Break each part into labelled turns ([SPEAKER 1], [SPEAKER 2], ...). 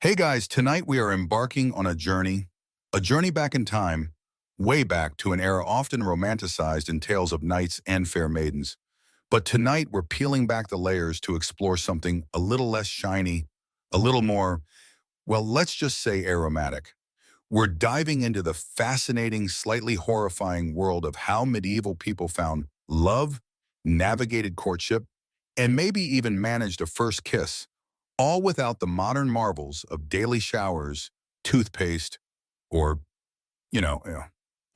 [SPEAKER 1] Hey guys, tonight we are embarking on a journey back in time, way back to an era often romanticized in tales of knights and fair maidens. But tonight we're peeling back the layers to explore something a little less shiny, a little more, well, let's just say aromatic. We're diving into the fascinating, slightly horrifying world of how medieval people found love, navigated courtship, and maybe even managed a first kiss, all without the modern marvels of daily showers, toothpaste, or, you know,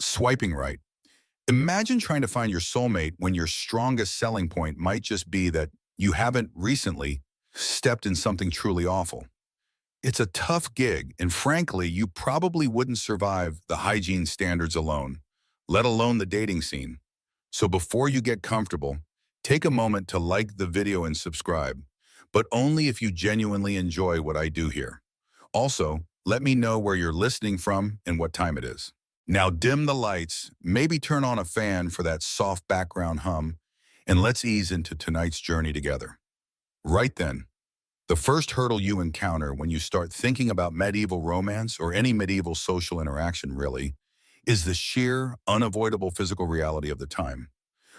[SPEAKER 1] swiping right. Imagine trying to find your soulmate when your strongest selling point might just be that you haven't recently stepped in something truly awful. It's a tough gig, and frankly, you probably wouldn't survive the hygiene standards alone, let alone the dating scene. So before you get comfortable, take a moment to like the video and subscribe, but only if you genuinely enjoy what I do here. Also, let me know where you're listening from and what time it is. Now dim the lights, maybe turn on a fan for that soft background hum, and let's ease into tonight's journey together. Right then, the first hurdle you encounter when you start thinking about medieval romance or any medieval social interaction really is the sheer, unavoidable physical reality of the time.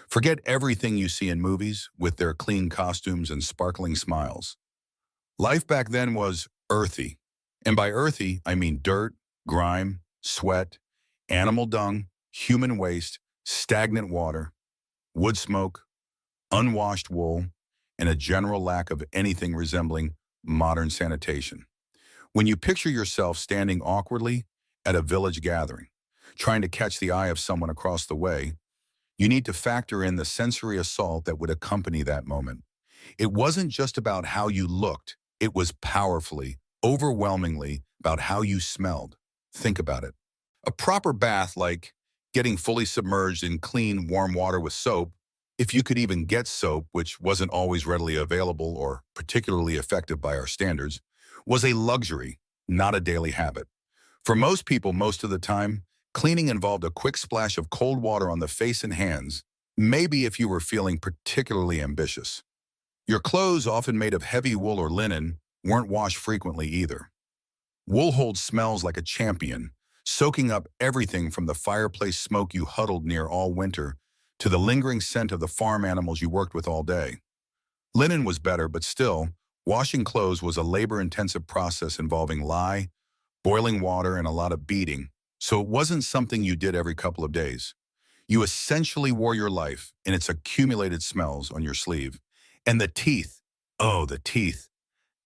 [SPEAKER 1] Forget everything you see in movies with their clean costumes and sparkling smiles. Life back then was earthy. And by earthy, I mean dirt, grime, sweat, animal dung, human waste, stagnant water, wood smoke, unwashed wool, and a general lack of anything resembling modern sanitation. When you picture yourself standing awkwardly at a village gathering, trying to catch the eye of someone across the way, you need to factor in the sensory assault that would accompany that moment. It wasn't just about how you looked, it was powerfully, overwhelmingly about how you smelled. Think about it. A proper bath, like getting fully submerged in clean, warm water with soap, if you could even get soap, which wasn't always readily available or particularly effective by our standards, was a luxury, not a daily habit. For most people, most of the time, cleaning involved a quick splash of cold water on the face and hands, maybe if you were feeling particularly ambitious. Your clothes, often made of heavy wool or linen, weren't washed frequently either. Wool holds smells like a champion, soaking up everything from the fireplace smoke you huddled near all winter to the lingering scent of the farm animals you worked with all day. Linen was better, but still, washing clothes was a labor-intensive process involving lye, boiling water, and a lot of beating, so it wasn't something you did every couple of days. You essentially wore your life and its accumulated smells on your sleeve. And the teeth, oh, the teeth.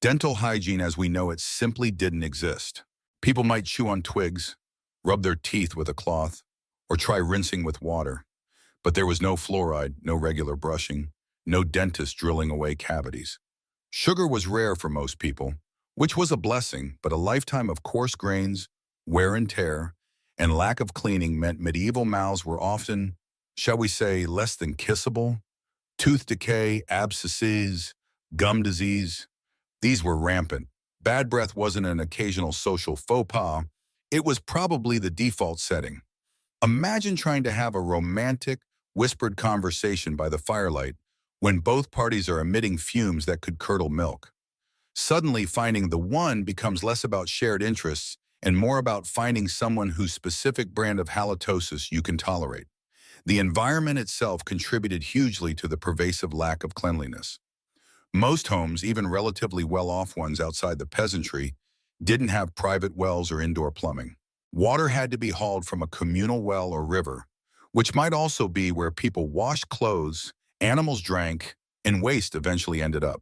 [SPEAKER 1] Dental hygiene as we know it simply didn't exist. People might chew on twigs, rub their teeth with a cloth, or try rinsing with water. But there was no fluoride, no regular brushing, no dentist drilling away cavities. Sugar was rare for most people, which was a blessing, but a lifetime of coarse grains, wear and tear, and lack of cleaning meant medieval mouths were often, shall we say, less than kissable. Tooth decay, abscesses, gum disease, these were rampant. Bad breath wasn't an occasional social faux pas, it was probably the default setting. Imagine trying to have a romantic, whispered conversation by the firelight when both parties are emitting fumes that could curdle milk. Suddenly, finding the one becomes less about shared interests and more about finding someone whose specific brand of halitosis you can tolerate. The environment itself contributed hugely to the pervasive lack of cleanliness. Most homes, even relatively well-off ones outside the peasantry, didn't have private wells or indoor plumbing. Water had to be hauled from a communal well or river, which might also be where people washed clothes, animals drank, and waste eventually ended up.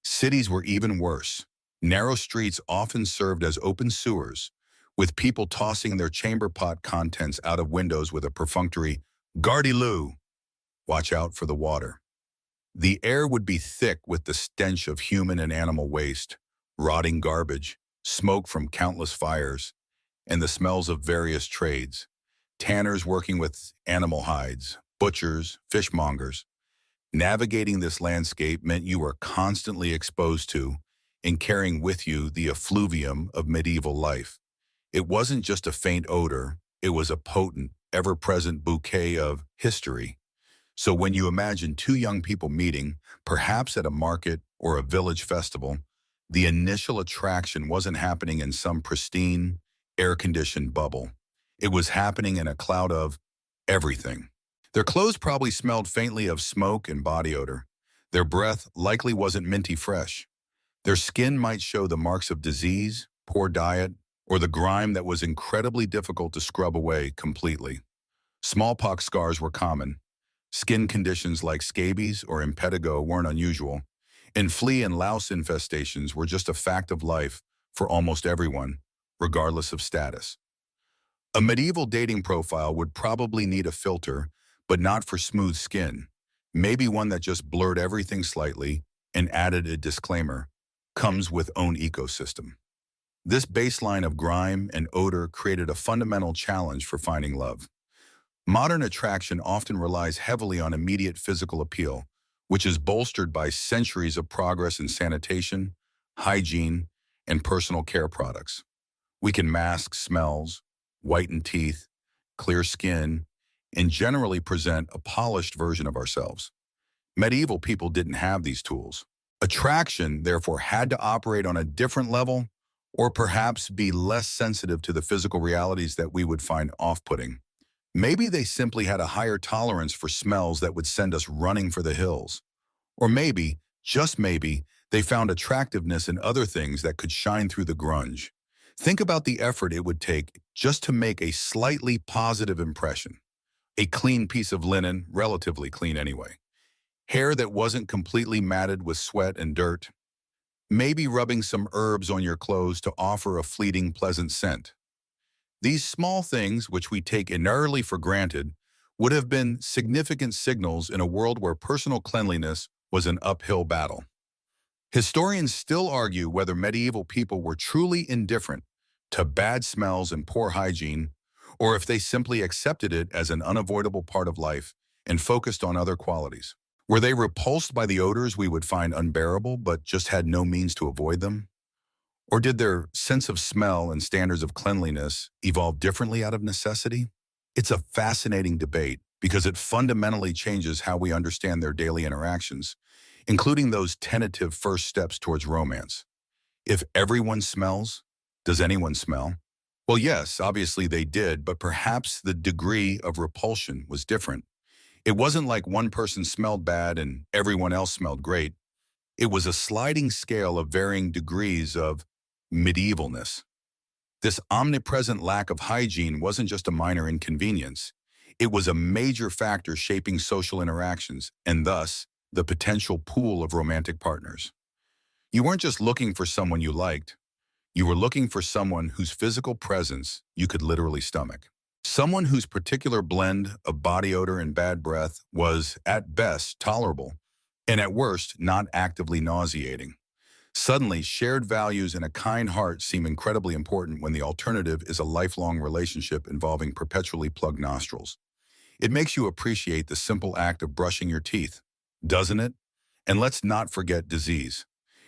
[SPEAKER 1] Cities were even worse. Narrow streets often served as open sewers, with people tossing their chamber pot contents out of windows with a perfunctory, "Gardy-loo," watch out for the water. The air would be thick with the stench of human and animal waste, rotting garbage, smoke from countless fires, and the smells of various trades. Tanners working with animal hides, butchers, fishmongers. Navigating this landscape meant you were constantly exposed to and carrying with you the effluvium of medieval life. It wasn't just a faint odor, it was a potent, ever-present bouquet of history. So when you imagine two young people meeting, perhaps at a market or a village festival, The initial attraction wasn't happening in some pristine, air-conditioned bubble. It was happening in a cloud of everything. Their clothes probably smelled faintly of smoke and body odor. Their breath likely wasn't minty fresh. Their skin might show the marks of disease, poor diet, or the grime that was incredibly difficult to scrub away completely. Smallpox scars were common. Skin conditions like scabies or impetigo weren't unusual, and flea and louse infestations were just a fact of life for almost everyone, regardless of status. A medieval dating profile would probably need a filter, but not for smooth skin. Maybe one that just blurred everything slightly and added a disclaimer, comes with own ecosystem. This baseline of grime and odor created a fundamental challenge for finding love. Modern attraction often relies heavily on immediate physical appeal, which is bolstered by centuries of progress in sanitation, hygiene, and personal care products. We can mask smells, whiten teeth, clear skin, and generally present a polished version of ourselves. Medieval people didn't have these tools. Attraction, therefore, had to operate on a different level or perhaps be less sensitive to the physical realities that we would find off-putting. Maybe they simply had a higher tolerance for smells that would send us running for the hills. Or maybe, just maybe, they found attractiveness in other things that could shine through the grunge. Think about the effort it would take just to make a slightly positive impression. A clean piece of linen, relatively clean anyway. Hair that wasn't completely matted with sweat and dirt. Maybe rubbing some herbs on your clothes to offer a fleeting pleasant scent. These small things, which we take inerrantly for granted, would have been significant signals in a world where personal cleanliness was an uphill battle. Historians still argue whether medieval people were truly indifferent to bad smells and poor hygiene, or if they simply accepted it as an unavoidable part of life and focused on other qualities. Were they repulsed by the odors we would find unbearable but just had no means to avoid them? Or did their sense of smell and standards of cleanliness evolve differently out of necessity? It's a fascinating debate because it fundamentally changes how we understand their daily interactions, including those tentative first steps towards romance. If everyone smells, does anyone smell? Well, yes, obviously they did, but perhaps the degree of repulsion was different. It wasn't like one person smelled bad and everyone else smelled great. It was a sliding scale of varying degrees of medievalness. This omnipresent lack of hygiene wasn't just a minor inconvenience. It was a major factor shaping social interactions and thus the potential pool of romantic partners. You weren't just looking for someone you liked. You were looking for someone whose physical presence you could literally stomach. Someone whose particular blend of body odor and bad breath was, at best, tolerable, and at worst, not actively nauseating. Suddenly, shared values and a kind heart seem incredibly important when the alternative is a lifelong relationship involving perpetually plugged nostrils. It makes you appreciate the simple act of brushing your teeth, doesn't it? And let's not forget disease.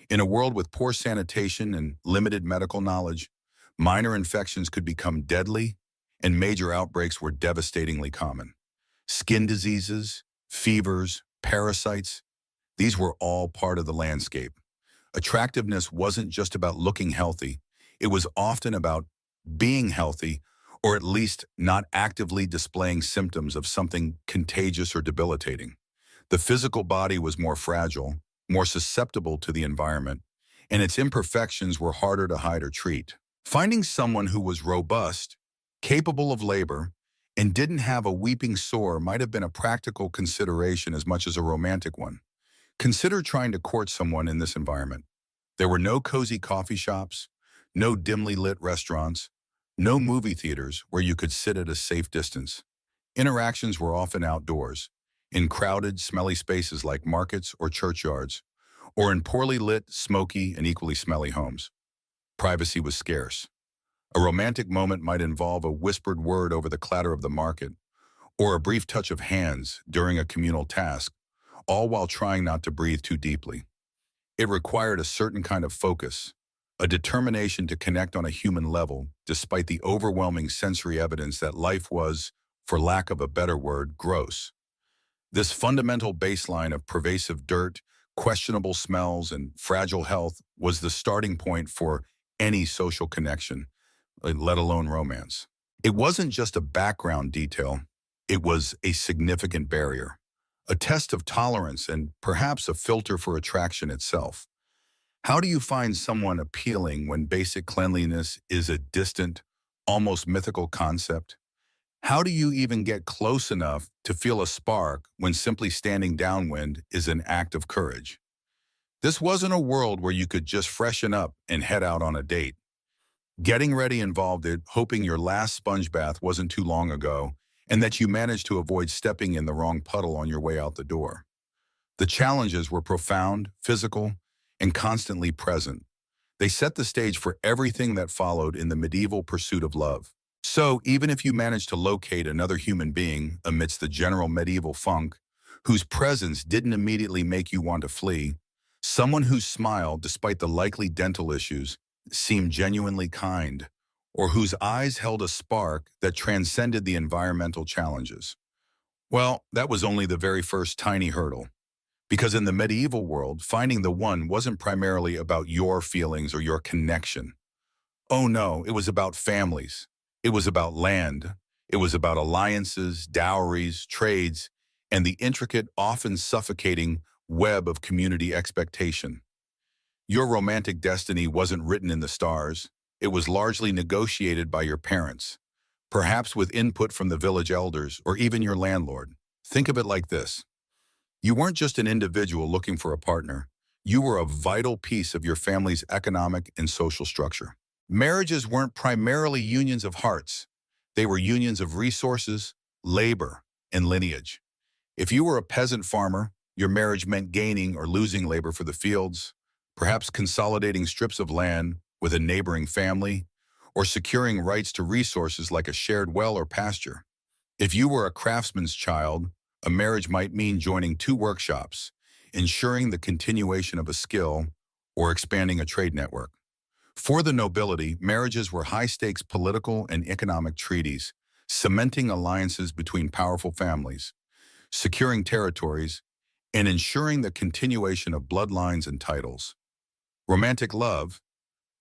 [SPEAKER 1] In a world with poor sanitation and limited medical knowledge, minor infections could become deadly, and major outbreaks were devastatingly common. Skin diseases, fevers, parasites, these were all part of the landscape. Attractiveness wasn't just about looking healthy. It was often about being healthy, or at least not actively displaying symptoms of something contagious or debilitating. The physical body was more fragile, more susceptible to the environment, and its imperfections were harder to hide or treat. Finding someone who was robust, capable of labor, and didn't have a weeping sore might have been a practical consideration as much as a romantic one. Consider trying to court someone in this environment. There were no cozy coffee shops, no dimly lit restaurants, no movie theaters where you could sit at a safe distance. Interactions were often outdoors, in crowded, smelly spaces like markets or churchyards, or in poorly lit, smoky, and equally smelly homes. Privacy was scarce. A romantic moment might involve a whispered word over the clatter of the market, or a brief touch of hands during a communal task, all while trying not to breathe too deeply. It required a certain kind of focus, a determination to connect on a human level, despite the overwhelming sensory evidence that life was, for lack of a better word, gross. This fundamental baseline of pervasive dirt, questionable smells, and fragile health was the starting point for any social connection, let alone romance. It wasn't just a background detail, it was a significant barrier, a test of tolerance and perhaps a filter for attraction itself. How do you find someone appealing when basic cleanliness is a distant, almost mythical concept? How do you even get close enough to feel a spark when simply standing downwind is an act of courage? This wasn't a world where you could just freshen up and head out on a date. Getting ready involved it hoping your last sponge bath wasn't too long ago and that you managed to avoid stepping in the wrong puddle on your way out the door. The challenges were profound, physical, and constantly present. They set the stage for everything that followed in the medieval pursuit of love. So, even if you managed to locate another human being amidst the general medieval funk, whose presence didn't immediately make you want to flee, someone whose smile, despite the likely dental issues, seemed genuinely kind, or whose eyes held a spark that transcended the environmental challenges, well, that was only the very first tiny hurdle. Because in the medieval world, finding the one wasn't primarily about your feelings or your connection. Oh no, it was about families. It was about land. It was about alliances, dowries, trades, and the intricate, often suffocating web of community expectation. Your romantic destiny wasn't written in the stars. It was largely negotiated by your parents, perhaps with input from the village elders or even your landlord. Think of it like this. You weren't just an individual looking for a partner. You were a vital piece of your family's economic and social structure. Marriages weren't primarily unions of hearts. They were unions of resources, labor, and lineage. If you were a peasant farmer, your marriage meant gaining or losing labor for the fields, perhaps consolidating strips of land with a neighboring family, or securing rights to resources like a shared well or pasture. If you were a craftsman's child, a marriage might mean joining two workshops, ensuring the continuation of a skill, or expanding a trade network. For the nobility, marriages were high-stakes political and economic treaties, cementing alliances between powerful families, securing territories, and ensuring the continuation of bloodlines and titles. Romantic love,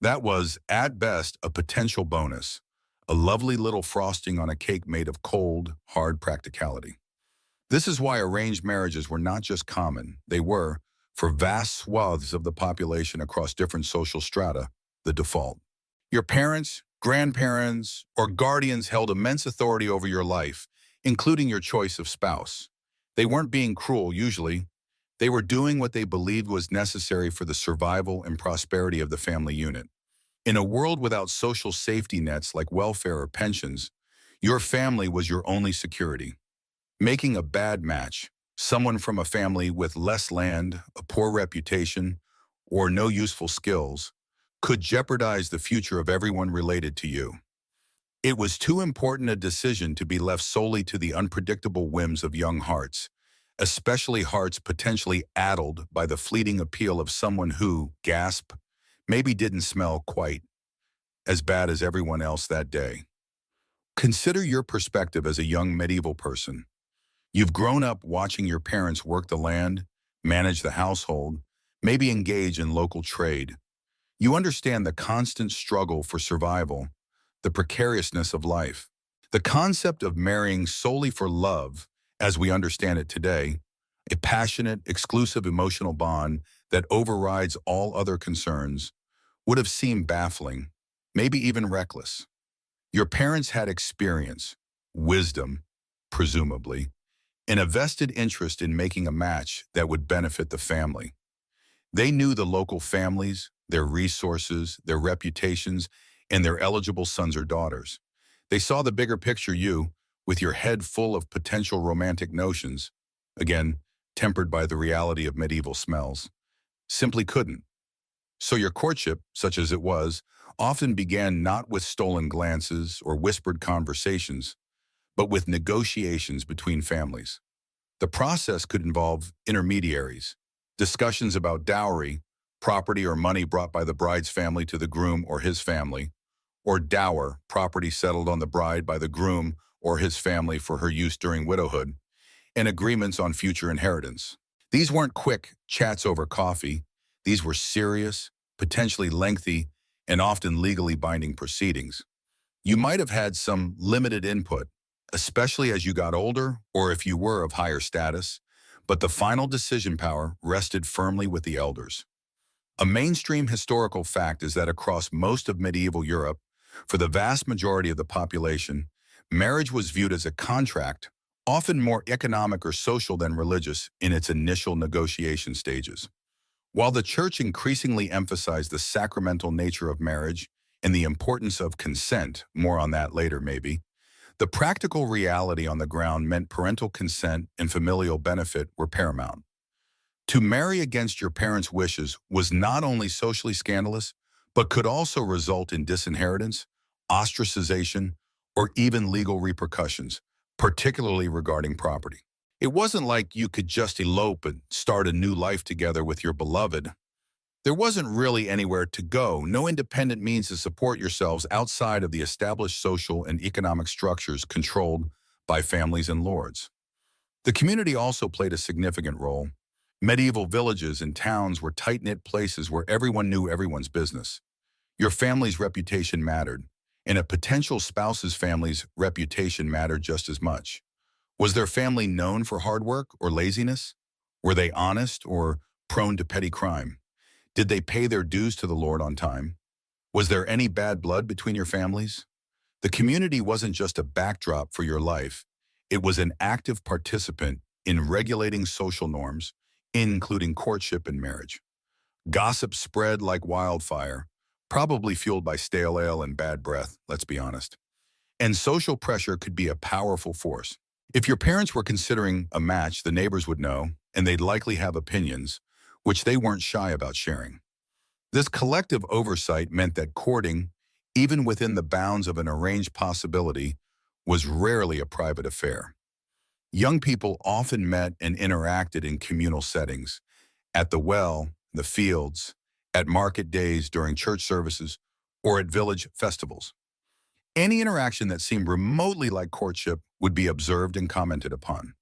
[SPEAKER 1] that was, at best, a potential bonus, a lovely little frosting on a cake made of cold, hard practicality. This is why arranged marriages were not just common, they were, for vast swaths of the population across different social strata, the default. Your parents, grandparents, or guardians held immense authority over your life, including your choice of spouse. They weren't being cruel, usually. They were doing what they believed was necessary for the survival and prosperity of the family unit. In a world without social safety nets like welfare or pensions, your family was your only security. Making a bad match, someone from a family with less land, a poor reputation, or no useful skills, could jeopardize the future of everyone related to you. It was too important a decision to be left solely to the unpredictable whims of young hearts, especially hearts potentially addled by the fleeting appeal of someone who, gasp, maybe didn't smell quite as bad as everyone else that day. Consider your perspective as a young medieval person. You've grown up watching your parents work the land, manage the household, maybe engage in local trade. You understand the constant struggle for survival, the precariousness of life. The concept of marrying solely for love, as we understand it today, a passionate, exclusive emotional bond that overrides all other concerns, would have seemed baffling, maybe even reckless. Your parents had experience, wisdom, presumably, and a vested interest in making a match that would benefit the family. They knew the local families, their resources, their reputations, and their eligible sons or daughters. They saw the bigger picture you, with your head full of potential romantic notions, again, tempered by the reality of medieval smells, simply couldn't. So your courtship, such as it was, often began not with stolen glances or whispered conversations, but with negotiations between families. The process could involve intermediaries, discussions about dowry, property or money brought by the bride's family to the groom or his family, or dower, property settled on the bride by the groom or his family for her use during widowhood, and agreements on future inheritance. These weren't quick chats over coffee. These were serious, potentially lengthy, and often legally binding proceedings. You might have had some limited input, especially as you got older or if you were of higher status, but the final decision power rested firmly with the elders. A mainstream historical fact is that across most of medieval Europe, for the vast majority of the population, marriage was viewed as a contract, often more economic or social than religious in its initial negotiation stages. While the church increasingly emphasized the sacramental nature of marriage and the importance of consent, more on that later maybe, the practical reality on the ground meant parental consent and familial benefit were paramount. To marry against your parents' wishes was not only socially scandalous, but could also result in disinheritance, ostracization, or even legal repercussions, particularly regarding property. It wasn't like you could just elope and start a new life together with your beloved. There wasn't really anywhere to go, no independent means to support yourselves outside of the established social and economic structures controlled by families and lords. The community also played a significant role. Medieval villages and towns were tight-knit places where everyone knew everyone's business. Your family's reputation mattered, and a potential spouse's family's reputation mattered just as much. Was their family known for hard work or laziness? Were they honest or prone to petty crime? Did they pay their dues to the Lord on time? Was there any bad blood between your families? The community wasn't just a backdrop for your life. It was an active participant in regulating social norms, including courtship and marriage. Gossip spread like wildfire, probably fueled by stale ale and bad breath, let's be honest. And social pressure could be a powerful force. If your parents were considering a match, the neighbors would know, and they'd likely have opinions, which they weren't shy about sharing. This collective oversight meant that courting, even within the bounds of an arranged possibility, was rarely a private affair. Young people often met and interacted in communal settings, at the well, the fields, at market days during church services, or at village festivals. Any interaction that seemed remotely like courtship would be observed and commented upon.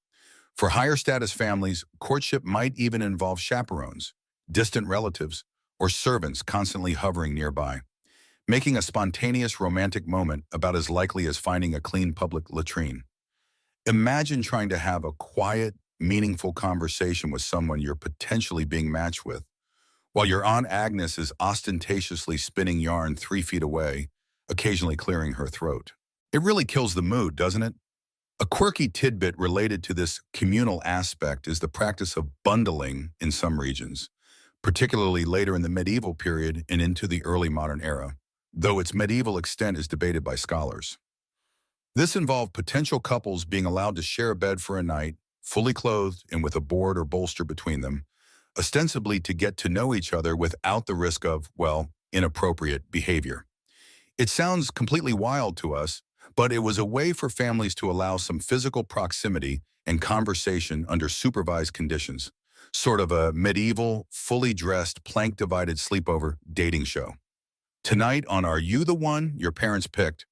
[SPEAKER 1] For higher status families, courtship might even involve chaperones, distant relatives, or servants constantly hovering nearby, making a spontaneous romantic moment about as likely as finding a clean public latrine. Imagine trying to have a quiet, meaningful conversation with someone you're potentially being matched with, while your Aunt Agnes is ostentatiously spinning yarn 3 feet away, occasionally clearing her throat. It really kills the mood, doesn't it? A quirky tidbit related to this communal aspect is the practice of bundling in some regions, particularly later in the medieval period and into the early modern era, though its medieval extent is debated by scholars. This involved potential couples being allowed to share a bed for a night, fully clothed and with a board or bolster between them, ostensibly to get to know each other without the risk of, well, inappropriate behavior. It sounds completely wild to us, but it was a way for families to allow some physical proximity and conversation under supervised conditions, sort of a medieval, fully dressed, plank-divided sleepover dating show. Tonight on Are You the One Your Parents Picked,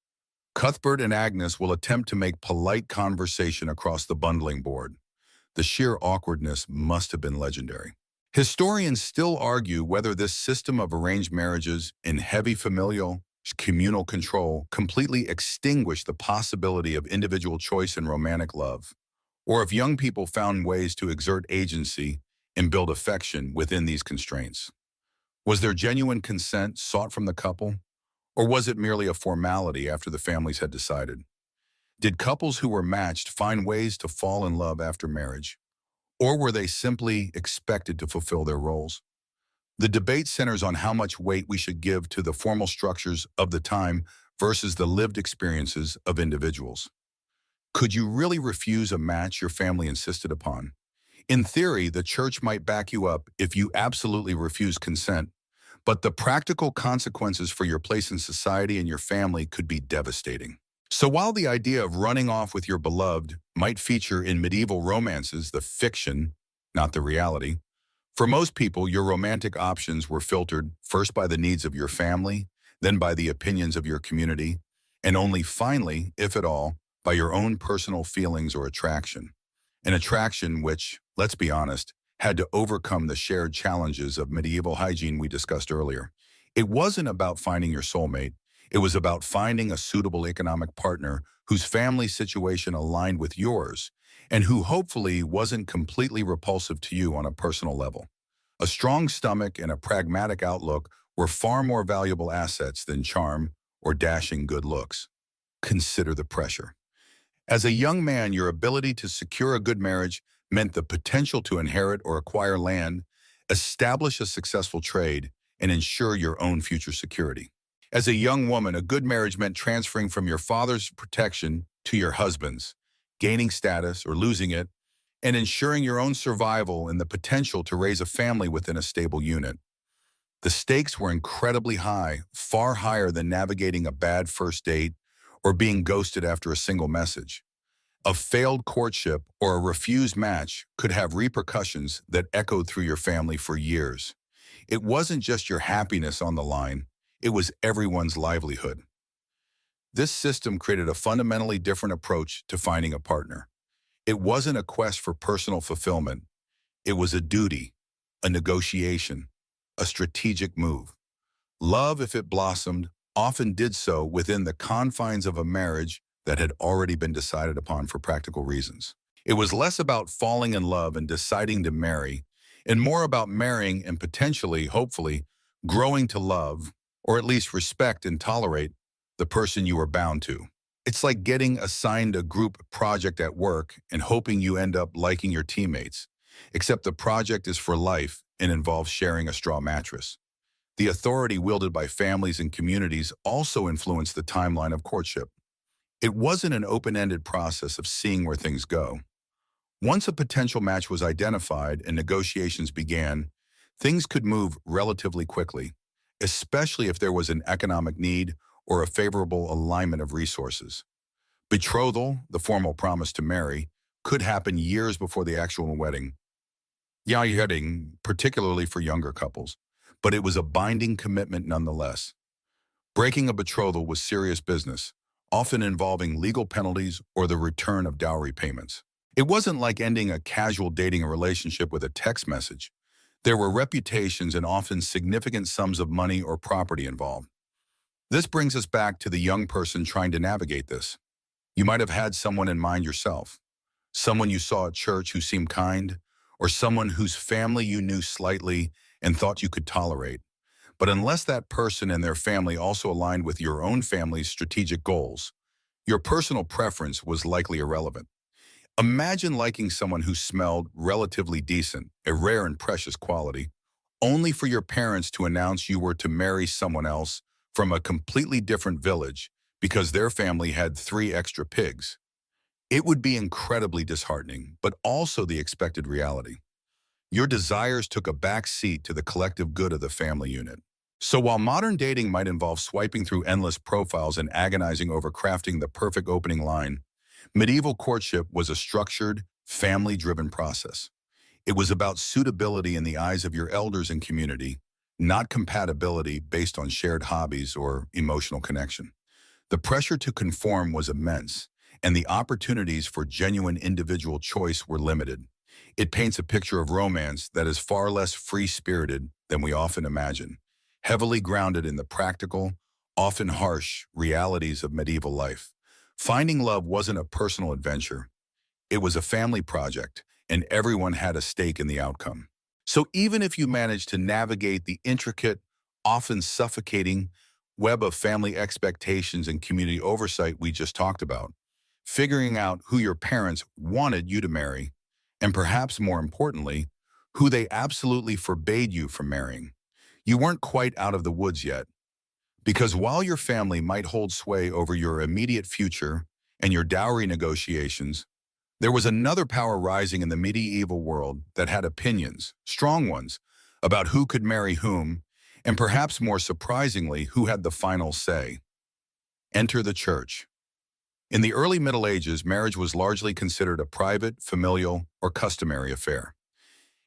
[SPEAKER 1] Cuthbert and Agnes will attempt to make polite conversation across the bundling board. The sheer awkwardness must have been legendary. Historians still argue whether this system of arranged marriages and heavy familial, communal control completely extinguished the possibility of individual choice and romantic love, or if young people found ways to exert agency and build affection within these constraints. Was there genuine consent sought from the couple, or was it merely a formality after the families had decided? Did couples who were matched find ways to fall in love after marriage, or were they simply expected to fulfill their roles? The debate centers on how much weight we should give to the formal structures of the time versus the lived experiences of individuals. Could you really refuse a match your family insisted upon? In theory, the church might back you up if you absolutely refuse consent, but the practical consequences for your place in society and your family could be devastating. So while the idea of running off with your beloved might feature in medieval romances, the fiction, not the reality, for most people, your romantic options were filtered first by the needs of your family, then by the opinions of your community, and only finally, if at all, by your own personal feelings or attraction. An attraction which, let's be honest, had to overcome the shared challenges of medieval hygiene we discussed earlier. It wasn't about finding your soulmate. It was about finding a suitable economic partner whose family situation aligned with yours and who hopefully wasn't completely repulsive to you on a personal level. A strong stomach and a pragmatic outlook were far more valuable assets than charm or dashing good looks. Consider the pressure. As a young man, your ability to secure a good marriage meant the potential to inherit or acquire land, establish a successful trade, and ensure your own future security. As a young woman, a good marriage meant transferring from your father's protection to your husband's, gaining status or losing it, and ensuring your own survival and the potential to raise a family within a stable unit. The stakes were incredibly high, far higher than navigating a bad first date or being ghosted after a single message. A failed courtship or a refused match could have repercussions that echoed through your family for years. It wasn't just your happiness on the line, it was everyone's livelihood. This system created a fundamentally different approach to finding a partner. It wasn't a quest for personal fulfillment. It was a duty, a negotiation, a strategic move. Love, if it blossomed, often did so within the confines of a marriage that had already been decided upon for practical reasons. It was less about falling in love and deciding to marry, and more about marrying and potentially, hopefully, growing to love, or at least respect and tolerate, the person you are bound to. It's like getting assigned a group project at work and hoping you end up liking your teammates, except the project is for life and involves sharing a straw mattress. The authority wielded by families and communities also influenced the timeline of courtship. It wasn't an open-ended process of seeing where things go. Once a potential match was identified and negotiations began, things could move relatively quickly, especially if there was an economic need or a favorable alignment of resources. Betrothal, the formal promise to marry, could happen years before the actual wedding. Particularly for younger couples, but it was a binding commitment nonetheless. Breaking a betrothal was serious business, often involving legal penalties or the return of dowry payments. It wasn't like ending a casual dating relationship with a text message. There were reputations and often significant sums of money or property involved. This brings us back to the young person trying to navigate this. You might have had someone in mind yourself, someone you saw at church who seemed kind, or someone whose family you knew slightly and thought you could tolerate. But unless that person and their family also aligned with your own family's strategic goals, your personal preference was likely irrelevant. Imagine liking someone who smelled relatively decent, a rare and precious quality, only for your parents to announce you were to marry someone else from a completely different village because their family had 3 extra pigs. It would be incredibly disheartening, but also the expected reality. Your desires took a back seat to the collective good of the family unit. So while modern dating might involve swiping through endless profiles and agonizing over crafting the perfect opening line, medieval courtship was a structured, family-driven process. It was about suitability in the eyes of your elders and community, not compatibility based on shared hobbies or emotional connection. The pressure to conform was immense, and the opportunities for genuine individual choice were limited. It paints a picture of romance that is far less free-spirited than we often imagine, heavily grounded in the practical, often harsh realities of medieval life. Finding love wasn't a personal adventure. It was a family project, and everyone had a stake in the outcome. So even if you managed to navigate the intricate, often suffocating web of family expectations and community oversight we just talked about, figuring out who your parents wanted you to marry, and perhaps more importantly, who they absolutely forbade you from marrying, you weren't quite out of the woods yet. Because while your family might hold sway over your immediate future and your dowry negotiations, there was another power rising in the medieval world that had opinions, strong ones, about who could marry whom, and perhaps more surprisingly, who had the final say. Enter the church. In the early Middle Ages, marriage was largely considered a private, familial, or customary affair.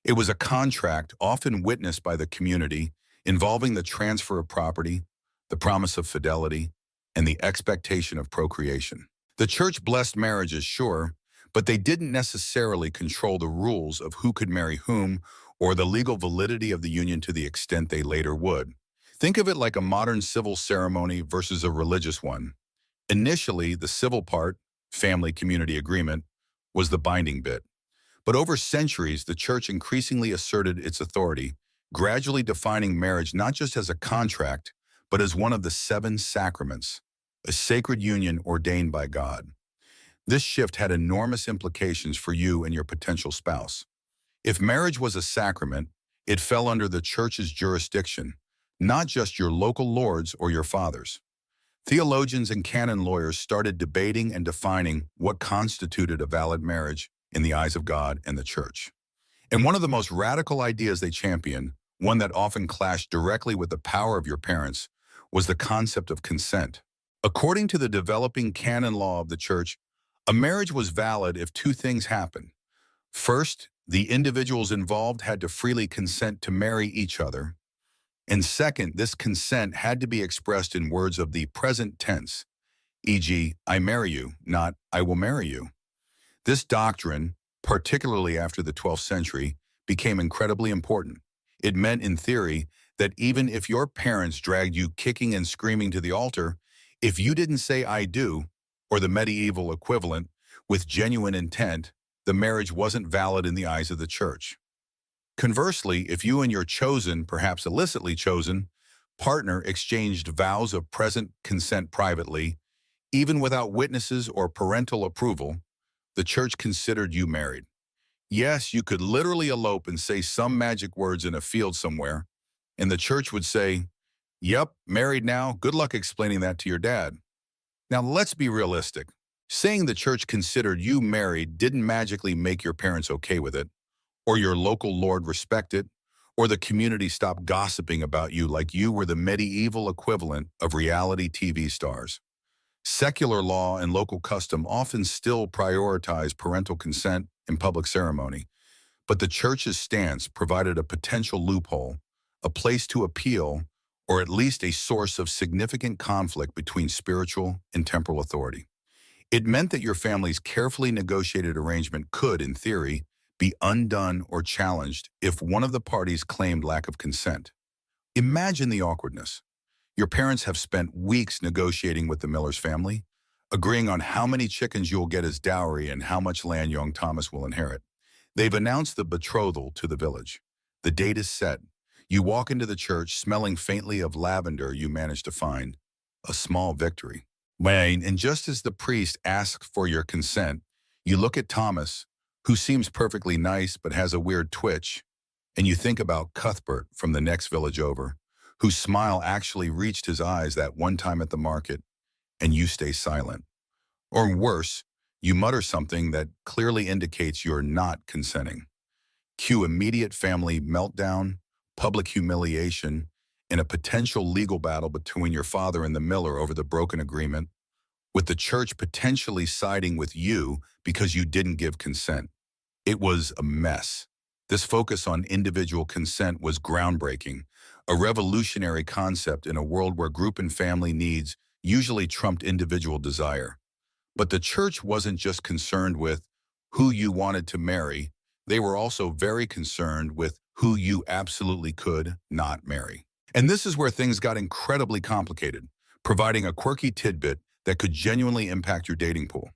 [SPEAKER 1] It was a contract often witnessed by the community, involving the transfer of property, the promise of fidelity, and the expectation of procreation. The church blessed marriages, sure, but they didn't necessarily control the rules of who could marry whom or the legal validity of the union to the extent they later would. Think of it like a modern civil ceremony versus a religious one. Initially, the civil part, family community agreement, was the binding bit. But over centuries, the church increasingly asserted its authority, gradually defining marriage not just as a contract, but as one of the seven sacraments, a sacred union ordained by God. This shift had enormous implications for you and your potential spouse. If marriage was a sacrament, it fell under the church's jurisdiction, not just your local lords or your fathers. Theologians and canon lawyers started debating and defining what constituted a valid marriage in the eyes of God and the church. And one of the most radical ideas they championed, one that often clashed directly with the power of your parents, was the concept of consent. According to the developing canon law of the church, a marriage was valid if two things happened. First, the individuals involved had to freely consent to marry each other. And second, this consent had to be expressed in words of the present tense, e.g., I marry you, not I will marry you. This doctrine, particularly after the 12th century, became incredibly important. It meant, in theory, that even if your parents dragged you kicking and screaming to the altar, if you didn't say I do, or the medieval equivalent, with genuine intent, the marriage wasn't valid in the eyes of the church. Conversely, if you and your chosen, perhaps illicitly chosen, partner exchanged vows of present consent privately, even without witnesses or parental approval, the church considered you married. Yes, you could literally elope and say some magic words in a field somewhere, and the church would say, "Yep, married now, good luck explaining that to your dad." Now let's be realistic. Saying the church considered you married didn't magically make your parents okay with it, or your local lord respect it, or the community stop gossiping about you like you were the medieval equivalent of reality TV stars. Secular law and local custom often still prioritize parental consent in public ceremony, but the church's stance provided a potential loophole, a place to appeal, or at least a source of significant conflict between spiritual and temporal authority. It meant that your family's carefully negotiated arrangement could, in theory, be undone or challenged if one of the parties claimed lack of consent. Imagine the awkwardness. Your parents have spent weeks negotiating with the Miller's family, agreeing on how many chickens you'll get as dowry and how much land young Thomas will inherit. They've announced the betrothal to the village. The date is set. You walk into the church smelling faintly of lavender you manage to find. A small victory. And just as the priest asks for your consent, you look at Thomas, who seems perfectly nice but has a weird twitch, and you think about Cuthbert from the next village over, whose smile actually reached his eyes that one time at the market, and you stay silent. Or worse, you mutter something that clearly indicates you're not consenting. Cue immediate family meltdown, public humiliation, and a potential legal battle between your father and the miller over the broken agreement, with the church potentially siding with you because you didn't give consent. It was a mess. This focus on individual consent was groundbreaking, a revolutionary concept in a world where group and family needs usually trumped individual desire. But the church wasn't just concerned with who you wanted to marry, they were also very concerned with who you absolutely could not marry. And this is where things got incredibly complicated, providing a quirky tidbit that could genuinely impact your dating pool.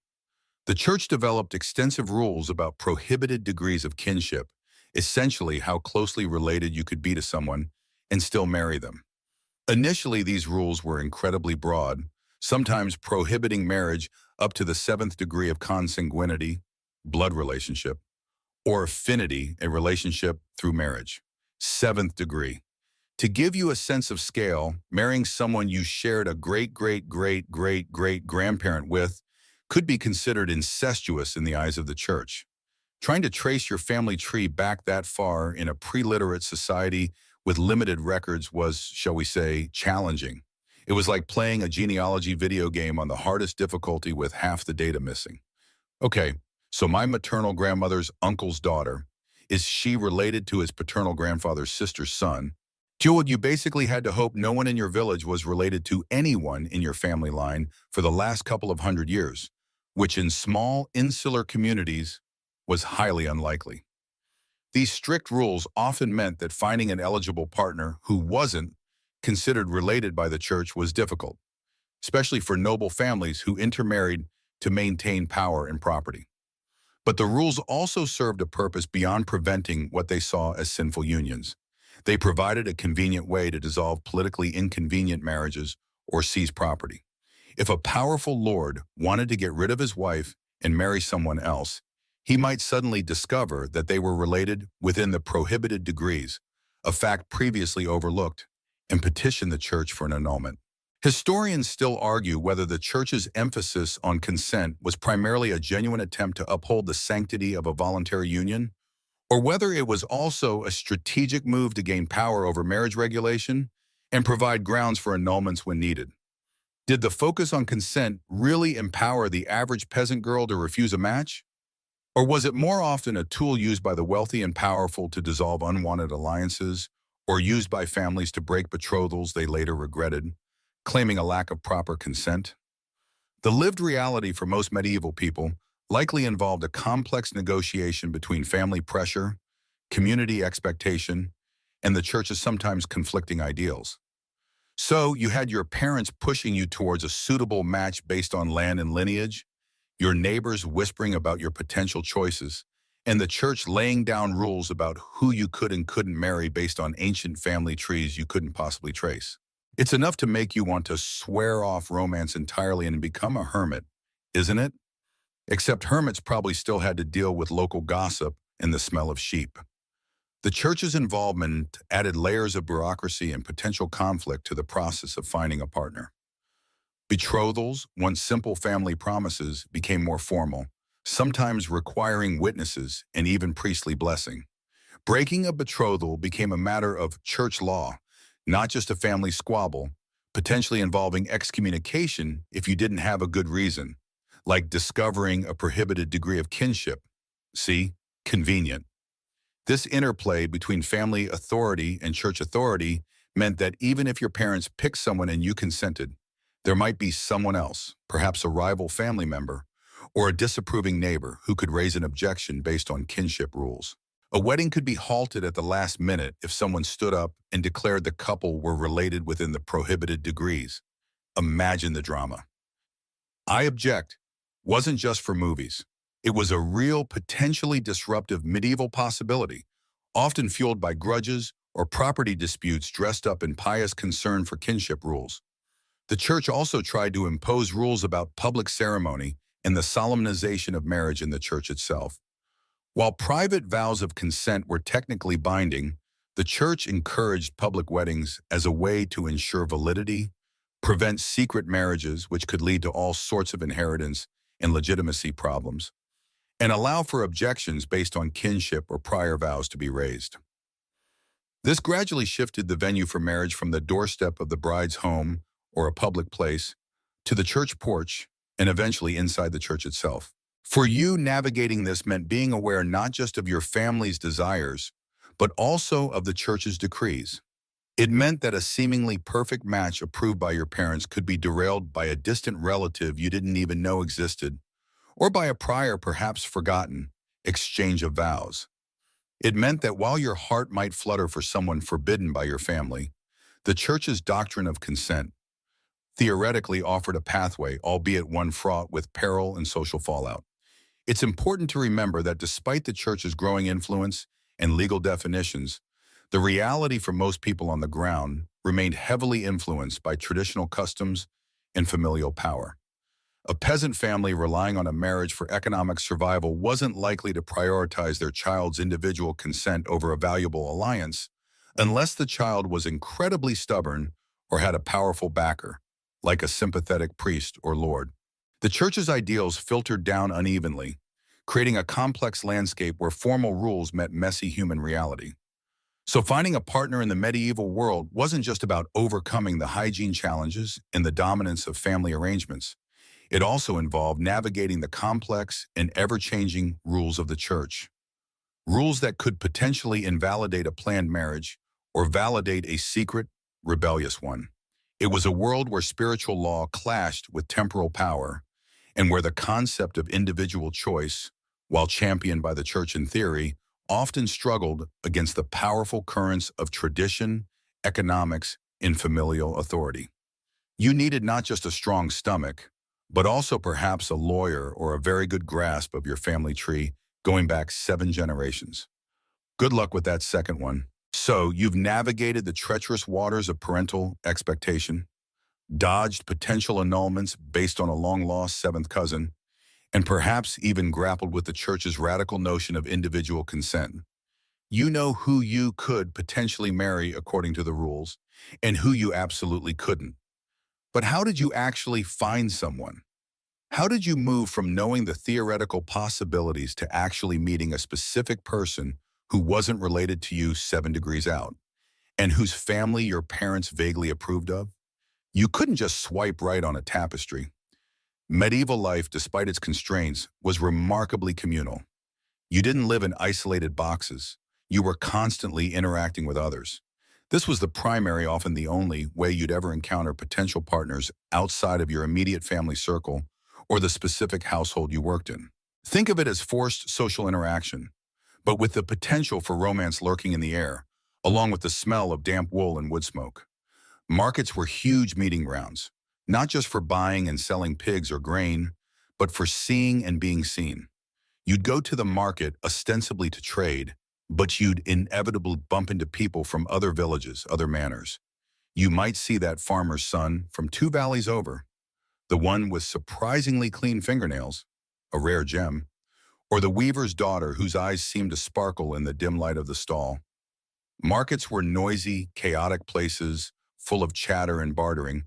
[SPEAKER 1] The church developed extensive rules about prohibited degrees of kinship, essentially how closely related you could be to someone and still marry them. Initially, these rules were incredibly broad, sometimes prohibiting marriage up to the seventh degree of consanguinity, blood relationship, or affinity, a relationship through marriage. Seventh degree. To give you a sense of scale, marrying someone you shared a great-great-great-great-great-grandparent with could be considered incestuous in the eyes of the church. Trying to trace your family tree back that far in a pre-literate society with limited records was, shall we say, challenging. It was like playing a genealogy video game on the hardest difficulty with half the data missing. Okay, so my maternal grandmother's uncle's daughter, is she related to his paternal grandfather's sister's son? Dude, you basically had to hope no one in your village was related to anyone in your family line for the last couple of hundred years. which in small, insular communities was highly unlikely. These strict rules often meant that finding an eligible partner who wasn't considered related by the church was difficult, especially for noble families who intermarried to maintain power and property. But the rules also served a purpose beyond preventing what they saw as sinful unions. They provided a convenient way to dissolve politically inconvenient marriages or seize property. If a powerful lord wanted to get rid of his wife and marry someone else, he might suddenly discover that they were related within the prohibited degrees, a fact previously overlooked, and petition the church for an annulment. Historians still argue whether the church's emphasis on consent was primarily a genuine attempt to uphold the sanctity of a voluntary union, or whether it was also a strategic move to gain power over marriage regulation and provide grounds for annulments when needed. Did the focus on consent really empower the average peasant girl to refuse a match? Or was it more often a tool used by the wealthy and powerful to dissolve unwanted alliances, or used by families to break betrothals they later regretted, claiming a lack of proper consent? The lived reality for most medieval people likely involved a complex negotiation between family pressure, community expectation, and the church's sometimes conflicting ideals. So you had your parents pushing you towards a suitable match based on land and lineage, your neighbors whispering about your potential choices, and the church laying down rules about who you could and couldn't marry based on ancient family trees you couldn't possibly trace. It's enough to make you want to swear off romance entirely and become a hermit, isn't it? Except hermits probably still had to deal with local gossip and the smell of sheep. The church's involvement added layers of bureaucracy and potential conflict to the process of finding a partner. Betrothals, once simple family promises, became more formal, sometimes requiring witnesses and even priestly blessing. Breaking a betrothal became a matter of church law, not just a family squabble, potentially involving excommunication if you didn't have a good reason, like discovering a prohibited degree of kinship. See? Convenient. This interplay between family authority and church authority meant that even if your parents picked someone and you consented, there might be someone else, perhaps a rival family member, or a disapproving neighbor who could raise an objection based on kinship rules. A wedding could be halted at the last minute if someone stood up and declared the couple were related within the prohibited degrees. Imagine the drama. "I object" wasn't just for movies. It was a real, potentially disruptive medieval possibility, often fueled by grudges or property disputes dressed up in pious concern for kinship rules. The church also tried to impose rules about public ceremony and the solemnization of marriage in the church itself. While private vows of consent were technically binding, the church encouraged public weddings as a way to ensure validity, prevent secret marriages, which could lead to all sorts of inheritance and legitimacy problems, and allow for objections based on kinship or prior vows to be raised. This gradually shifted the venue for marriage from the doorstep of the bride's home or a public place to the church porch and eventually inside the church itself. For you, navigating this meant being aware not just of your family's desires, but also of the church's decrees. It meant that a seemingly perfect match approved by your parents could be derailed by a distant relative you didn't even know existed, or by a prior, perhaps forgotten, exchange of vows. It meant that while your heart might flutter for someone forbidden by your family, the church's doctrine of consent theoretically offered a pathway, albeit one fraught with peril and social fallout. It's important to remember that despite the church's growing influence and legal definitions, the reality for most people on the ground remained heavily influenced by traditional customs and familial power. A peasant family relying on a marriage for economic survival wasn't likely to prioritize their child's individual consent over a valuable alliance unless the child was incredibly stubborn or had a powerful backer, like a sympathetic priest or lord. The church's ideals filtered down unevenly, creating a complex landscape where formal rules met messy human reality. So finding a partner in the medieval world wasn't just about overcoming the hygiene challenges and the dominance of family arrangements. It also involved navigating the complex and ever-changing rules of the church. Rules that could potentially invalidate a planned marriage or validate a secret, rebellious one. It was a world where spiritual law clashed with temporal power, and where the concept of individual choice, while championed by the church in theory, often struggled against the powerful currents of tradition, economics, and familial authority. You needed not just a strong stomach, but also perhaps a lawyer or a very good grasp of your family tree going back 7 generations. Good luck with that second one. So, you've navigated the treacherous waters of parental expectation, dodged potential annulments based on a long-lost seventh cousin, and perhaps even grappled with the church's radical notion of individual consent. You know who you could potentially marry according to the rules, and who you absolutely couldn't. But how did you actually find someone? How did you move from knowing the theoretical possibilities to actually meeting a specific person who wasn't related to you 7 degrees out, and whose family your parents vaguely approved of? You couldn't just swipe right on a tapestry. Medieval life, despite its constraints, was remarkably communal. You didn't live in isolated boxes. You were constantly interacting with others. This was the primary, often the only, way you'd ever encounter potential partners outside of your immediate family circle or the specific household you worked in. Think of it as forced social interaction, but with the potential for romance lurking in the air, along with the smell of damp wool and wood smoke. Markets were huge meeting grounds, not just for buying and selling pigs or grain, but for seeing and being seen. You'd go to the market ostensibly to trade, but you'd inevitably bump into people from other villages, other manors. You might see that farmer's son from 2 valleys over, the one with surprisingly clean fingernails, a rare gem, or the weaver's daughter whose eyes seemed to sparkle in the dim light of the stall. Markets were noisy, chaotic places, full of chatter and bartering,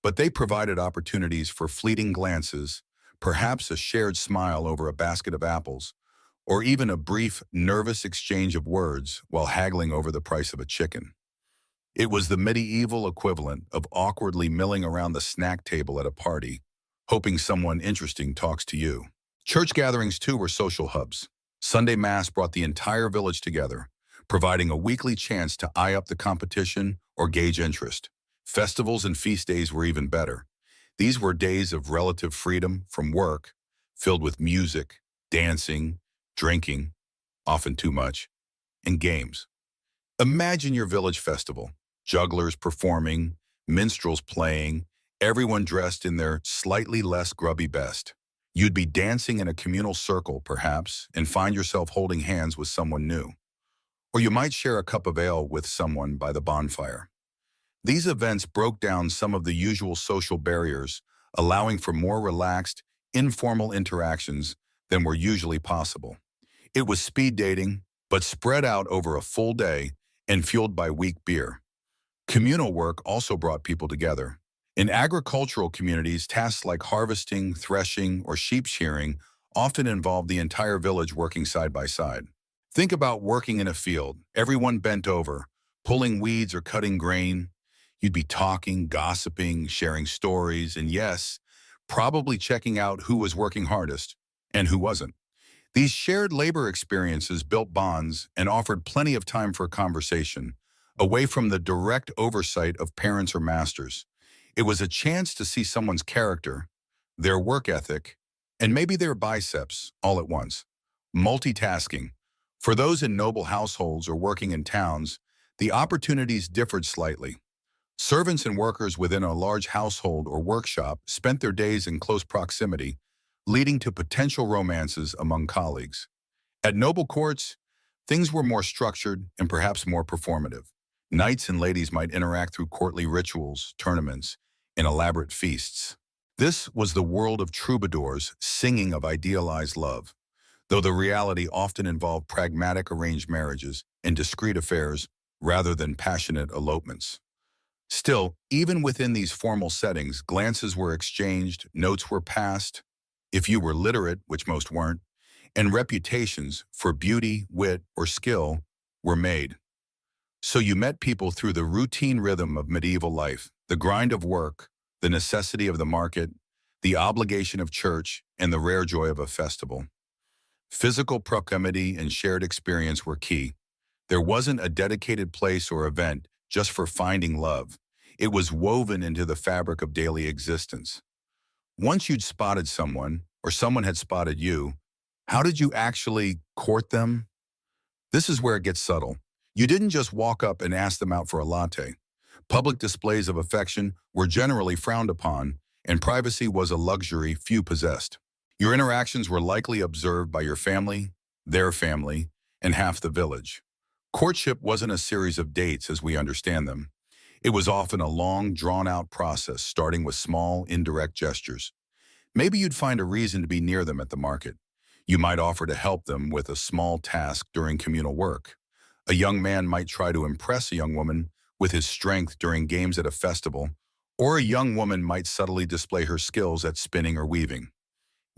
[SPEAKER 1] but they provided opportunities for fleeting glances, perhaps a shared smile over a basket of apples, or even a brief, nervous exchange of words while haggling over the price of a chicken. It was the medieval equivalent of awkwardly milling around the snack table at a party, hoping someone interesting talks to you. Church gatherings, too, were social hubs. Sunday Mass brought the entire village together, providing a weekly chance to eye up the competition or gauge interest. Festivals and feast days were even better. These were days of relative freedom from work, filled with music, dancing, drinking, often too much, and games. Imagine your village festival, jugglers performing, minstrels playing, everyone dressed in their slightly less grubby best. You'd be dancing in a communal circle, perhaps, and find yourself holding hands with someone new. Or you might share a cup of ale with someone by the bonfire. These events broke down some of the usual social barriers, allowing for more relaxed, informal interactions than were usually possible. It was speed dating, but spread out over a full day and fueled by weak beer. Communal work also brought people together. In agricultural communities, tasks like harvesting, threshing, or sheep shearing often involved the entire village working side by side. Think about working in a field, everyone bent over, pulling weeds or cutting grain. You'd be talking, gossiping, sharing stories, and yes, probably checking out who was working hardest and who wasn't. These shared labor experiences built bonds and offered plenty of time for conversation, away from the direct oversight of parents or masters. It was a chance to see someone's character, their work ethic, and maybe their biceps all at once. Multitasking. For those in noble households or working in towns, the opportunities differed slightly. Servants and workers within a large household or workshop spent their days in close proximity, leading to potential romances among colleagues. At noble courts, things were more structured and perhaps more performative. Knights and ladies might interact through courtly rituals, tournaments, and elaborate feasts. This was the world of troubadours singing of idealized love, though the reality often involved pragmatic arranged marriages and discreet affairs rather than passionate elopements. Still, even within these formal settings, glances were exchanged, notes were passed, if you were literate, which most weren't, and reputations for beauty, wit, or skill were made. So you met people through the routine rhythm of medieval life, the grind of work, the necessity of the market, the obligation of church, and the rare joy of a festival. Physical proximity and shared experience were key. There wasn't a dedicated place or event just for finding love. It was woven into the fabric of daily existence. Once you'd spotted someone, or someone had spotted you, how did you actually court them? This is where it gets subtle. You didn't just walk up and ask them out for a latte. Public displays of affection were generally frowned upon, and privacy was a luxury few possessed. Your interactions were likely observed by your family, their family, and half the village. Courtship wasn't a series of dates as we understand them. It was often a long, drawn-out process starting with small, indirect gestures. Maybe you'd find a reason to be near them at the market. You might offer to help them with a small task during communal work. A young man might try to impress a young woman with his strength during games at a festival, or a young woman might subtly display her skills at spinning or weaving.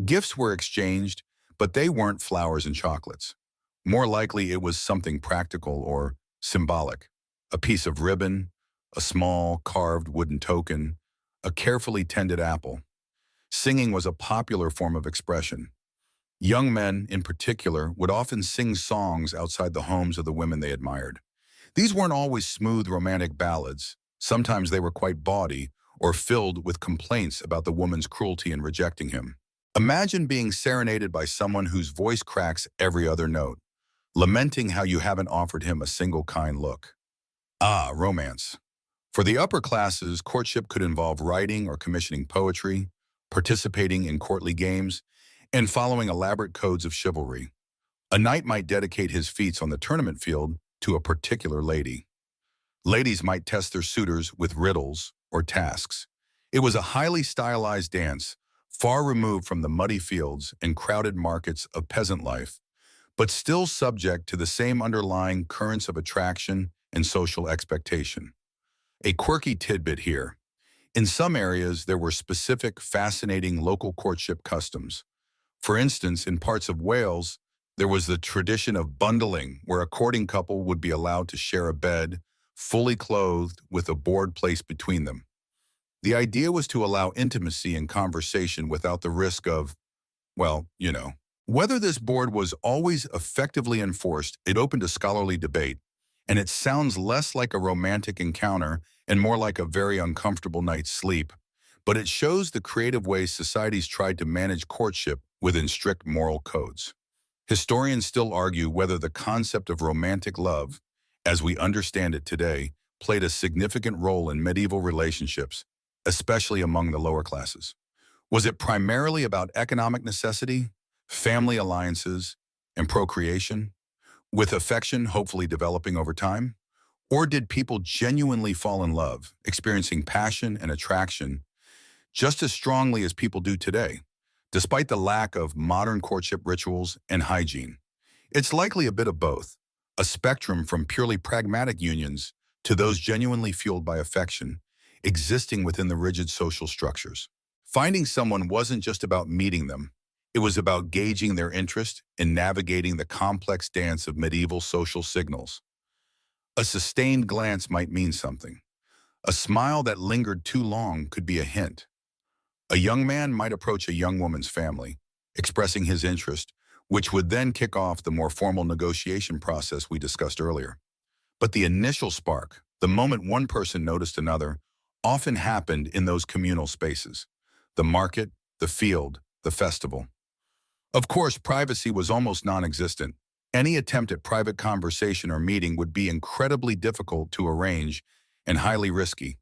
[SPEAKER 1] Gifts were exchanged, but they weren't flowers and chocolates. More likely it was something practical or symbolic. A piece of ribbon, a small carved wooden token, a carefully tended apple. Singing was a popular form of expression. Young men, in particular, would often sing songs outside the homes of the women they admired. These weren't always smooth romantic ballads. Sometimes they were quite bawdy or filled with complaints about the woman's cruelty in rejecting him. Imagine being serenaded by someone whose voice cracks every other note, lamenting how you haven't offered him a single kind look. Ah, romance. For the upper classes, courtship could involve writing or commissioning poetry, participating in courtly games, and following elaborate codes of chivalry. A knight might dedicate his feats on the tournament field to a particular lady. Ladies might test their suitors with riddles or tasks. It was a highly stylized dance, far removed from the muddy fields and crowded markets of peasant life, but still subject to the same underlying currents of attraction and social expectation. A quirky tidbit here. In some areas, there were specific, fascinating local courtship customs. For instance, in parts of Wales, there was the tradition of bundling, where a courting couple would be allowed to share a bed, fully clothed, with a board placed between them. The idea was to allow intimacy and conversation without the risk of, well, you know. Whether this board was always effectively enforced, it opened a scholarly debate, and it sounds less like a romantic encounter and more like a very uncomfortable night's sleep. But it shows the creative ways societies tried to manage courtship within strict moral codes. Historians still argue whether the concept of romantic love, as we understand it today, played a significant role in medieval relationships, especially among the lower classes. Was it primarily about economic necessity, family alliances, and procreation, with affection hopefully developing over time? Or did people genuinely fall in love, experiencing passion and attraction just as strongly as people do today, despite the lack of modern courtship rituals and hygiene? It's likely a bit of both, a spectrum from purely pragmatic unions to those genuinely fueled by affection, existing within the rigid social structures. Finding someone wasn't just about meeting them, it was about gauging their interest and navigating the complex dance of medieval social signals. A sustained glance might mean something. A smile that lingered too long could be a hint. A young man might approach a young woman's family, expressing his interest, which would then kick off the more formal negotiation process we discussed earlier. But the initial spark, the moment one person noticed another, often happened in those communal spaces: the market, the field, the festival. Of course, privacy was almost non-existent. Any attempt at private conversation or meeting would be incredibly difficult to arrange and highly risky.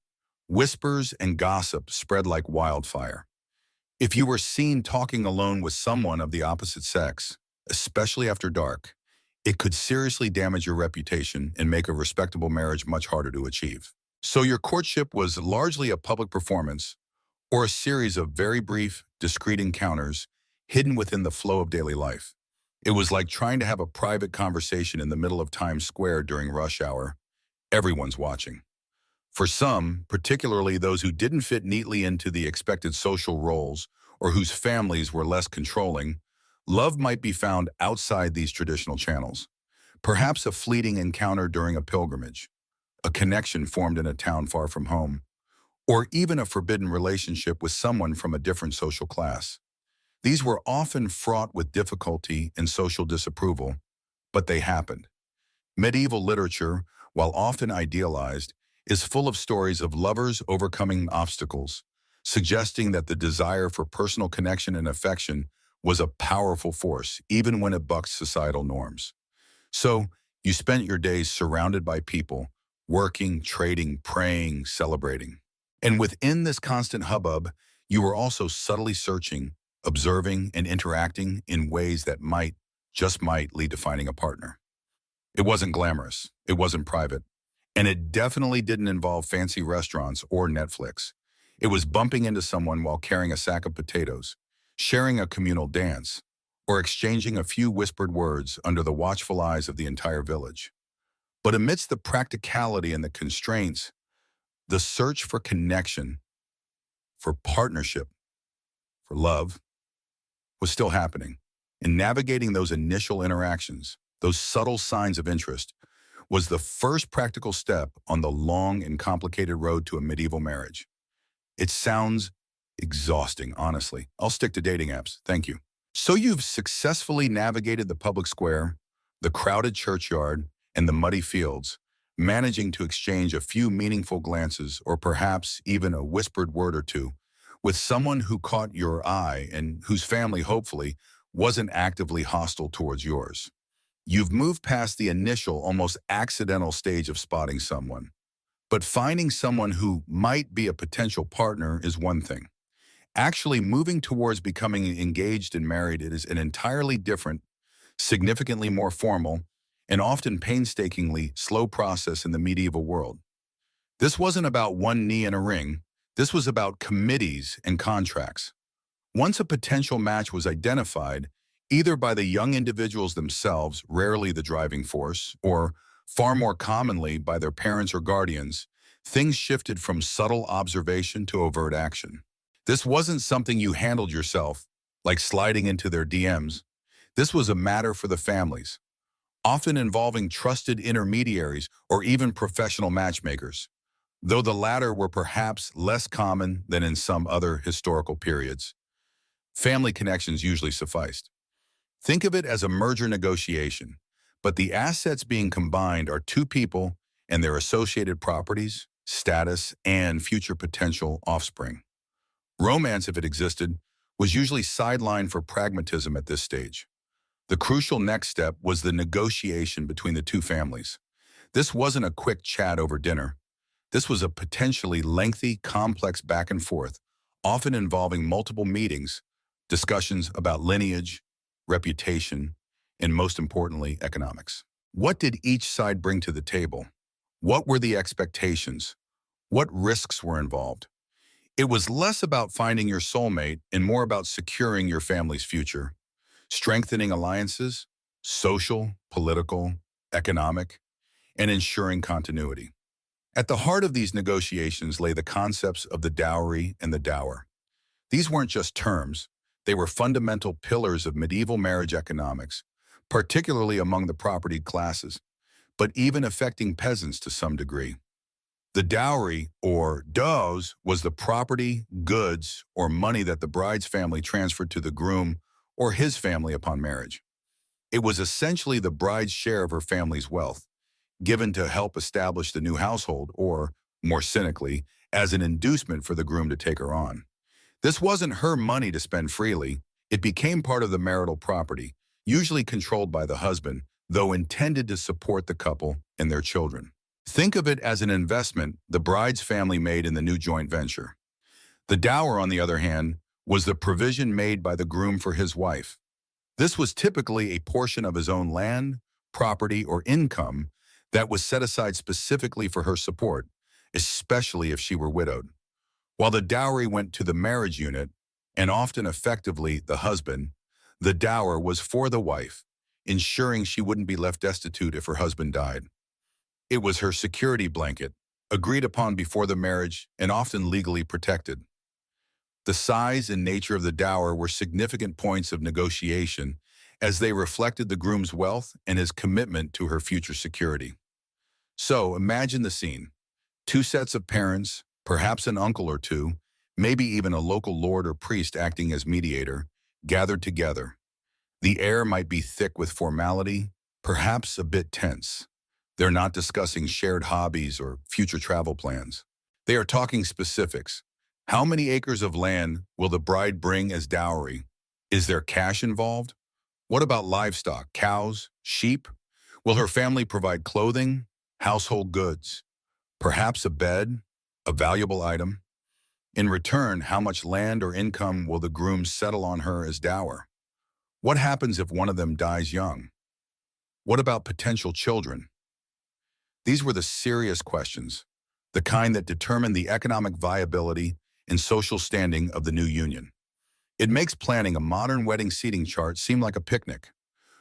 [SPEAKER 1] Whispers and gossip spread like wildfire. If you were seen talking alone with someone of the opposite sex, especially after dark, it could seriously damage your reputation and make a respectable marriage much harder to achieve. So your courtship was largely a public performance, or a series of very brief, discreet encounters hidden within the flow of daily life. It was like trying to have a private conversation in the middle of Times Square during rush hour. Everyone's watching. For some, particularly those who didn't fit neatly into the expected social roles or whose families were less controlling, love might be found outside these traditional channels. Perhaps a fleeting encounter during a pilgrimage, a connection formed in a town far from home, or even a forbidden relationship with someone from a different social class. These were often fraught with difficulty and social disapproval, but they happened. Medieval literature, while often idealized, is full of stories of lovers overcoming obstacles, suggesting that the desire for personal connection and affection was a powerful force, even when it bucked societal norms. So, you spent your days surrounded by people, working, trading, praying, celebrating. And within this constant hubbub, you were also subtly searching, observing, and interacting in ways that might, just might, lead to finding a partner. It wasn't glamorous, it wasn't private, and it definitely didn't involve fancy restaurants or Netflix. It was bumping into someone while carrying a sack of potatoes, sharing a communal dance, or exchanging a few whispered words under the watchful eyes of the entire village. But amidst the practicality and the constraints, the search for connection, for partnership, for love, was still happening. And navigating those initial interactions, those subtle signs of interest, was the first practical step on the long and complicated road to a medieval marriage. It sounds exhausting, honestly. I'll stick to dating apps. Thank you. So you've successfully navigated the public square, the crowded churchyard, and the muddy fields, managing to exchange a few meaningful glances or perhaps even a whispered word or two with someone who caught your eye and whose family, hopefully, wasn't actively hostile towards yours. You've moved past the initial, almost accidental stage of spotting someone. But finding someone who might be a potential partner is one thing. Actually moving towards becoming engaged and married is an entirely different, significantly more formal, and often painstakingly slow process in the medieval world. This wasn't about one knee and a ring. This was about committees and contracts. Once a potential match was identified, either by the young individuals themselves, rarely the driving force, or far more commonly by their parents or guardians, things shifted from subtle observation to overt action. This wasn't something you handled yourself, like sliding into their DMs. This was a matter for the families, often involving trusted intermediaries or even professional matchmakers, though the latter were perhaps less common than in some other historical periods. Family connections usually sufficed. Think of it as a merger negotiation, but the assets being combined are two people and their associated properties, status, and future potential offspring. Romance, if it existed, was usually sidelined for pragmatism at this stage. The crucial next step was the negotiation between the two families. This wasn't a quick chat over dinner. This was a potentially lengthy, complex back and forth, often involving multiple meetings, discussions about lineage, reputation, and most importantly, economics. What did each side bring to the table? What were the expectations? What risks were involved? It was less about finding your soulmate and more about securing your family's future, strengthening alliances, social, political, economic, and ensuring continuity. At the heart of these negotiations lay the concepts of the dowry and the dower. These weren't just terms, they were fundamental pillars of medieval marriage economics, particularly among the propertied classes, but even affecting peasants to some degree. The dowry, or dows, was the property, goods, or money that the bride's family transferred to the groom or his family upon marriage. It was essentially the bride's share of her family's wealth, given to help establish the new household or, more cynically, as an inducement for the groom to take her on. This wasn't her money to spend freely. It became part of the marital property, usually controlled by the husband, though intended to support the couple and their children. Think of it as an investment the bride's family made in the new joint venture. The dower, on the other hand, was the provision made by the groom for his wife. This was typically a portion of his own land, property, or income that was set aside specifically for her support, especially if she were widowed. While the dowry went to the marriage unit, and often effectively the husband, the dower was for the wife, ensuring she wouldn't be left destitute if her husband died. It was her security blanket, agreed upon before the marriage and often legally protected. The size and nature of the dower were significant points of negotiation as they reflected the groom's wealth and his commitment to her future security. So imagine the scene. Two sets of parents, perhaps an uncle or two, maybe even a local lord or priest acting as mediator, gathered together. The air might be thick with formality, perhaps a bit tense. They're not discussing shared hobbies or future travel plans. They are talking specifics, How many acres of land will the bride bring as dowry? Is there cash involved? What about livestock, cows, sheep? Will her family provide clothing, household goods, perhaps a bed, a valuable item? In return, how much land or income will the groom settle on her as dower? What happens if one of them dies young? What about potential children? These were the serious questions, the kind that determine the economic viability and social standing of the new union. It makes planning a modern wedding seating chart seem like a picnic.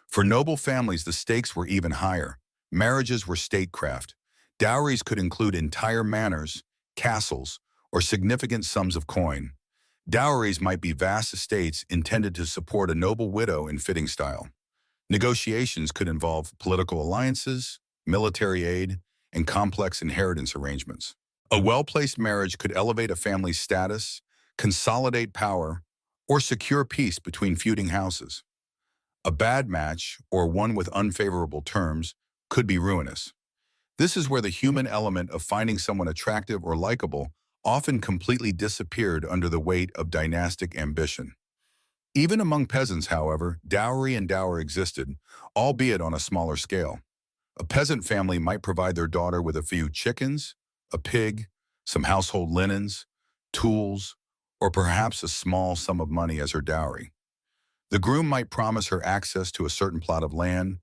[SPEAKER 1] For noble families, the stakes were even higher. Marriages were statecraft. Dowries could include entire manors, castles, or significant sums of coin. Dowries might be vast estates intended to support a noble widow in fitting style. Negotiations could involve political alliances, military aid, and complex inheritance arrangements. A well-placed marriage could elevate a family's status, consolidate power, or secure peace between feuding houses. A bad match, or one with unfavorable terms, could be ruinous. This is where the human element of finding someone attractive or likable often completely disappeared under the weight of dynastic ambition. Even among peasants, however, dowry and dower existed, albeit on a smaller scale. A peasant family might provide their daughter with a few chickens, a pig, some household linens, tools, or perhaps a small sum of money as her dowry. The groom might promise her access to a certain plot of land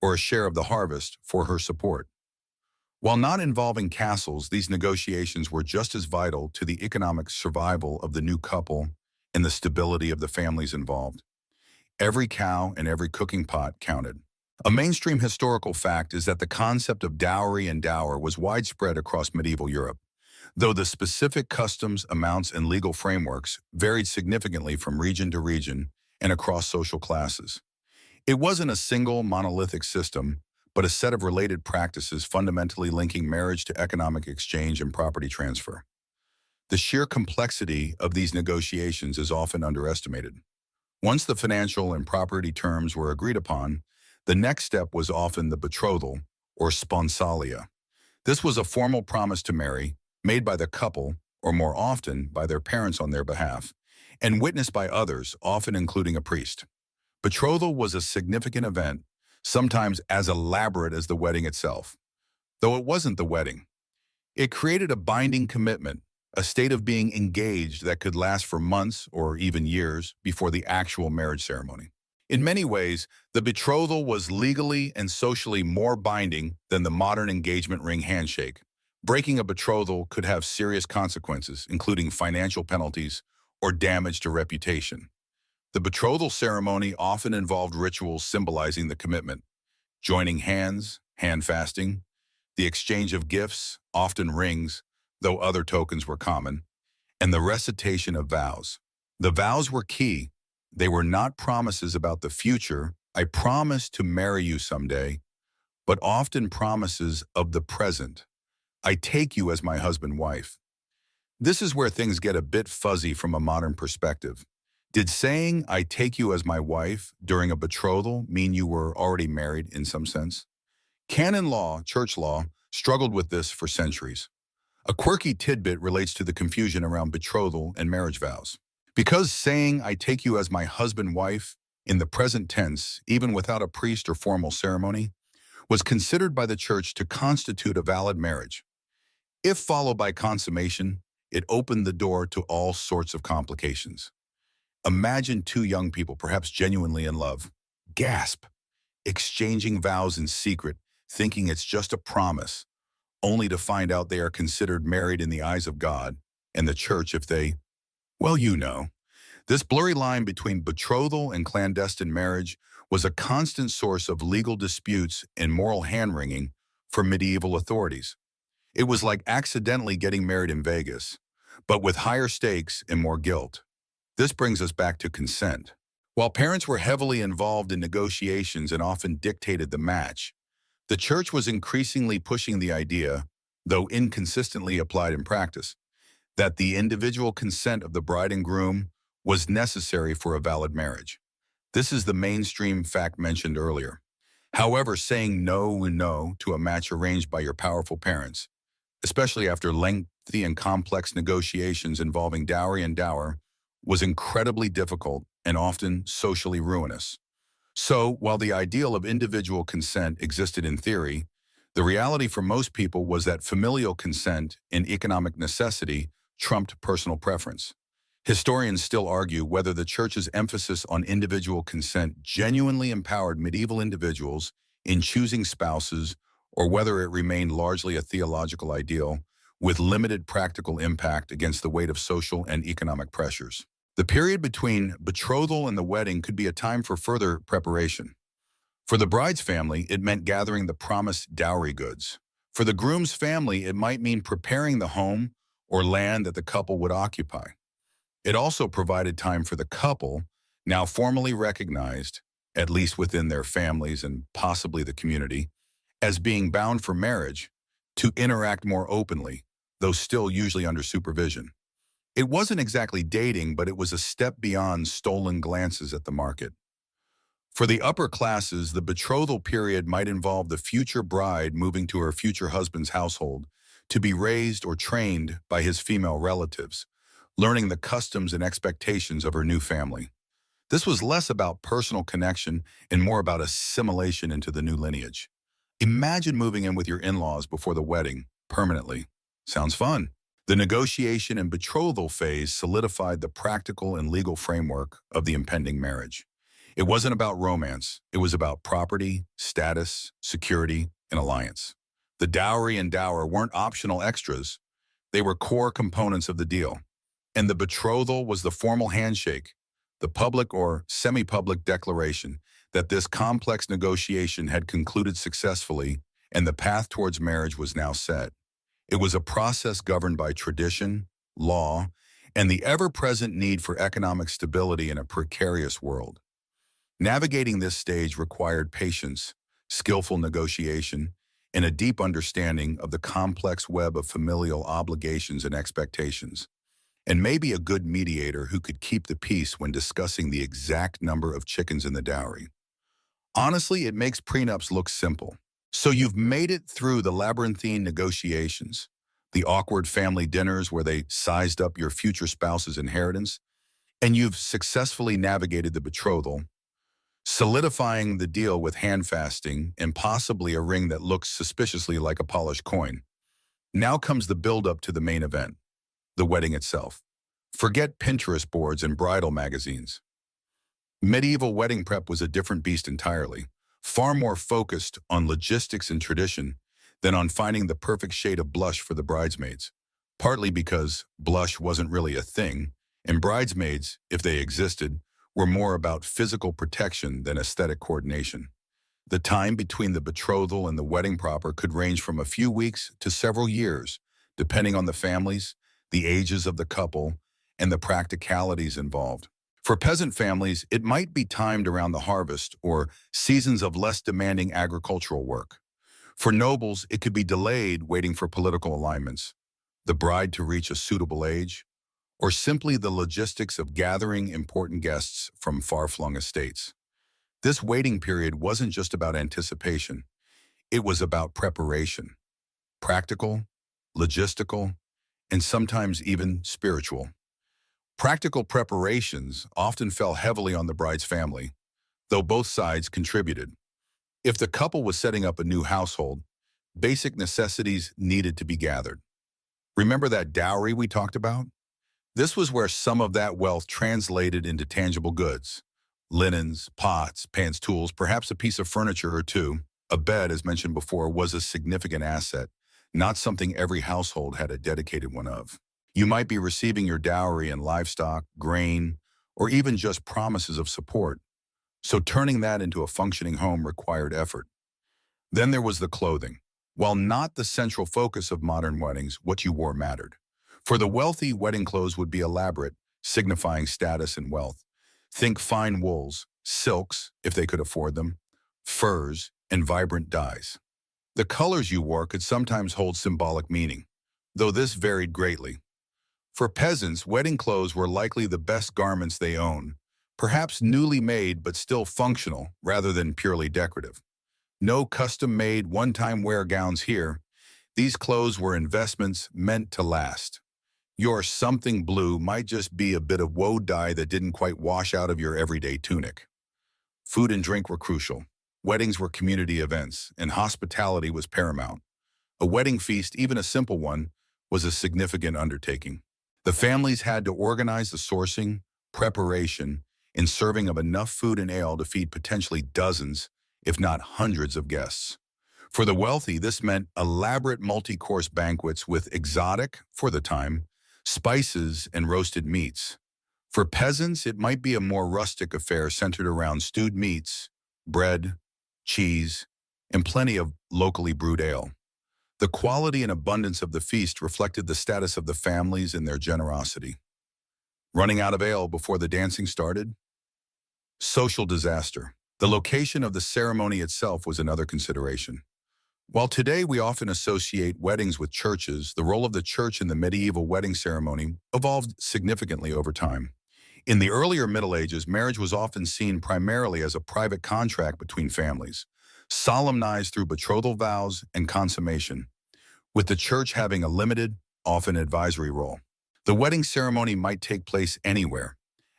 [SPEAKER 1] or a share of the harvest for her support. While not involving castles, these negotiations were just as vital to the economic survival of the new couple and the stability of the families involved. Every cow and every cooking pot counted. A mainstream historical fact is that the concept of dowry and dower was widespread across medieval Europe, though the specific customs, amounts, and legal frameworks varied significantly from region to region and across social classes. It wasn't a single monolithic system, but a set of related practices fundamentally linking marriage to economic exchange and property transfer. The sheer complexity of these negotiations is often underestimated. Once the financial and property terms were agreed upon, the next step was often the betrothal, or sponsalia. This was a formal promise to marry, made by the couple, or more often by their parents on their behalf, and witnessed by others, often including a priest. Betrothal was a significant event, sometimes as elaborate as the wedding itself. Though it wasn't the wedding, it created a binding commitment, a state of being engaged that could last for months or even years before the actual marriage ceremony. In many ways, the betrothal was legally and socially more binding than the modern engagement ring handshake. Breaking a betrothal could have serious consequences, including financial penalties or damage to reputation. The betrothal ceremony often involved rituals symbolizing the commitment: joining hands, hand fasting, the exchange of gifts, often rings, though other tokens were common, and the recitation of vows. The vows were key. They were not promises about the future, "I promise to marry you someday," but often promises of the present. "I take you as my husband-wife." This is where things get a bit fuzzy from a modern perspective. Did saying "I take you as my wife" during a betrothal mean you were already married in some sense? Canon law, church law, struggled with this for centuries. A quirky tidbit relates to the confusion around betrothal and marriage vows. Because saying "I take you as my husband-wife" in the present tense, even without a priest or formal ceremony, was considered by the church to constitute a valid marriage. If followed by consummation, it opened the door to all sorts of complications. Imagine two young people, perhaps genuinely in love, gasp, exchanging vows in secret, thinking it's just a promise, only to find out they are considered married in the eyes of God and the church if they, well, you know. This blurry line between betrothal and clandestine marriage was a constant source of legal disputes and moral hand-wringing for medieval authorities. It was like accidentally getting married in Vegas, but with higher stakes and more guilt. This brings us back to consent. While parents were heavily involved in negotiations and often dictated the match, the church was increasingly pushing the idea, though inconsistently applied in practice, that the individual consent of the bride and groom was necessary for a valid marriage. This is the mainstream fact mentioned earlier. However, saying no and no to a match arranged by your powerful parents especially after lengthy and complex negotiations involving dowry and dower, was incredibly difficult and often socially ruinous. So, while the ideal of individual consent existed in theory, the reality for most people was that familial consent and economic necessity trumped personal preference. Historians still argue whether the Church's emphasis on individual consent genuinely empowered medieval individuals in choosing spouses or whether it remained largely a theological ideal with limited practical impact against the weight of social and economic pressures. The period between betrothal and the wedding could be a time for further preparation. For the bride's family, it meant gathering the promised dowry goods. For the groom's family, it might mean preparing the home or land that the couple would occupy. It also provided time for the couple, now formally recognized, at least within their families and possibly the community, as being bound for marriage, to interact more openly, though still usually under supervision. It wasn't exactly dating, but it was a step beyond stolen glances at the market. For the upper classes, the betrothal period might involve the future bride moving to her future husband's household to be raised or trained by his female relatives, learning the customs and expectations of her new family. This was less about personal connection and more about assimilation into the new lineage. Imagine moving in with your in-laws before the wedding, permanently. Sounds fun. The negotiation and betrothal phase solidified the practical and legal framework of the impending marriage. It wasn't about romance. It was about property, status, security, and alliance. The dowry and dower weren't optional extras. They were core components of the deal. And the betrothal was the formal handshake, the public or semi-public declaration that this complex negotiation had concluded successfully and the path towards marriage was now set. It was a process governed by tradition, law, and the ever-present need for economic stability in a precarious world. Navigating this stage required patience, skillful negotiation, and a deep understanding of the complex web of familial obligations and expectations, and maybe a good mediator who could keep the peace when discussing the exact number of chickens in the dowry. Honestly, it makes prenups look simple. So you've made it through the labyrinthine negotiations, the awkward family dinners where they sized up your future spouse's inheritance, and you've successfully navigated the betrothal, solidifying the deal with handfasting and possibly a ring that looks suspiciously like a polished coin. Now comes the build-up to the main event, the wedding itself. Forget Pinterest boards and bridal magazines. Medieval wedding prep was a different beast entirely, far more focused on logistics and tradition than on finding the perfect shade of blush for the bridesmaids, partly because blush wasn't really a thing, and bridesmaids, if they existed, were more about physical protection than aesthetic coordination. The time between the betrothal and the wedding proper could range from a few weeks to several years, depending on the families, the ages of the couple, and the practicalities involved. For peasant families, it might be timed around the harvest or seasons of less demanding agricultural work. For nobles, it could be delayed waiting for political alignments, the bride to reach a suitable age, or simply the logistics of gathering important guests from far-flung estates. This waiting period wasn't just about anticipation. It was about preparation, practical, logistical, and sometimes even spiritual. Practical preparations often fell heavily on the bride's family, though both sides contributed. If the couple was setting up a new household, basic necessities needed to be gathered. Remember that dowry we talked about? This was where some of that wealth translated into tangible goods. Linens, pots, pans, tools, perhaps a piece of furniture or two. A bed, as mentioned before, was a significant asset, not something every household had a dedicated one of. You might be receiving your dowry in livestock, grain, or even just promises of support. So turning that into a functioning home required effort. Then there was the clothing. While not the central focus of modern weddings, what you wore mattered. For the wealthy, wedding clothes would be elaborate, signifying status and wealth. Think fine wools, silks, if they could afford them, furs, and vibrant dyes. The colors you wore could sometimes hold symbolic meaning, though this varied greatly. For peasants, wedding clothes were likely the best garments they owned, perhaps newly made but still functional rather than purely decorative. No custom-made, one-time wear gowns here. These clothes were investments meant to last. Your something blue might just be a bit of woe dye that didn't quite wash out of your everyday tunic. Food and drink were crucial. Weddings were community events, and hospitality was paramount. A wedding feast, even a simple one, was a significant undertaking. The families had to organize the sourcing, preparation, and serving of enough food and ale to feed potentially dozens, if not hundreds of guests. For the wealthy, this meant elaborate multi-course banquets with exotic, for the time, spices and roasted meats. For peasants, it might be a more rustic affair centered around stewed meats, bread, cheese, and plenty of locally brewed ale. The quality and abundance of the feast reflected the status of the families and their generosity. Running out of ale before the dancing started? Social disaster. The location of the ceremony itself was another consideration. While today we often associate weddings with churches, the role of the church in the medieval wedding ceremony evolved significantly over time. In the earlier Middle Ages, marriage was often seen primarily as a private contract between families, solemnized through betrothal vows and consummation, with the church having a limited, often advisory role. The wedding ceremony might take place anywhere,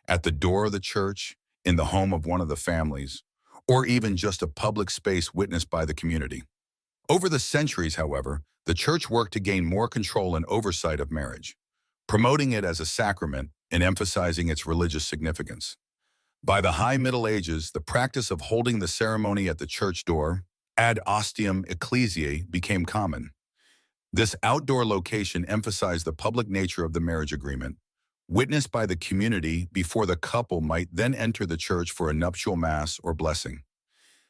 [SPEAKER 1] at the door of the church, in the home of one of the families, or even just a public space witnessed by the community. Over the centuries, however, the church worked to gain more control and oversight of marriage, promoting it as a sacrament and emphasizing its religious significance. By the High Middle Ages, the practice of holding the ceremony at the church door, ad ostium ecclesiae, became common. This outdoor location emphasized the public nature of the marriage agreement, witnessed by the community before the couple might then enter the church for a nuptial mass or blessing.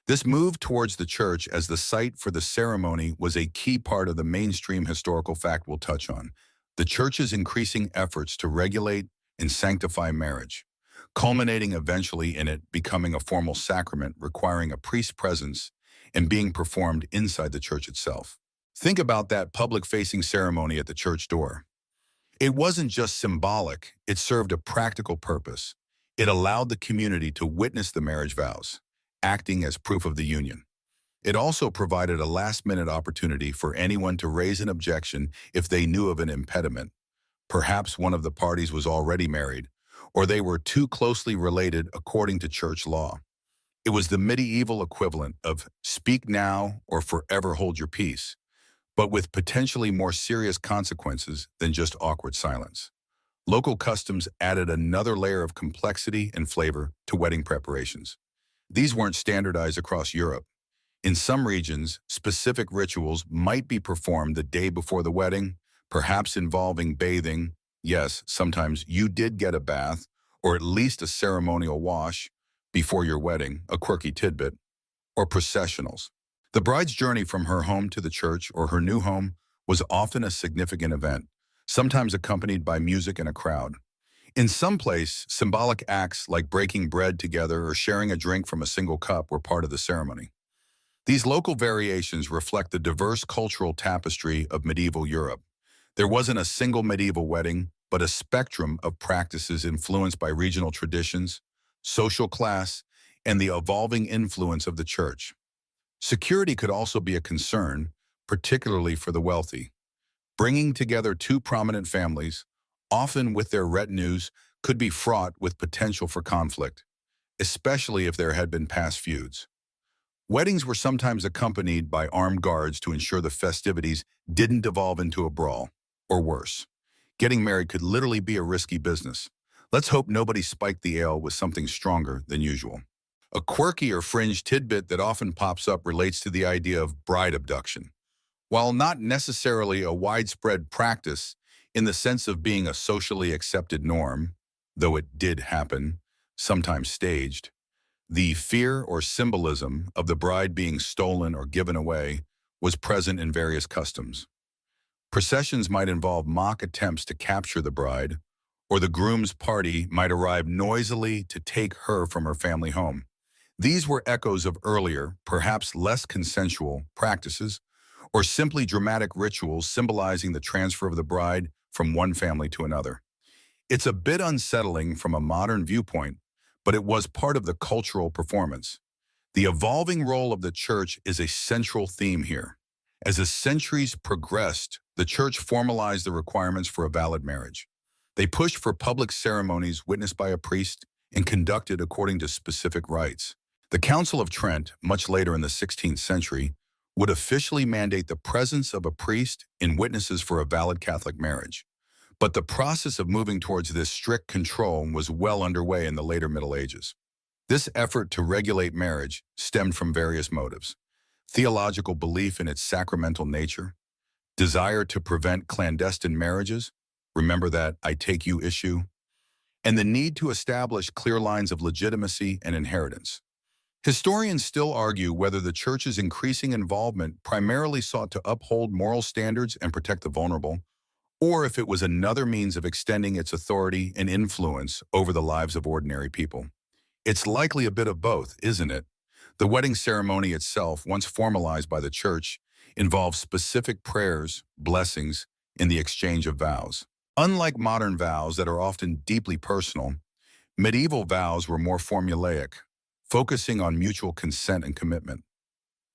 [SPEAKER 1] This move towards the church as the site for the ceremony was a key part of the mainstream historical fact we'll touch on: the church's increasing efforts to regulate and sanctify marriage, culminating eventually in it becoming a formal sacrament requiring a priest's presence and being performed inside the church itself. Think about that public-facing ceremony at the church door. It wasn't just symbolic, it served a practical purpose. It allowed the community to witness the marriage vows, acting as proof of the union. It also provided a last-minute opportunity for anyone to raise an objection if they knew of an impediment. Perhaps one of the parties was already married, or they were too closely related according to church law. It was the medieval equivalent of speak now or forever hold your peace, but with potentially more serious consequences than just awkward silence. Local customs added another layer of complexity and flavor to wedding preparations. These weren't standardized across Europe. In some regions, specific rituals might be performed the day before the wedding, perhaps involving bathing. Yes, sometimes you did get a bath, or at least a ceremonial wash before your wedding, a quirky tidbit, or processionals. The bride's journey from her home to the church or her new home was often a significant event, sometimes accompanied by music and a crowd. In some place, symbolic acts like breaking bread together or sharing a drink from a single cup were part of the ceremony. These local variations reflect the diverse cultural tapestry of medieval Europe. There wasn't a single medieval wedding, but a spectrum of practices influenced by regional traditions, social class, and the evolving influence of the church. Security could also be a concern, particularly for the wealthy. Bringing together two prominent families, often with their retinues, could be fraught with potential for conflict, especially if there had been past feuds. Weddings were sometimes accompanied by armed guards to ensure the festivities didn't devolve into a brawl, or worse. Getting married could literally be a risky business. Let's hope nobody spiked the ale with something stronger than usual. A quirky or fringe tidbit that often pops up relates to the idea of bride abduction. While not necessarily a widespread practice in the sense of being a socially accepted norm, though it did happen, sometimes staged, the fear or symbolism of the bride being stolen or given away was present in various customs. Processions might involve mock attempts to capture the bride, or the groom's party might arrive noisily to take her from her family home. These were echoes of earlier, perhaps less consensual, practices, or simply dramatic rituals symbolizing the transfer of the bride from one family to another. It's a bit unsettling from a modern viewpoint, but it was part of the cultural performance. The evolving role of the church is a central theme here. As the centuries progressed, the church formalized the requirements for a valid marriage. They pushed for public ceremonies witnessed by a priest and conducted according to specific rites. The Council of Trent, much later in the 16th century, would officially mandate the presence of a priest and witnesses for a valid Catholic marriage. But the process of moving towards this strict control was well underway in the later Middle Ages. This effort to regulate marriage stemmed from various motives: theological belief in its sacramental nature, desire to prevent clandestine marriages, remember that "I take you" issue, and the need to establish clear lines of legitimacy and inheritance. Historians still argue whether the church's increasing involvement primarily sought to uphold moral standards and protect the vulnerable, or if it was another means of extending its authority and influence over the lives of ordinary people. It's likely a bit of both, isn't it? The wedding ceremony itself, once formalized by the church, involves specific prayers, blessings, and the exchange of vows. Unlike modern vows that are often deeply personal, medieval vows were more formulaic, focusing on mutual consent and commitment.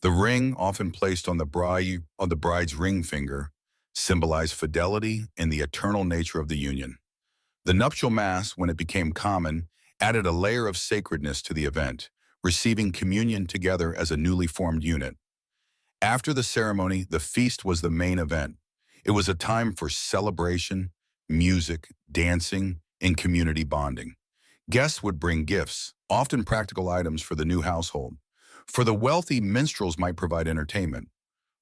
[SPEAKER 1] The ring, often placed on the bride's ring finger, symbolized fidelity and the eternal nature of the union. The nuptial mass, when it became common, added a layer of sacredness to the event, receiving communion together as a newly formed unit. After the ceremony, the feast was the main event. It was a time for celebration, music, dancing, and community bonding. Guests would bring gifts, often practical items for the new household. For the wealthy, minstrels might provide entertainment.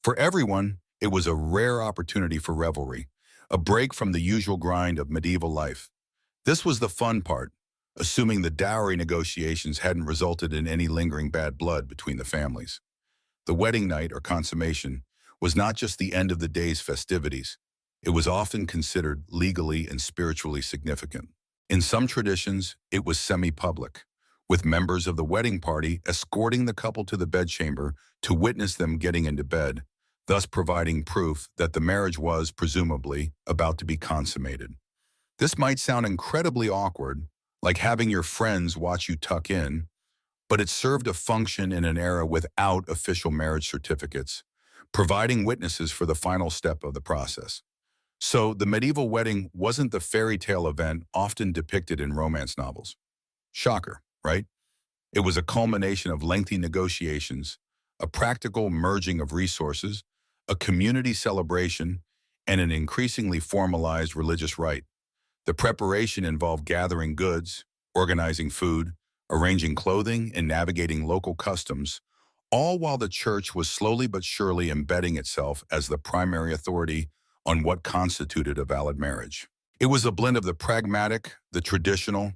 [SPEAKER 1] For everyone, it was a rare opportunity for revelry, a break from the usual grind of medieval life. This was the fun part, assuming the dowry negotiations hadn't resulted in any lingering bad blood between the families. The wedding night, or consummation, was not just the end of the day's festivities. It was often considered legally and spiritually significant. In some traditions, it was semi-public, with members of the wedding party escorting the couple to the bedchamber to witness them getting into bed, thus providing proof that the marriage was, presumably, about to be consummated. This might sound incredibly awkward, like having your friends watch you tuck in, but it served a function in an era without official marriage certificates, providing witnesses for the final step of the process. So the medieval wedding wasn't the fairy tale event often depicted in romance novels. Shocker, right? It was a culmination of lengthy negotiations, a practical merging of resources, a community celebration, and an increasingly formalized religious rite. The preparation involved gathering goods, organizing food, arranging clothing, and navigating local customs, all while the church was slowly but surely embedding itself as the primary authority on what constituted a valid marriage. It was a blend of the pragmatic, the traditional,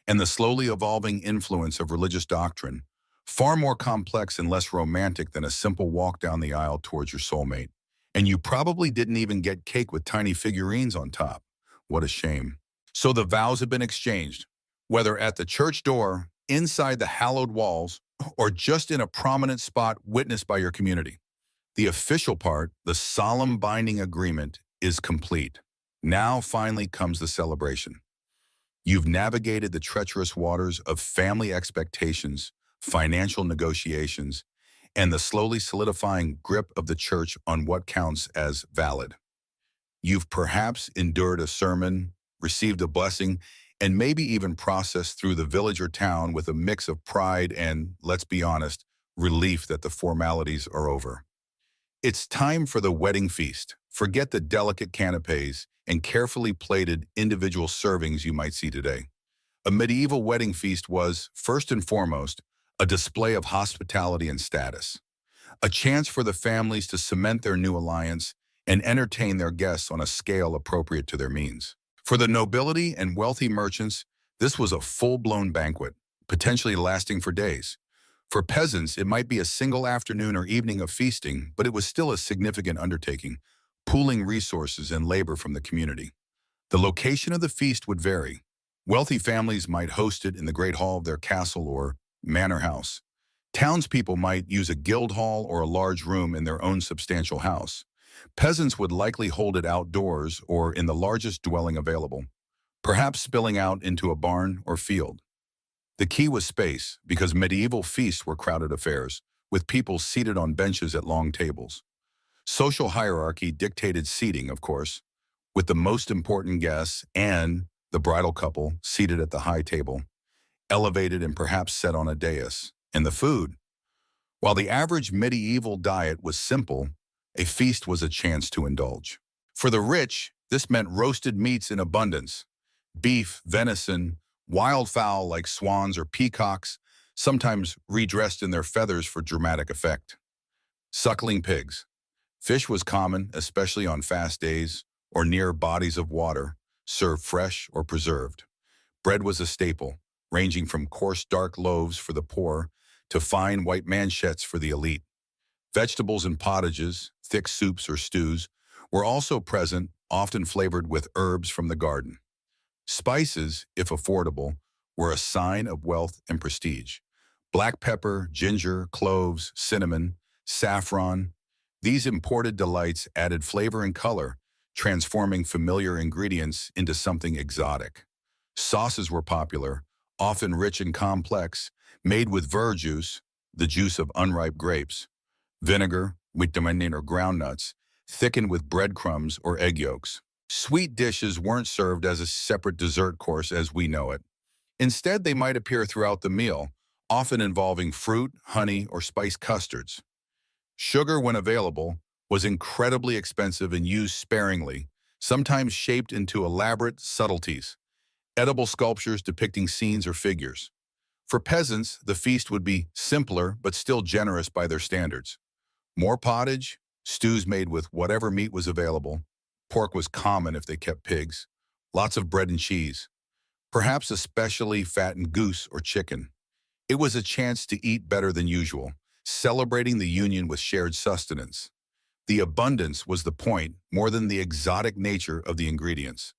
[SPEAKER 1] and the slowly evolving influence of religious doctrine, far more complex and less romantic than a simple walk down the aisle towards your soulmate. And you probably didn't even get cake with tiny figurines on top. What a shame. So the vows have been exchanged, whether at the church door, inside the hallowed walls, or just in a prominent spot witnessed by your community. The official part, the solemn binding agreement, is complete. Now finally comes the celebration. You've navigated the treacherous waters of family expectations, financial negotiations, and the slowly solidifying grip of the church on what counts as valid. You've perhaps endured a sermon, received a blessing, and maybe even processed through the village or town with a mix of pride and, let's be honest, relief that the formalities are over. It's time for the wedding feast. Forget the delicate canapes and carefully plated individual servings you might see today. A medieval wedding feast was, first and foremost, a display of hospitality and status, a chance for the families to cement their new alliance and entertain their guests on a scale appropriate to their means. For the nobility and wealthy merchants, this was a full-blown banquet, potentially lasting for days. For peasants, it might be a single afternoon or evening of feasting, but it was still a significant undertaking, pooling resources and labor from the community. The location of the feast would vary. Wealthy families might host it in the great hall of their castle or manor house. Townspeople might use a guild hall or a large room in their own substantial house. Peasants would likely hold it outdoors or in the largest dwelling available, perhaps spilling out into a barn or field. The key was space, because medieval feasts were crowded affairs, with people seated on benches at long tables. Social hierarchy dictated seating, of course, with the most important guests and the bridal couple seated at the high table, elevated and perhaps set on a dais. And the food, while the average medieval diet was simple, a feast was a chance to indulge. For the rich, this meant roasted meats in abundance, beef, venison, wildfowl like swans or peacocks, sometimes redressed in their feathers for dramatic effect. Suckling pigs. Fish was common, especially on fast days or near bodies of water, served fresh or preserved. Bread was a staple, ranging from coarse dark loaves for the poor to fine white manchettes for the elite. Vegetables and pottages, thick soups or stews, were also present, often flavored with herbs from the garden. Spices, if affordable, were a sign of wealth and prestige. Black pepper, ginger, cloves, cinnamon, saffron. These imported delights added flavor and color, transforming familiar ingredients into something exotic. Sauces were popular, often rich and complex, made with verjuice, the juice of unripe grapes, vinegar, vitamin or groundnuts, thickened with breadcrumbs or egg yolks. Sweet dishes weren't served as a separate dessert course as we know it. Instead, they might appear throughout the meal, often involving fruit, honey, or spiced custards. Sugar, when available, was incredibly expensive and used sparingly, sometimes shaped into elaborate subtleties, edible sculptures depicting scenes or figures. For peasants, the feast would be simpler but still generous by their standards. More pottage, stews made with whatever meat was available. Pork was common if they kept pigs. Lots of bread and cheese, perhaps especially fattened goose or chicken. It was a chance to eat better than usual, celebrating the union with shared sustenance. The abundance was the point, more than the exotic nature of the ingredients.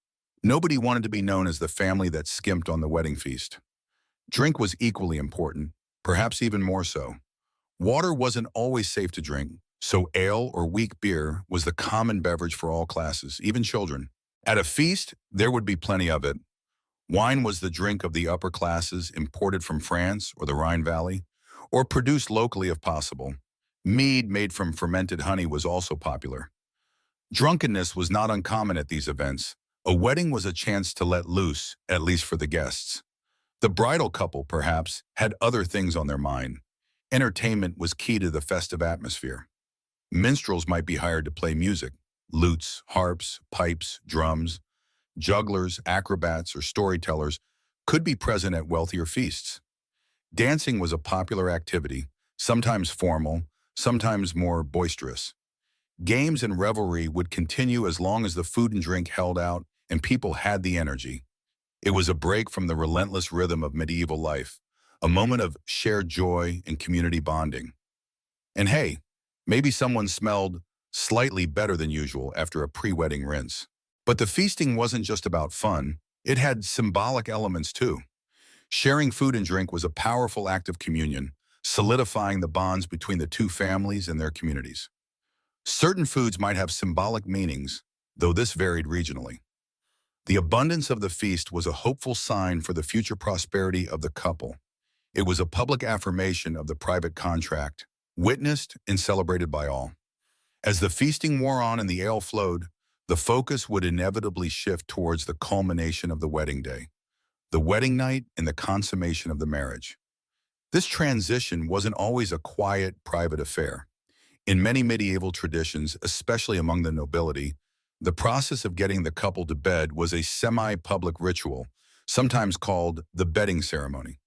[SPEAKER 1] Nobody wanted to be known as the family that skimped on the wedding feast. Drink was equally important, perhaps even more so. Water wasn't always safe to drink, so ale or weak beer was the common beverage for all classes, even children. At a feast, there would be plenty of it. Wine was the drink of the upper classes, imported from France or the Rhine Valley, or produced locally if possible. Mead made from fermented honey was also popular. Drunkenness was not uncommon at these events. A wedding was a chance to let loose, at least for the guests. The bridal couple, perhaps, had other things on their mind. Entertainment was key to the festive atmosphere. Minstrels might be hired to play music, lutes, harps, pipes, drums. Jugglers, acrobats, or storytellers could be present at wealthier feasts. Dancing was a popular activity, sometimes formal, sometimes more boisterous. Games and revelry would continue as long as the food and drink held out and people had the energy. It was a break from the relentless rhythm of medieval life, a moment of shared joy and community bonding. And hey, maybe someone smelled slightly better than usual after a pre-wedding rinse. But the feasting wasn't just about fun, it had symbolic elements too. Sharing food and drink was a powerful act of communion, solidifying the bonds between the two families and their communities. Certain foods might have symbolic meanings, though this varied regionally. The abundance of the feast was a hopeful sign for the future prosperity of the couple. It was a public affirmation of the private contract, witnessed and celebrated by all. As the feasting wore on and the ale flowed, the focus would inevitably shift towards the culmination of the wedding day, the wedding night and the consummation of the marriage. This transition wasn't always a quiet, private affair. In many medieval traditions, especially among the nobility, the process of getting the couple to bed was a semi-public ritual, sometimes called the bedding ceremony.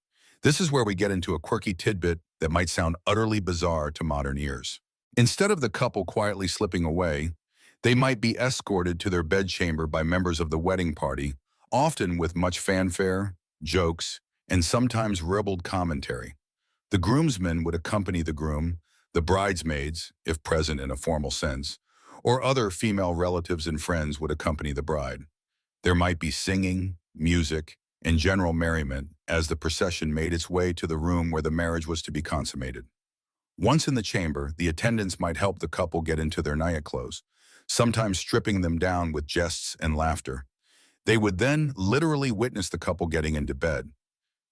[SPEAKER 1] This is where we get into a quirky tidbit that might sound utterly bizarre to modern ears. Instead of the couple quietly slipping away, they might be escorted to their bedchamber by members of the wedding party, often with much fanfare, jokes, and sometimes ribald commentary. The groomsmen would accompany the groom, the bridesmaids, if present in a formal sense, or other female relatives and friends would accompany the bride. There might be singing, music, and general merriment as the procession made its way to the room where the marriage was to be consummated. Once in the chamber, the attendants might help the couple get into their night clothes, sometimes stripping them down with jests and laughter. They would then literally witness the couple getting into bed.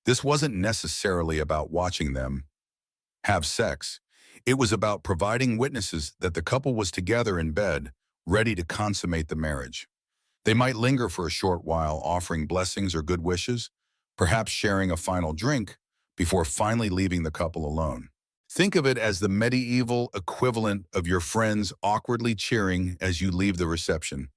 [SPEAKER 1] This wasn't necessarily about watching them have sex. It was about providing witnesses that the couple was together in bed, ready to consummate the marriage. They might linger for a short while, offering blessings or good wishes, perhaps sharing a final drink before finally leaving the couple alone. Think of it as the medieval equivalent of your friends awkwardly cheering as you leave the reception,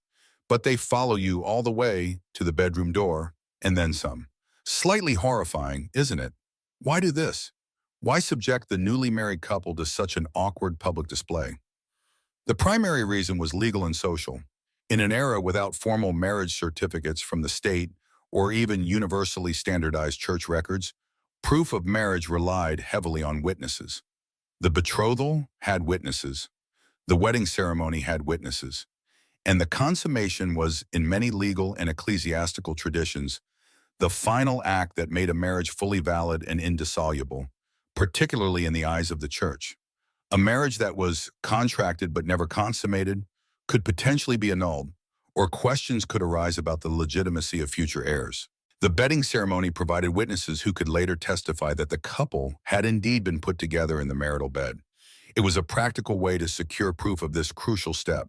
[SPEAKER 1] but they follow you all the way to the bedroom door and then some. Slightly horrifying, isn't it? Why do this? Why subject the newly married couple to such an awkward public display? The primary reason was legal and social. In an era without formal marriage certificates from the state or even universally standardized church records, proof of marriage relied heavily on witnesses. The betrothal had witnesses, the wedding ceremony had witnesses, and the consummation was, in many legal and ecclesiastical traditions, the final act that made a marriage fully valid and indissoluble, particularly in the eyes of the church. A marriage that was contracted but never consummated could potentially be annulled, or questions could arise about the legitimacy of future heirs. The bedding ceremony provided witnesses who could later testify that the couple had indeed been put together in the marital bed. It was a practical way to secure proof of this crucial step.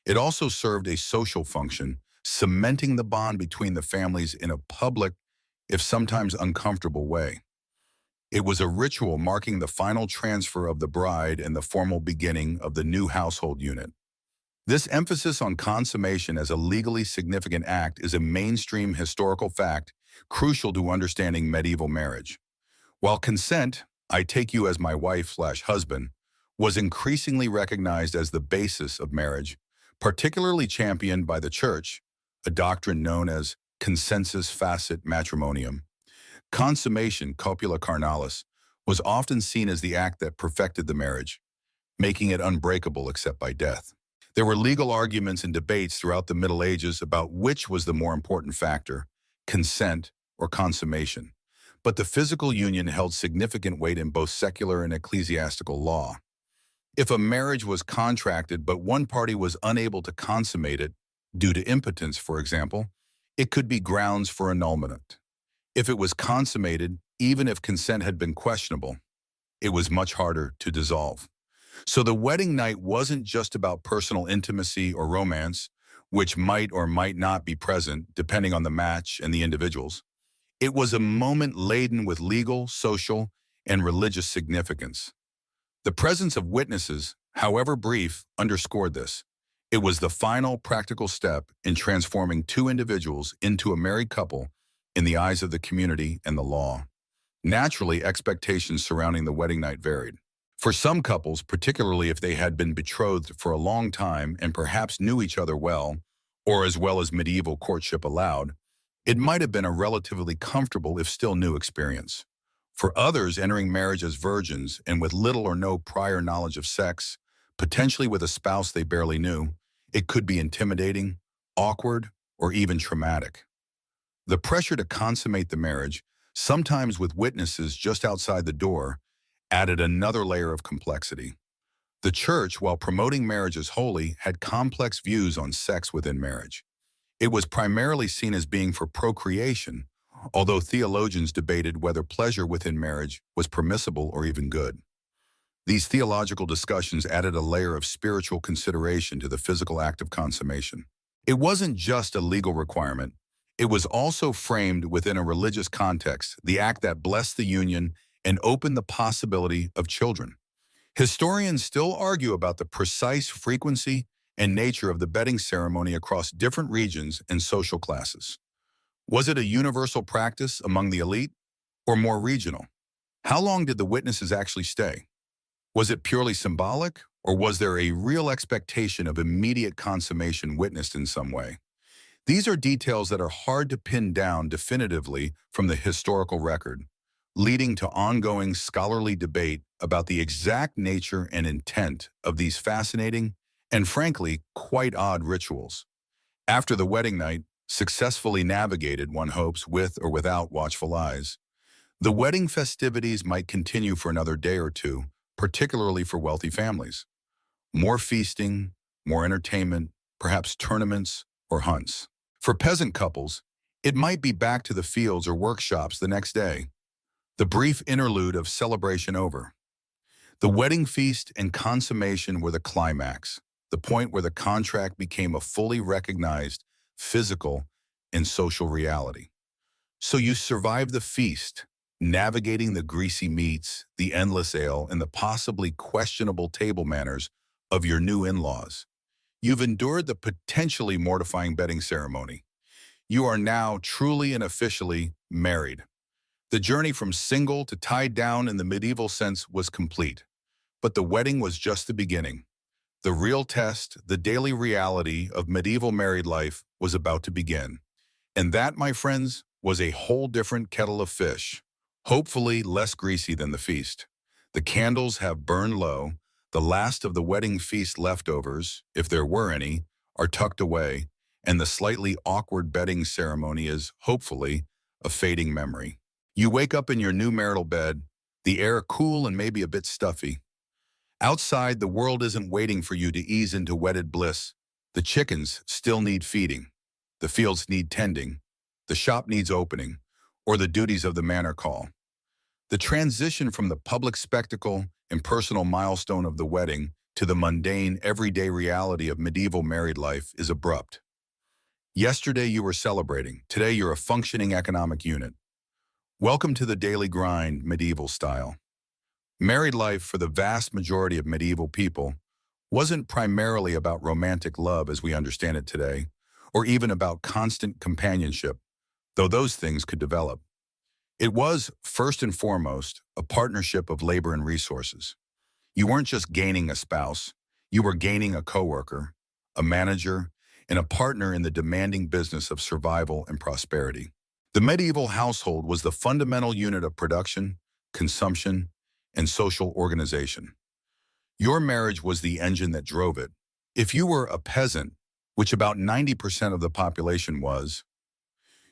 [SPEAKER 1] It also served a social function, cementing the bond between the families in a public, if sometimes uncomfortable way. It was a ritual marking the final transfer of the bride and the formal beginning of the new household unit. This emphasis on consummation as a legally significant act is a mainstream historical fact crucial to understanding medieval marriage. While consent, "I take you as my wife/husband," was increasingly recognized as the basis of marriage, particularly championed by the church, a doctrine known as consensus facit matrimonium. Consummation, copula carnalis, was often seen as the act that perfected the marriage, making it unbreakable except by death. There were legal arguments and debates throughout the Middle Ages about which was the more important factor, consent or consummation. But the physical union held significant weight in both secular and ecclesiastical law. If a marriage was contracted but one party was unable to consummate it, due to impotence, for example, it could be grounds for annulment. If it was consummated, even if consent had been questionable, it was much harder to dissolve. So the wedding night wasn't just about personal intimacy or romance, which might or might not be present depending on the match and the individuals. It was a moment laden with legal, social, and religious significance. The presence of witnesses, however brief, underscored this. It was the final practical step in transforming two individuals into a married couple in the eyes of the community and the law. Naturally, expectations surrounding the wedding night varied. For some couples, particularly if they had been betrothed for a long time and perhaps knew each other well, or as well as medieval courtship allowed, it might have been a relatively comfortable, if still new, experience. For others, entering marriage as virgins and with little or no prior knowledge of sex, potentially with a spouse they barely knew, it could be intimidating, awkward, or even traumatic. The pressure to consummate the marriage, sometimes with witnesses just outside the door, added another layer of complexity. The church, while promoting marriage as holy, had complex views on sex within marriage. It was primarily seen as being for procreation, although theologians debated whether pleasure within marriage was permissible or even good. These theological discussions added a layer of spiritual consideration to the physical act of consummation. It wasn't just a legal requirement. It was also framed within a religious context, the act that blessed the union and opened the possibility of children. Historians still argue about the precise frequency and nature of the bedding ceremony across different regions and social classes. Was it a universal practice among the elite or more regional? How long did the witnesses actually stay? Was it purely symbolic, or was there a real expectation of immediate consummation witnessed in some way? These are details that are hard to pin down definitively from the historical record, leading to ongoing scholarly debate about the exact nature and intent of these fascinating and, frankly, quite odd rituals. After the wedding night, successfully navigated, one hopes, with or without watchful eyes, the wedding festivities might continue for another day or two, particularly for wealthy families. More feasting, more entertainment, perhaps tournaments or hunts. For peasant couples, it might be back to the fields or workshops the next day, the brief interlude of celebration over. The wedding feast and consummation were the climax, the point where the contract became a fully recognized physical and social reality. So you survived the feast, navigating the greasy meats, the endless ale, and the possibly questionable table manners of your new in-laws. You've endured the potentially mortifying bedding ceremony. You are now truly and officially married. The journey from single to tied down in the medieval sense was complete. But the wedding was just the beginning. The real test, the daily reality of medieval married life was about to begin. And that, my friends, was a whole different kettle of fish, hopefully less greasy than the feast. The candles have burned low, the last of the wedding feast leftovers, if there were any, are tucked away, and the slightly awkward bedding ceremony is, hopefully, a fading memory. You wake up in your new marital bed, the air cool and maybe a bit stuffy. Outside, the world isn't waiting for you to ease into wedded bliss. The chickens still need feeding. The fields need tending. The shop needs opening, or the duties of the manor call. The transition from the public spectacle and personal milestone of the wedding to the mundane, everyday reality of medieval married life is abrupt. Yesterday you were celebrating. Today you're a functioning economic unit. Welcome to the daily grind, medieval style. Married life for the vast majority of medieval people wasn't primarily about romantic love as we understand it today, or even about constant companionship, though those things could develop. It was, first and foremost, a partnership of labor and resources. You weren't just gaining a spouse, you were gaining a coworker, a manager, and a partner in the demanding business of survival and prosperity. The medieval household was the fundamental unit of production, consumption, and social organization. Your marriage was the engine that drove it. If you were a peasant, which about 90% of the population was,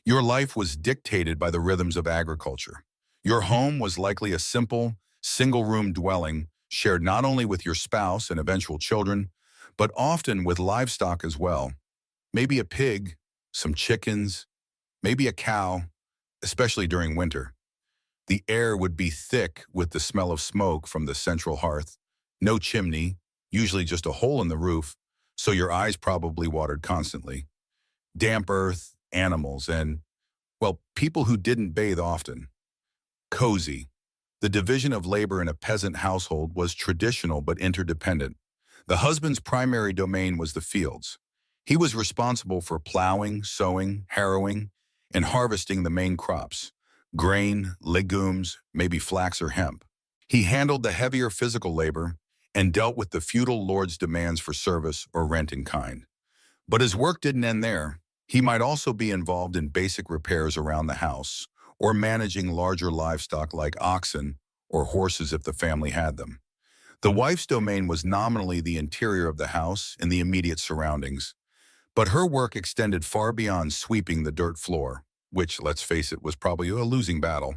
[SPEAKER 1] your life was dictated by the rhythms of agriculture. Your home was likely a simple, single-room dwelling shared not only with your spouse and eventual children, but often with livestock as well. Maybe a pig, some chickens, maybe a cow, especially during winter. The air would be thick with the smell of smoke from the central hearth. No chimney, usually just a hole in the roof, so your eyes probably watered constantly. Damp earth, animals, and, well, people who didn't bathe often. Cozy. The division of labor in a peasant household was traditional but interdependent. The husband's primary domain was the fields. He was responsible for plowing, sowing, harrowing, and harvesting the main crops: grain, legumes, maybe flax or hemp. He handled the heavier physical labor and dealt with the feudal lord's demands for service or rent in kind. But his work didn't end there. He might also be involved in basic repairs around the house or managing larger livestock like oxen or horses if the family had them. The wife's domain was nominally the interior of the house and the immediate surroundings, but her work extended far beyond sweeping the dirt floor, which, let's face it, was probably a losing battle.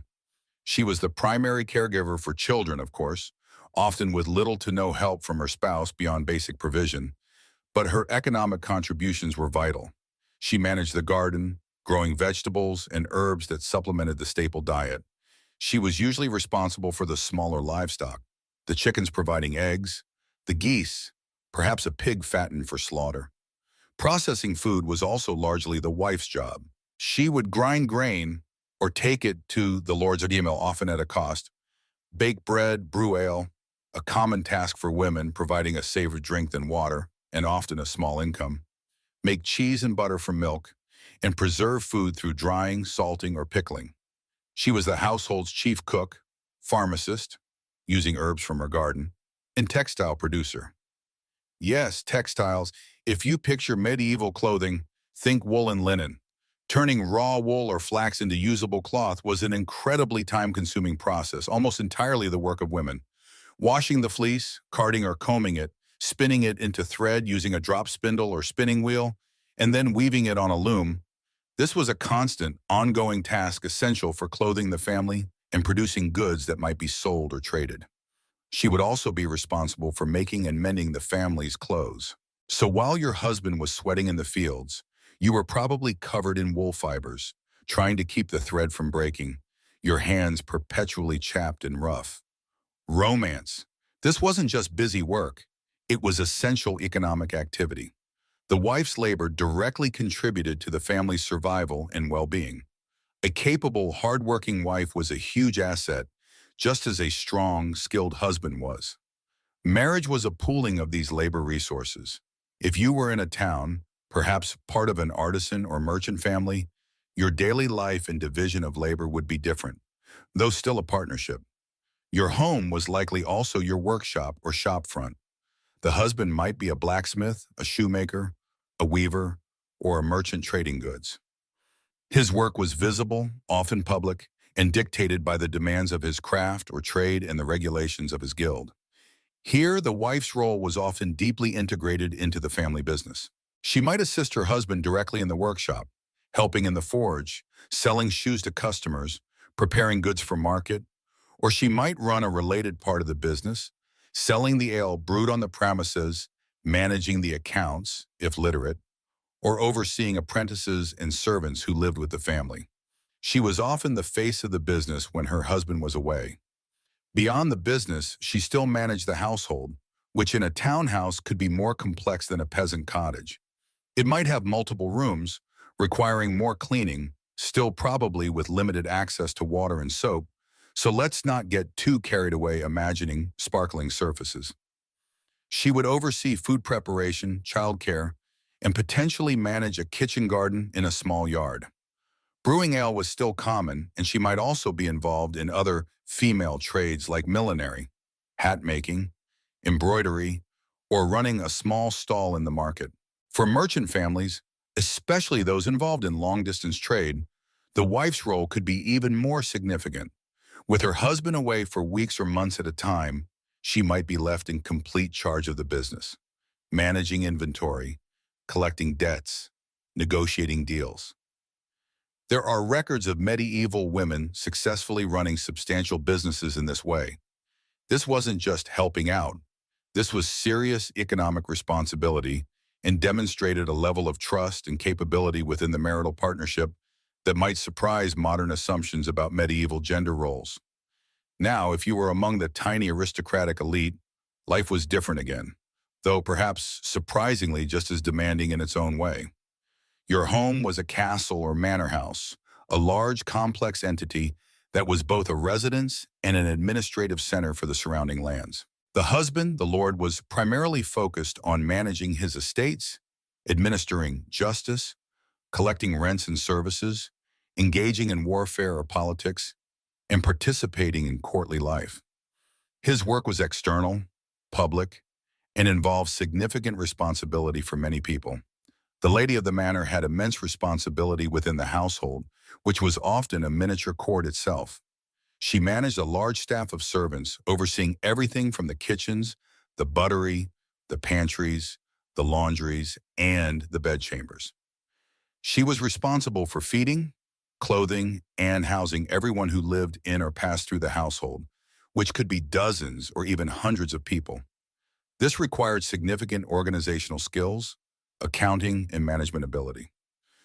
[SPEAKER 1] She was the primary caregiver for children, of course, often with little to no help from her spouse beyond basic provision, but her economic contributions were vital. She managed the garden, growing vegetables and herbs that supplemented the staple diet. She was usually responsible for the smaller livestock, the chickens providing eggs, the geese, perhaps a pig fattened for slaughter. Processing food was also largely the wife's job. She would grind grain or take it to the lord's mill, often at a cost, bake bread, brew ale, a common task for women, providing a safer drink than water, and often a small income, make cheese and butter from milk, and preserve food through drying, salting, or pickling. She was the household's chief cook, pharmacist, using herbs from her garden, and textile producer. Yes, textiles. If you picture medieval clothing, think wool and linen. Turning raw wool or flax into usable cloth was an incredibly time-consuming process, almost entirely the work of women. Washing the fleece, carding or combing it, spinning it into thread using a drop spindle or spinning wheel, and then weaving it on a loom. This was a constant, ongoing task essential for clothing the family and producing goods that might be sold or traded. She would also be responsible for making and mending the family's clothes. So while your husband was sweating in the fields, you were probably covered in wool fibers, trying to keep the thread from breaking, your hands perpetually chapped and rough. Romance. This wasn't just busy work, it was essential economic activity. The wife's labor directly contributed to the family's survival and well-being. A capable, hard-working wife was a huge asset, just as a strong, skilled husband was. Marriage was a pooling of these labor resources. If you were in a town, perhaps part of an artisan or merchant family, your daily life and division of labor would be different, though still a partnership. Your home was likely also your workshop or shop front. The husband might be a blacksmith, a shoemaker, a weaver, or a merchant trading goods. His work was visible, often public, and dictated by the demands of his craft or trade and the regulations of his guild. Here, the wife's role was often deeply integrated into the family business. She might assist her husband directly in the workshop, helping in the forge, selling shoes to customers, preparing goods for market, or she might run a related part of the business, selling the ale brewed on the premises, managing the accounts, if literate, or overseeing apprentices and servants who lived with the family. She was often the face of the business when her husband was away. Beyond the business, she still managed the household, which in a townhouse could be more complex than a peasant cottage. It might have multiple rooms, requiring more cleaning, still probably with limited access to water and soap, so let's not get too carried away imagining sparkling surfaces. She would oversee food preparation, childcare, and potentially manage a kitchen garden in a small yard. Brewing ale was still common, and she might also be involved in other female trades like millinery, hat making, embroidery, or running a small stall in the market. For merchant families, especially those involved in long-distance trade, the wife's role could be even more significant. With her husband away for weeks or months at a time, she might be left in complete charge of the business, managing inventory, collecting debts, negotiating deals. There are records of medieval women successfully running substantial businesses in this way. This wasn't just helping out. This was serious economic responsibility and demonstrated a level of trust and capability within the marital partnership that might surprise modern assumptions about medieval gender roles. Now, if you were among the tiny aristocratic elite, life was different again, though perhaps surprisingly just as demanding in its own way. Your home was a castle or manor house, a large, complex entity that was both a residence and an administrative center for the surrounding lands. The husband, the lord, was primarily focused on managing his estates, administering justice, collecting rents and services, engaging in warfare or politics, and participating in courtly life. His work was external, public, and involved significant responsibility for many people. The lady of the manor had immense responsibility within the household, which was often a miniature court itself. She managed a large staff of servants, overseeing everything from the kitchens, the buttery, the pantries, the laundries, and the bedchambers. She was responsible for feeding, clothing, and housing everyone who lived in or passed through the household, which could be dozens or even hundreds of people. This required significant organizational skills, accounting, and management ability.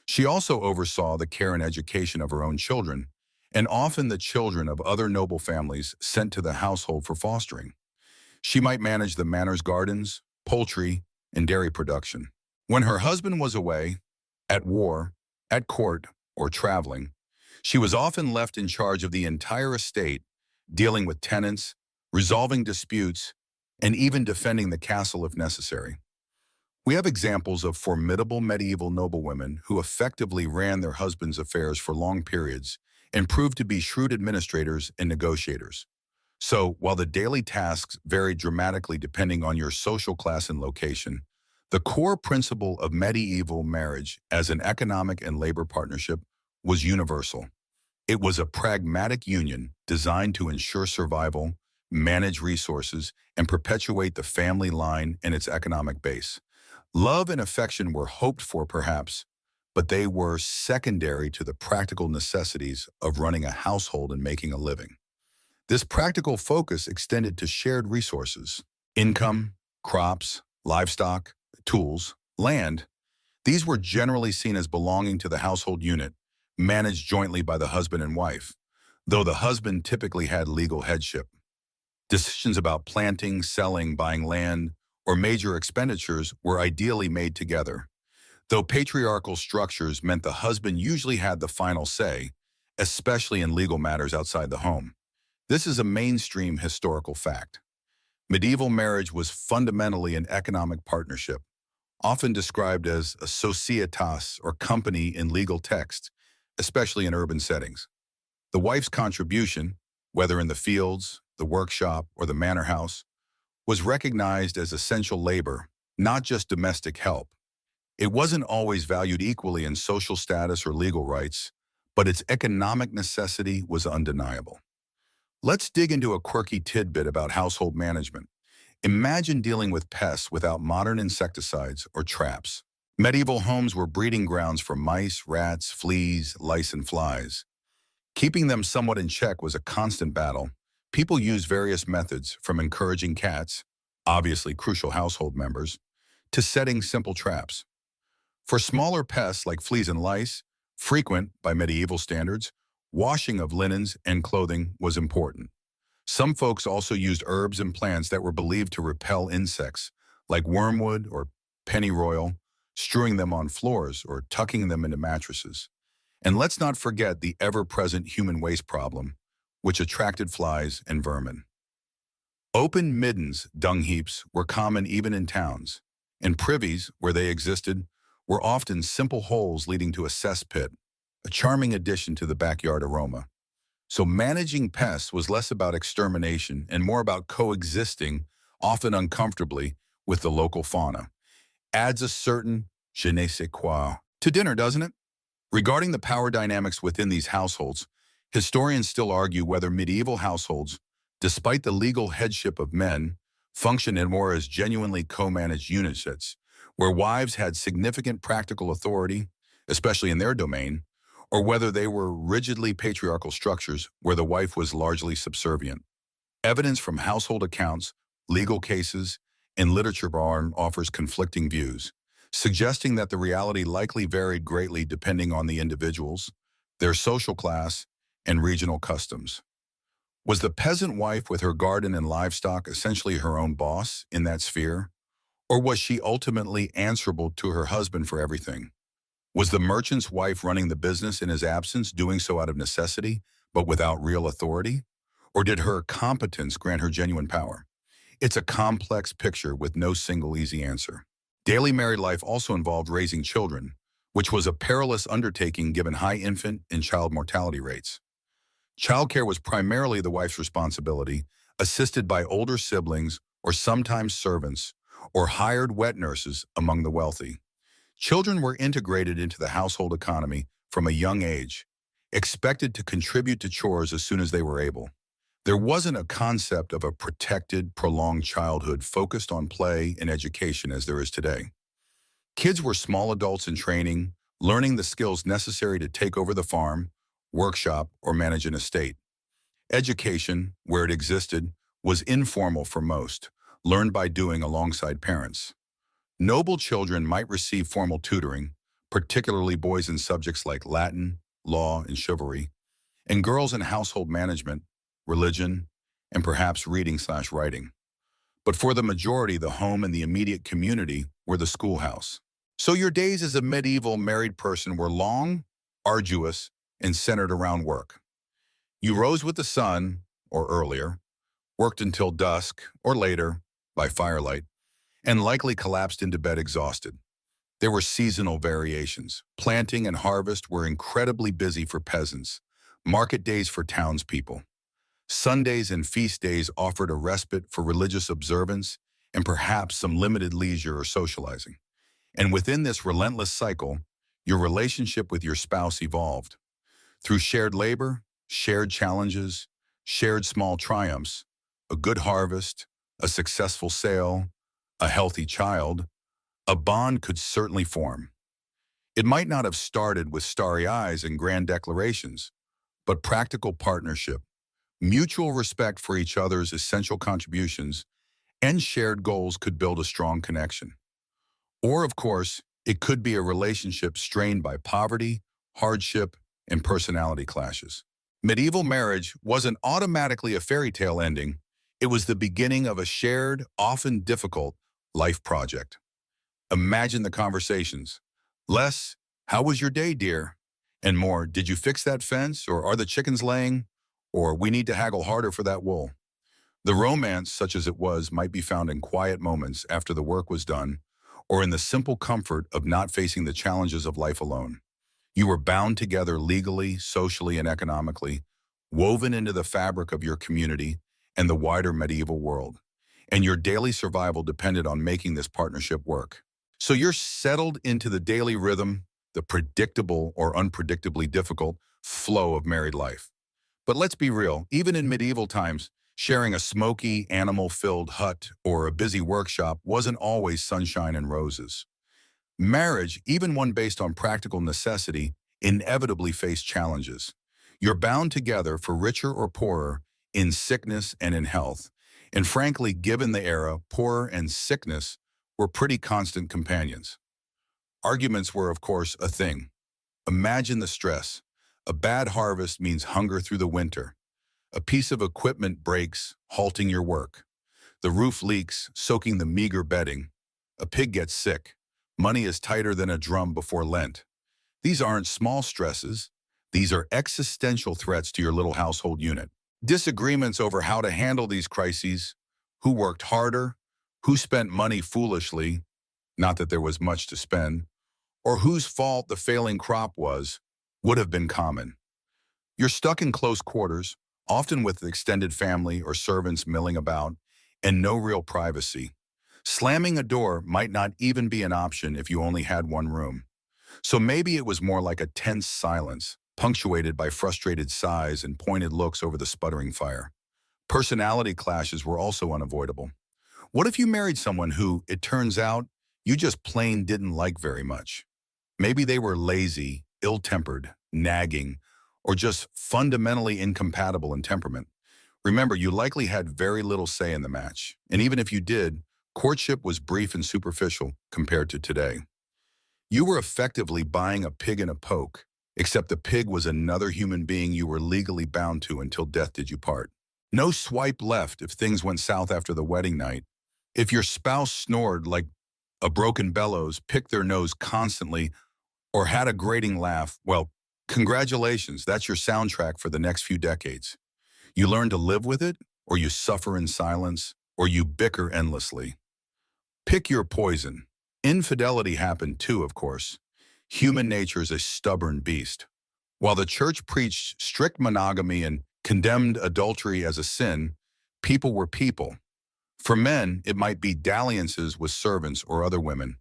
[SPEAKER 1] She also oversaw the care and education of her own children, and often the children of other noble families sent to the household for fostering. She might manage the manor's gardens, poultry, and dairy production. When her husband was away, at war, at court, or traveling, she was often left in charge of the entire estate, dealing with tenants, resolving disputes, and even defending the castle if necessary. We have examples of formidable medieval noblewomen who effectively ran their husbands' affairs for long periods and proved to be shrewd administrators and negotiators. So, while the daily tasks varied dramatically depending on your social class and location, the core principle of medieval marriage as an economic and labor partnership was universal. It was a pragmatic union designed to ensure survival, manage resources, and perpetuate the family line and its economic base. Love and affection were hoped for, perhaps, but they were secondary to the practical necessities of running a household and making a living. This practical focus extended to shared resources: income, crops, livestock, tools, land. These were generally seen as belonging to the household unit, managed jointly by the husband and wife, though the husband typically had legal headship. Decisions about planting, selling, buying land, or major expenditures were ideally made together. Though patriarchal structures meant the husband usually had the final say, especially in legal matters outside the home. This is a mainstream historical fact. Medieval marriage was fundamentally an economic partnership, often described as a societas or company in legal texts, especially in urban settings. The wife's contribution, whether in the fields, the workshop, or the manor house, was recognized as essential labor, not just domestic help. It wasn't always valued equally in social status or legal rights, but its economic necessity was undeniable. Let's dig into a quirky tidbit about household management. Imagine dealing with pests without modern insecticides or traps. Medieval homes were breeding grounds for mice, rats, fleas, lice, and flies. Keeping them somewhat in check was a constant battle. People used various methods, from encouraging cats, obviously crucial household members, to setting simple traps. For smaller pests like fleas and lice, frequent by medieval standards, washing of linens and clothing was important. Some folks also used herbs and plants that were believed to repel insects, like wormwood or pennyroyal, strewing them on floors or tucking them into mattresses. And let's not forget the ever-present human waste problem, which attracted flies and vermin. Open middens, dung heaps, were common even in towns, and privies, where they existed, were often simple holes leading to a cesspit, a charming addition to the backyard aroma. So managing pests was less about extermination and more about coexisting, often uncomfortably, with the local fauna. Adds a certain je ne sais quoi to dinner, doesn't it? Regarding the power dynamics within these households, historians still argue whether medieval households, despite the legal headship of men, functioned more as genuinely co-managed units, where wives had significant practical authority, especially in their domain, or whether they were rigidly patriarchal structures where the wife was largely subservient. Evidence from household accounts, legal cases, and literature offers conflicting views, suggesting that the reality likely varied greatly depending on the individuals, their social class, and regional customs. Was the peasant wife with her garden and livestock essentially her own boss in that sphere? Or was she ultimately answerable to her husband for everything? Was the merchant's wife running the business in his absence, doing so out of necessity, but without real authority? Or did her competence grant her genuine power? It's a complex picture with no single easy answer. Daily married life also involved raising children, which was a perilous undertaking given high infant and child mortality rates. Childcare was primarily the wife's responsibility, assisted by older siblings or sometimes servants or hired wet nurses among the wealthy. Children were integrated into the household economy from a young age, expected to contribute to chores as soon as they were able. There wasn't a concept of a protected, prolonged childhood focused on play and education as there is today. Kids were small adults in training, learning the skills necessary to take over the farm, workshop, or manage an estate. Education, where it existed, was informal for most, learned by doing alongside parents. Noble children might receive formal tutoring, particularly boys in subjects like Latin, law, and chivalry, and girls in household management, religion, and perhaps reading/writing. But for the majority, the home and the immediate community were the schoolhouse. So your days as a medieval married person were long, arduous, and centered around work. You rose with the sun, or earlier, worked until dusk, or later, by firelight, and likely collapsed into bed exhausted. There were seasonal variations. Planting and harvest were incredibly busy for peasants, market days for townspeople. Sundays and feast days offered a respite for religious observance and perhaps some limited leisure or socializing. And within this relentless cycle, your relationship with your spouse evolved. Through shared labor, shared challenges, shared small triumphs, a good harvest, a successful sale, a healthy child, a bond could certainly form. It might not have started with starry eyes and grand declarations, but practical partnership, mutual respect for each other's essential contributions, and shared goals could build a strong connection. Or, of course, it could be a relationship strained by poverty, hardship, and personality clashes. Medieval marriage wasn't automatically a fairy tale ending. It was the beginning of a shared, often difficult, life project. Imagine the conversations. Les, how was your day, dear? And more, did you fix that fence, or are the chickens laying? Or we need to haggle harder for that wool. The romance, such as it was, might be found in quiet moments after the work was done, or in the simple comfort of not facing the challenges of life alone. You were bound together legally, socially, and economically, woven into the fabric of your community and the wider medieval world. And your daily survival depended on making this partnership work. So you're settled into the daily rhythm, the predictable or unpredictably difficult flow of married life. But let's be real, even in medieval times, sharing a smoky, animal-filled hut or a busy workshop wasn't always sunshine and roses. Marriage, even one based on practical necessity, inevitably faced challenges. You're bound together for richer or poorer, in sickness and in health. And frankly, given the era, poorer and sickness were pretty constant companions. Arguments were, of course, a thing. Imagine the stress. A bad harvest means hunger through the winter. A piece of equipment breaks, halting your work. The roof leaks, soaking the meager bedding. A pig gets sick. Money is tighter than a drum before Lent. These aren't small stresses. These are existential threats to your little household unit. Disagreements over how to handle these crises, who worked harder, who spent money foolishly, not that there was much to spend, or whose fault the failing crop was, would have been common. You're stuck in close quarters, often with extended family or servants milling about, and no real privacy. Slamming a door might not even be an option if you only had one room. So maybe it was more like a tense silence, punctuated by frustrated sighs and pointed looks over the sputtering fire. Personality clashes were also unavoidable. What if you married someone who, it turns out, you just plain didn't like very much? Maybe they were lazy, ill-tempered, nagging, or just fundamentally incompatible in temperament. Remember, you likely had very little say in the match, and even if you did, courtship was brief and superficial compared to today. You were effectively buying a pig in a poke, except the pig was another human being you were legally bound to until death did you part. No swipe left if things went south after the wedding night. If your spouse snored like a broken bellows, picked their nose constantly, or had a grating laugh, well, congratulations, that's your soundtrack for the next few decades. You learn to live with it, or you suffer in silence, or you bicker endlessly. Pick your poison. Infidelity happened too, of course. Human nature is a stubborn beast. While the church preached strict monogamy and condemned adultery as a sin, people were people. For men, it might be dalliances with servants or other women.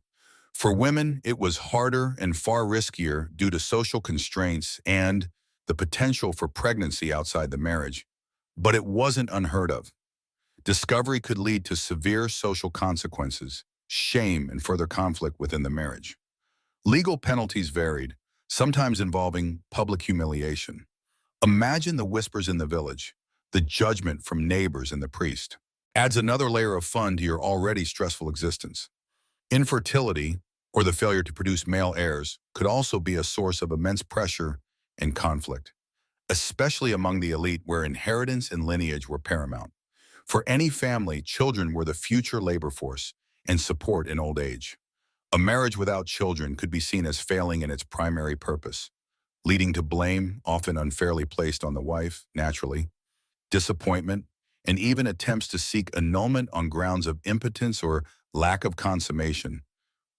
[SPEAKER 1] For women, it was harder and far riskier due to social constraints and the potential for pregnancy outside the marriage. But it wasn't unheard of. Discovery could lead to severe social consequences, shame, and further conflict within the marriage. Legal penalties varied, sometimes involving public humiliation. Imagine the whispers in the village, the judgment from neighbors and the priest. Adds another layer of fun to your already stressful existence. Infertility, or the failure to produce male heirs, could also be a source of immense pressure and conflict, especially among the elite where inheritance and lineage were paramount. For any family, children were the future labor force and support in old age. A marriage without children could be seen as failing in its primary purpose, leading to blame, often unfairly placed on the wife, naturally, disappointment, and even attempts to seek annulment on grounds of impotence or lack of consummation,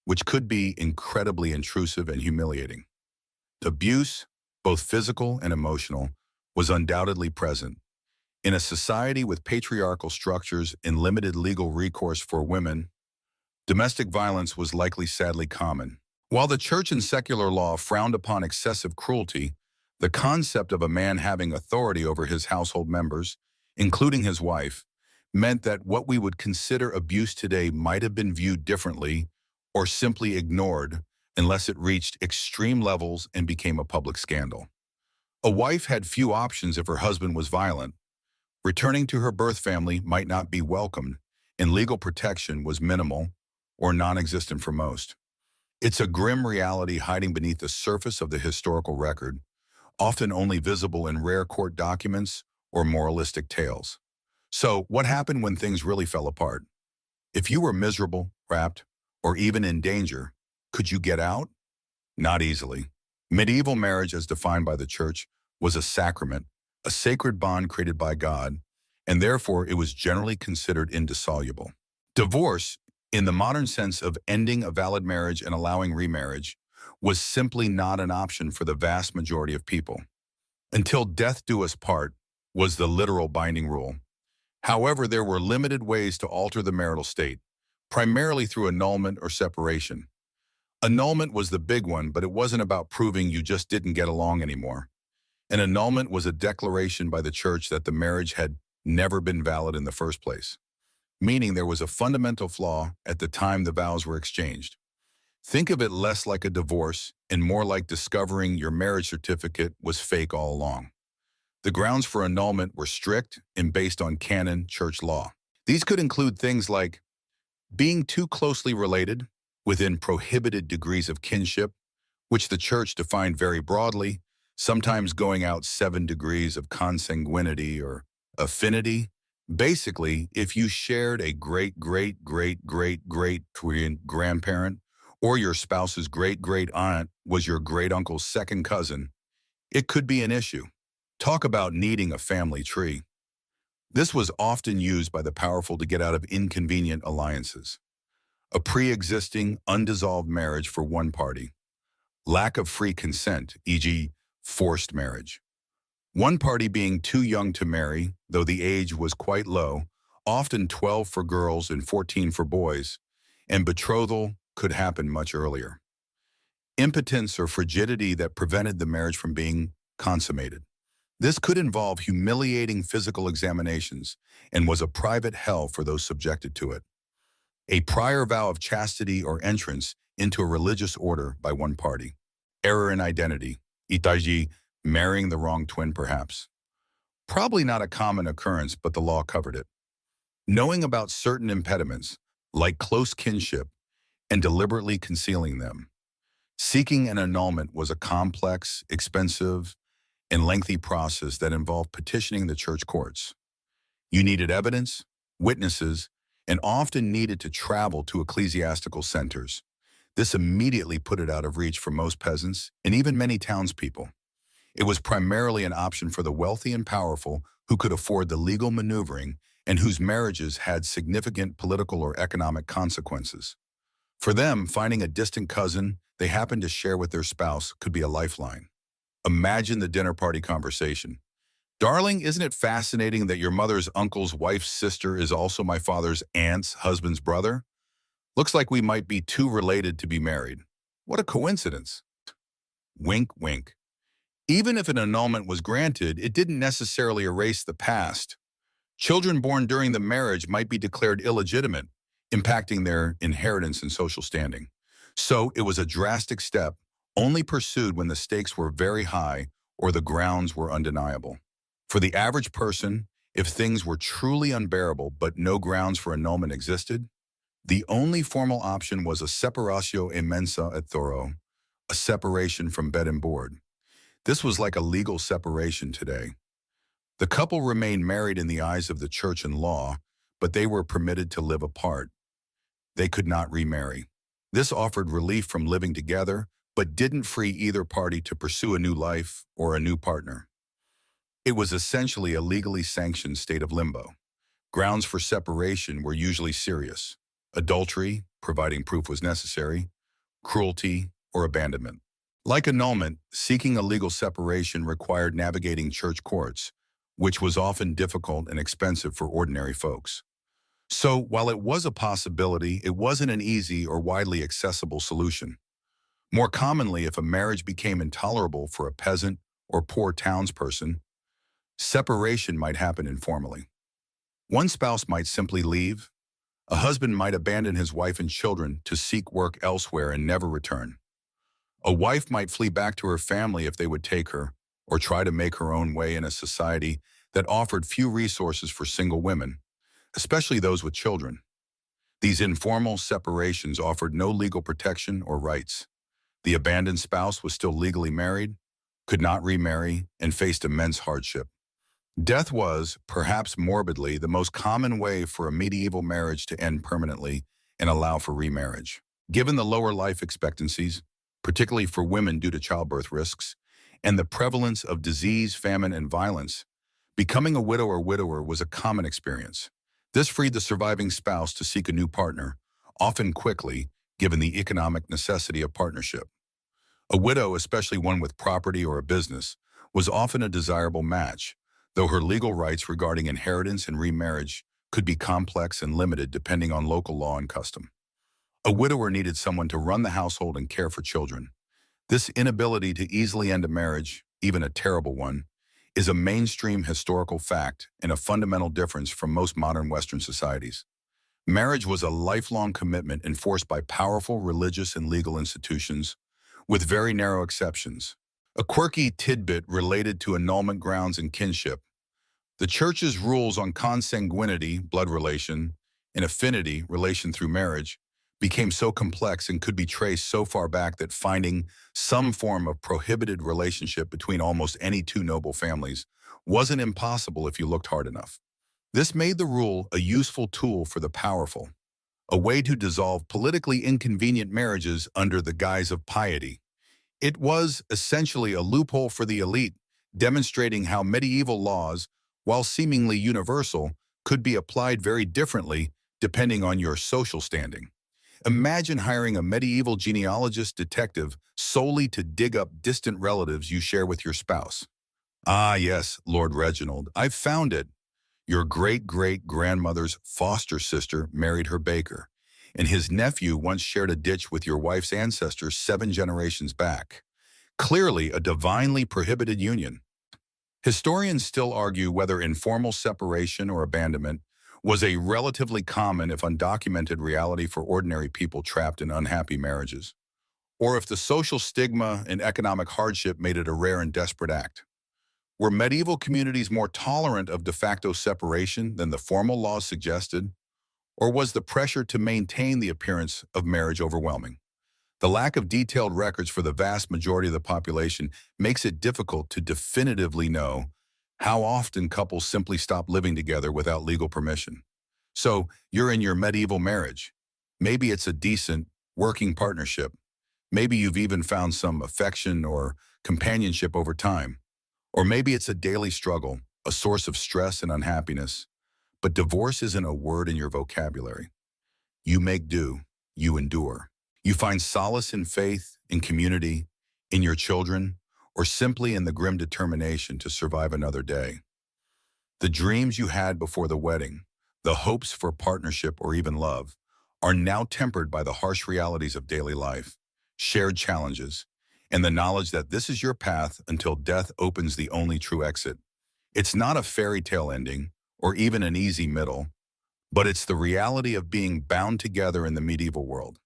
[SPEAKER 1] which could be incredibly intrusive and humiliating. Abuse, both physical and emotional, was undoubtedly present. In a society with patriarchal structures and limited legal recourse for women, domestic violence was likely sadly common. While the church and secular law frowned upon excessive cruelty, the concept of a man having authority over his household members, including his wife, meant that what we would consider abuse today might have been viewed differently or simply ignored unless it reached extreme levels and became a public scandal. A wife had few options if her husband was violent. Returning to her birth family might not be welcomed, and legal protection was minimal or non-existent for most. It's a grim reality hiding beneath the surface of the historical record, often only visible in rare court documents or moralistic tales. So what happened when things really fell apart? If you were miserable, trapped, or even in danger, could you get out? Not easily. Medieval marriage, as defined by the church, was a sacrament, a sacred bond created by God, and therefore it was generally considered indissoluble. Divorce, in the modern sense of ending a valid marriage and allowing remarriage, was simply not an option for the vast majority of people. Until death do us part was the literal binding rule. However, there were limited ways to alter the marital state, primarily through annulment or separation. Annulment was the big one, but it wasn't about proving you just didn't get along anymore. An annulment was a declaration by the church that the marriage had never been valid in the first place, meaning there was a fundamental flaw at the time the vows were exchanged. Think of it less like a divorce and more like discovering your marriage certificate was fake all along. The grounds for annulment were strict and based on canon church law. These could include things like being too closely related, within prohibited degrees of kinship, which the church defined very broadly, sometimes going out 7 degrees of consanguinity or affinity. Basically, if you shared a great-great-great-great-great grandparent, or your spouse's great-great-aunt was your great-uncle's second cousin, it could be an issue. Talk about needing a family tree. This was often used by the powerful to get out of inconvenient alliances. A pre-existing, undissolved marriage for one party. Lack of free consent, e.g., forced marriage. One party being too young to marry, though the age was quite low, often 12 for girls and 14 for boys, and betrothal could happen much earlier. Impotence or frigidity that prevented the marriage from being consummated. This could involve humiliating physical examinations and was a private hell for those subjected to it. A prior vow of chastity or entrance into a religious order by one party. Error in identity, itaji, marrying the wrong twin perhaps. Probably not a common occurrence, but the law covered it. Knowing about certain impediments, like close kinship, and deliberately concealing them. Seeking an annulment was a complex, expensive, and lengthy process that involved petitioning the church courts. You needed evidence, witnesses, and often needed to travel to ecclesiastical centers. This immediately put it out of reach for most peasants and even many townspeople. It was primarily an option for the wealthy and powerful who could afford the legal maneuvering and whose marriages had significant political or economic consequences. For them, finding a distant cousin they happened to share with their spouse could be a lifeline. Imagine the dinner party conversation. Darling, isn't it fascinating that your mother's uncle's wife's sister is also my father's aunt's husband's brother? Looks like we might be too related to be married. What a coincidence. Wink, wink. Even if an annulment was granted, it didn't necessarily erase the past. Children born during the marriage might be declared illegitimate, impacting their inheritance and social standing. So it was a drastic step, only pursued when the stakes were very high or the grounds were undeniable. For the average person, if things were truly unbearable but no grounds for annulment existed, the only formal option was a separatio e mensa et thoro, a separation from bed and board. This was like a legal separation today. The couple remained married in the eyes of the church and law, but they were permitted to live apart. They could not remarry. This offered relief from living together, but didn't free either party to pursue a new life or a new partner. It was essentially a legally sanctioned state of limbo. Grounds for separation were usually serious: adultery, providing proof was necessary, cruelty, or abandonment. Like annulment, seeking a legal separation required navigating church courts, which was often difficult and expensive for ordinary folks. So, while it was a possibility, it wasn't an easy or widely accessible solution. More commonly, if a marriage became intolerable for a peasant or poor townsperson, separation might happen informally. One spouse might simply leave. A husband might abandon his wife and children to seek work elsewhere and never return. A wife might flee back to her family if they would take her, or try to make her own way in a society that offered few resources for single women, especially those with children. These informal separations offered no legal protection or rights. The abandoned spouse was still legally married, could not remarry, and faced immense hardship. Death was, perhaps morbidly, the most common way for a medieval marriage to end permanently and allow for remarriage. Given the lower life expectancies, particularly for women due to childbirth risks, and the prevalence of disease, famine, and violence, becoming a widow or widower was a common experience. This freed the surviving spouse to seek a new partner, often quickly, given the economic necessity of partnership. A widow, especially one with property or a business, was often a desirable match, though her legal rights regarding inheritance and remarriage could be complex and limited depending on local law and custom. A widower needed someone to run the household and care for children. This inability to easily end a marriage, even a terrible one, is a mainstream historical fact and a fundamental difference from most modern Western societies. Marriage was a lifelong commitment enforced by powerful religious and legal institutions, with very narrow exceptions. A quirky tidbit related to annulment grounds and kinship. The Church's rules on consanguinity, blood relation, and affinity, relation through marriage, became so complex and could be traced so far back that finding some form of prohibited relationship between almost any two noble families wasn't impossible if you looked hard enough. This made the rule a useful tool for the powerful, a way to dissolve politically inconvenient marriages under the guise of piety. It was essentially a loophole for the elite, demonstrating how medieval laws, while seemingly universal, could be applied very differently depending on your social standing. Imagine hiring a medieval genealogist detective solely to dig up distant relatives you share with your spouse. Ah, yes, Lord Reginald, I've found it. Your great-great-grandmother's foster sister married her baker, and his nephew once shared a ditch with your wife's ancestors 7 generations back. Clearly a divinely prohibited union. Historians still argue whether informal separation or abandonment was a relatively common if undocumented reality for ordinary people trapped in unhappy marriages, or if the social stigma and economic hardship made it a rare and desperate act. Were medieval communities more tolerant of de facto separation than the formal laws suggested, or was the pressure to maintain the appearance of marriage overwhelming? The lack of detailed records for the vast majority of the population makes it difficult to definitively know how often couples simply stop living together without legal permission. So, you're in your medieval marriage. Maybe it's a decent, working partnership. Maybe you've even found some affection or companionship over time. Or maybe it's a daily struggle, a source of stress and unhappiness. But divorce isn't a word in your vocabulary. You make do, you endure. You find solace in faith, in community, in your children, or simply in the grim determination to survive another day. The dreams you had before the wedding, the hopes for partnership or even love, are now tempered by the harsh realities of daily life, shared challenges, and the knowledge that this is your path until death opens the only true exit. It's not a fairy tale ending, or even an easy middle, but it's the reality of being bound together in the medieval world.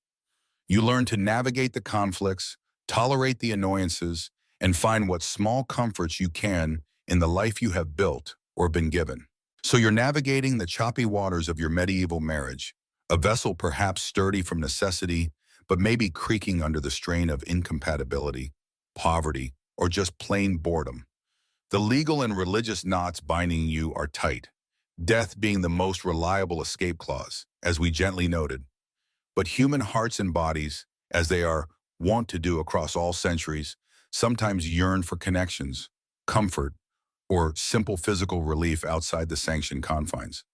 [SPEAKER 1] You learn to navigate the conflicts, tolerate the annoyances, and find what small comforts you can in the life you have built or been given. So you're navigating the choppy waters of your medieval marriage, a vessel perhaps sturdy from necessity, but maybe creaking under the strain of incompatibility, poverty, or just plain boredom. The legal and religious knots binding you are tight, death being the most reliable escape clause, as we gently noted. But human hearts and bodies, as they are wont to do across all centuries, sometimes yearn for connections, comfort, or simple physical relief outside the sanctioned confines.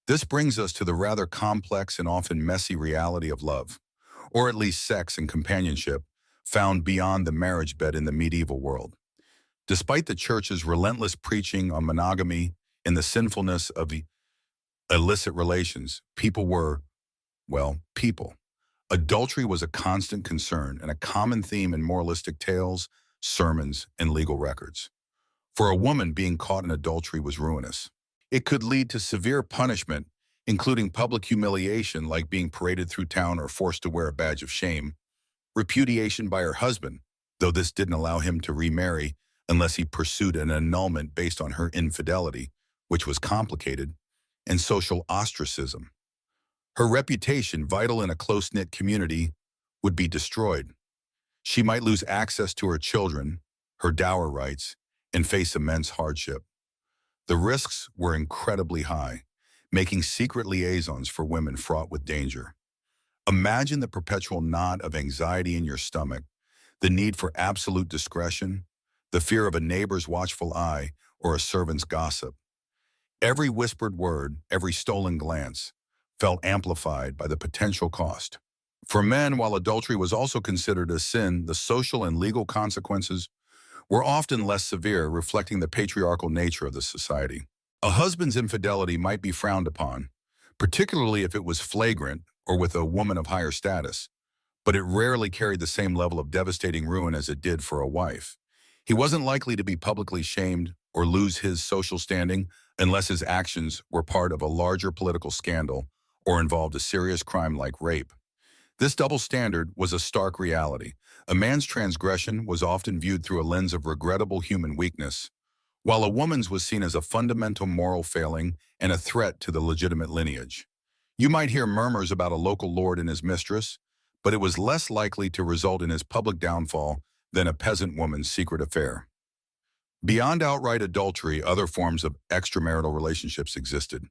[SPEAKER 1] This brings us to the rather complex and often messy reality of love, or at least sex and companionship, found beyond the marriage bed in the medieval world. Despite the Church's relentless preaching on monogamy and the sinfulness of the illicit relations, people were, well, people. Adultery was a constant concern and a common theme in moralistic tales, sermons, and legal records. For a woman, being caught in adultery was ruinous. It could lead to severe punishment, including public humiliation like being paraded through town or forced to wear a badge of shame, repudiation by her husband, though this didn't allow him to remarry unless he pursued an annulment based on her infidelity, which was complicated, and social ostracism. Her reputation, vital in a close-knit community, would be destroyed. She might lose access to her children, her dower rights, and face immense hardship. The risks were incredibly high, making secret liaisons for women fraught with danger. Imagine the perpetual knot of anxiety in your stomach, the need for absolute discretion, the fear of a neighbor's watchful eye or a servant's gossip. Every whispered word, every stolen glance, felt amplified by the potential cost. For men, while adultery was also considered a sin, the social and legal consequences were often less severe, reflecting the patriarchal nature of the society. A husband's infidelity might be frowned upon, particularly if it was flagrant or with a woman of higher status, but it rarely carried the same level of devastating ruin as it did for a wife. He wasn't likely to be publicly shamed or lose his social standing unless his actions were part of a larger political scandal or involved a serious crime like rape. This double standard was a stark reality. A man's transgression was often viewed through a lens of regrettable human weakness, while a woman's was seen as a fundamental moral failing and a threat to the legitimate lineage. You might hear murmurs about a local lord and his mistress, but it was less likely to result in his public downfall than a peasant woman's secret affair. Beyond outright adultery, other forms of extramarital relationships existed.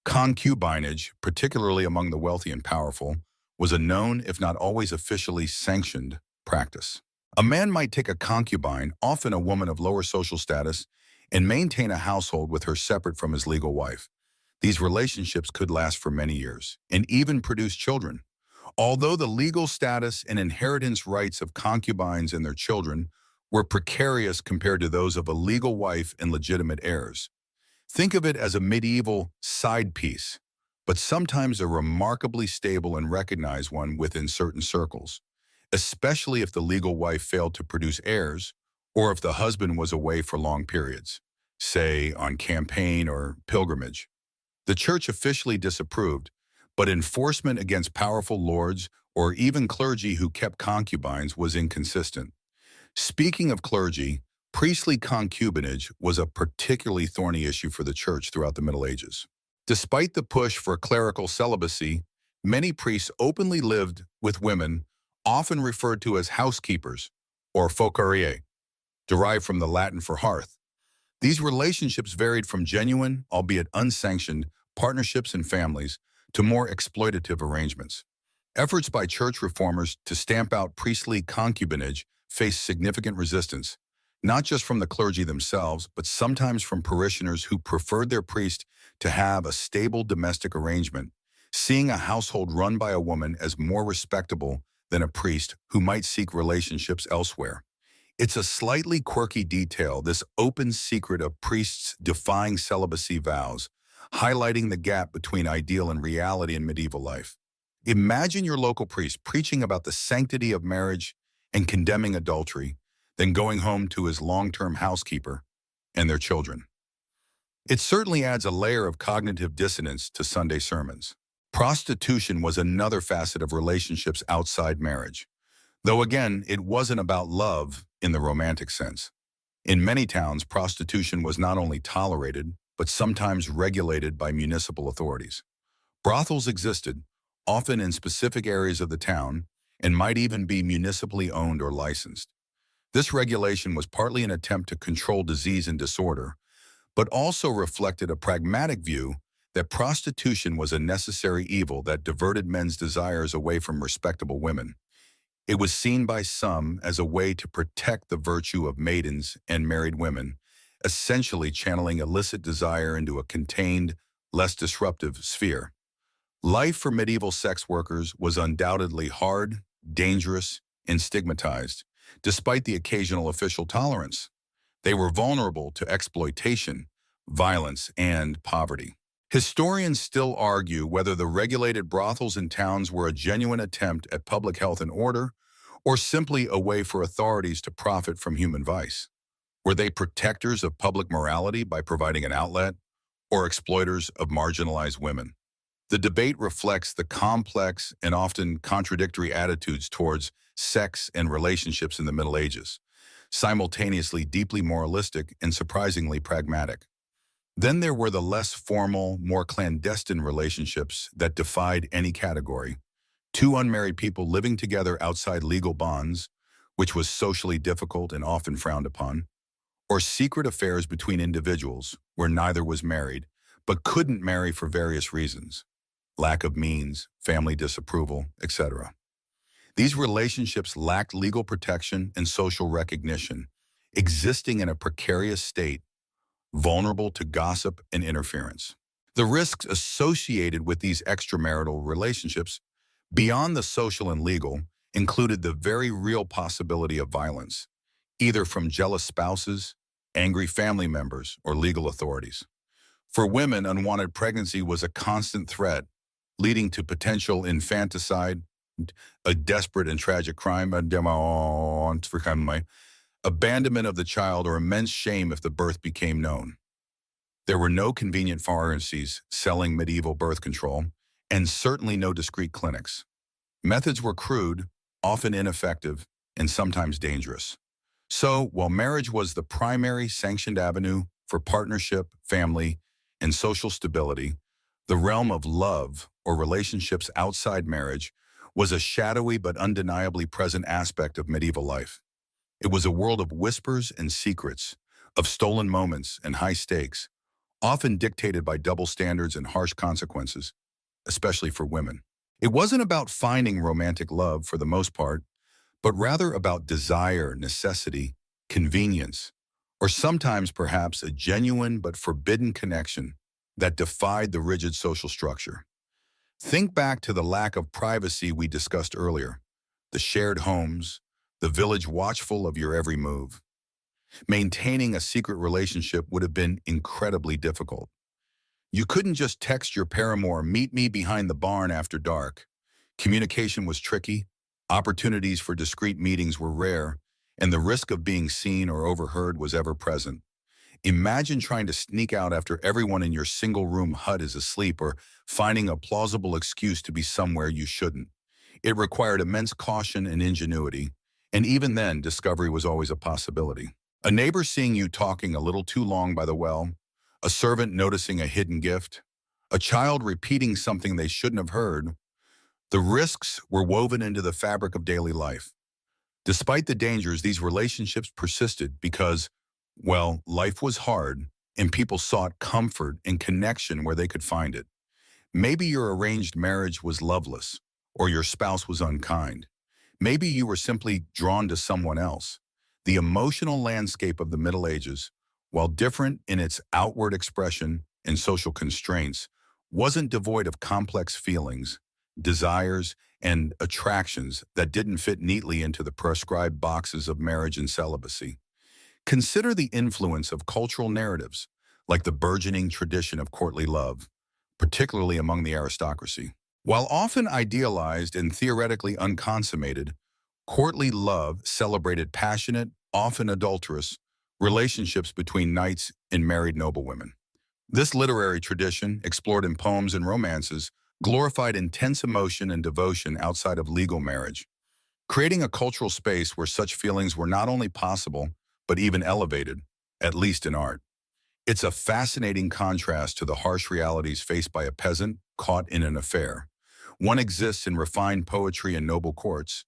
[SPEAKER 1] Concubinage, particularly among the wealthy and powerful, was a known, if not always officially sanctioned, practice. A man might take a concubine, often a woman of lower social status, and maintain a household with her separate from his legal wife. These relationships could last for many years, and even produce children. Although the legal status and inheritance rights of concubines and their children were precarious compared to those of a legal wife and legitimate heirs. Think of it as a medieval side piece, but sometimes a remarkably stable and recognized one within certain circles, especially if the legal wife failed to produce heirs or if the husband was away for long periods, say on campaign or pilgrimage. The church officially disapproved, but enforcement against powerful lords or even clergy who kept concubines was inconsistent. Speaking of clergy, priestly concubinage was a particularly thorny issue for the church throughout the Middle Ages. Despite the push for clerical celibacy, many priests openly lived with women, often referred to as housekeepers or focariae, derived from the Latin for hearth. These relationships varied from genuine, albeit unsanctioned, partnerships and families to more exploitative arrangements. Efforts by church reformers to stamp out priestly concubinage faced significant resistance, not just from the clergy themselves, but sometimes from parishioners who preferred their priest to have a stable domestic arrangement, seeing a household run by a woman as more respectable than a priest who might seek relationships elsewhere. It's a slightly quirky detail, this open secret of priests defying celibacy vows, highlighting the gap between ideal and reality in medieval life. Imagine your local priest preaching about the sanctity of marriage and condemning adultery, then going home to his long-term housekeeper and their children. It certainly adds a layer of cognitive dissonance to Sunday sermons. Prostitution was another facet of relationships outside marriage, though again, it wasn't about love in the romantic sense. In many towns, prostitution was not only tolerated, but sometimes regulated by municipal authorities. Brothels existed, often in specific areas of the town, and might even be municipally owned or licensed. This regulation was partly an attempt to control disease and disorder, but also reflected a pragmatic view that prostitution was a necessary evil that diverted men's desires away from respectable women. It was seen by some as a way to protect the virtue of maidens and married women, essentially channeling illicit desire into a contained, less disruptive sphere. Life for medieval sex workers was undoubtedly hard, dangerous, and stigmatized, despite the occasional official tolerance. They were vulnerable to exploitation, violence, and poverty. Historians still argue whether the regulated brothels in towns were a genuine attempt at public health and order, or simply a way for authorities to profit from human vice. Were they protectors of public morality by providing an outlet, or exploiters of marginalized women? The debate reflects the complex and often contradictory attitudes towards sex and relationships in the Middle Ages, simultaneously deeply moralistic and surprisingly pragmatic. Then there were the less formal, more clandestine relationships that defied any category. Two unmarried people living together outside legal bonds, which was socially difficult and often frowned upon, or secret affairs between individuals, where neither was married, but couldn't marry for various reasons: lack of means, family disapproval, etc. These relationships lacked legal protection and social recognition, existing in a precarious state, vulnerable to gossip and interference. The risks associated with these extramarital relationships, beyond the social and legal, included the very real possibility of violence, either from jealous spouses, angry family members, or legal authorities. For women, unwanted pregnancy was a constant threat, leading to potential infanticide, a desperate and tragic crime, abandonment of the child, or immense shame if the birth became known. There were no convenient pharmacies selling medieval birth control, and certainly no discreet clinics. Methods were crude, often ineffective, and sometimes dangerous. So, while marriage was the primary sanctioned avenue for partnership, family, and social stability, the realm of love, or relationships outside marriage, was a shadowy but undeniably present aspect of medieval life. It was a world of whispers and secrets, of stolen moments and high stakes, often dictated by double standards and harsh consequences, especially for women. It wasn't about finding romantic love for the most part, but rather about desire, necessity, convenience, or sometimes perhaps a genuine but forbidden connection that defied the rigid social structure. Think back to the lack of privacy we discussed earlier, the shared homes, the village watchful of your every move. Maintaining a secret relationship would have been incredibly difficult. You couldn't just text your paramour, "Meet me behind the barn after dark." Communication was tricky, opportunities for discreet meetings were rare, and the risk of being seen or overheard was ever present. Imagine trying to sneak out after everyone in your single-room hut is asleep, or finding a plausible excuse to be somewhere you shouldn't. It required immense caution and ingenuity, and even then, discovery was always a possibility. A neighbor seeing you talking a little too long by the well, a servant noticing a hidden gift, a child repeating something they shouldn't have heard. The risks were woven into the fabric of daily life. Despite the dangers, these relationships persisted because, well, life was hard, and people sought comfort and connection where they could find it. Maybe your arranged marriage was loveless, or your spouse was unkind. Maybe you were simply drawn to someone else. The emotional landscape of the Middle Ages, while different in its outward expression and social constraints, wasn't devoid of complex feelings, desires, and attractions that didn't fit neatly into the prescribed boxes of marriage and celibacy. Consider the influence of cultural narratives, like the burgeoning tradition of courtly love, particularly among the aristocracy. While often idealized and theoretically unconsummated, courtly love celebrated passionate, often adulterous, relationships between knights and married noblewomen. This literary tradition, explored in poems and romances, glorified intense emotion and devotion outside of legal marriage, creating a cultural space where such feelings were not only possible, but even elevated, at least in art. It's a fascinating contrast to the harsh realities faced by a peasant caught in an affair. One exists in refined poetry and noble courts,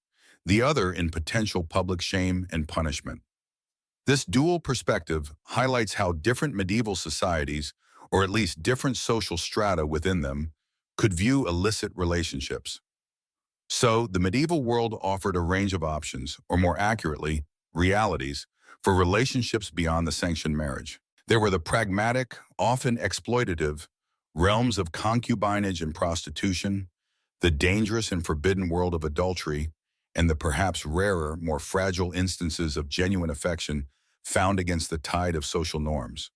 [SPEAKER 1] the other in potential public shame and punishment. This dual perspective highlights how different medieval societies, or at least different social strata within them, could view illicit relationships. So, the medieval world offered a range of options, or more accurately, realities, for relationships beyond the sanctioned marriage. There were the pragmatic, often exploitative, realms of concubinage and prostitution, the dangerous and forbidden world of adultery, and the perhaps rarer, more fragile instances of genuine affection found against the tide of social norms.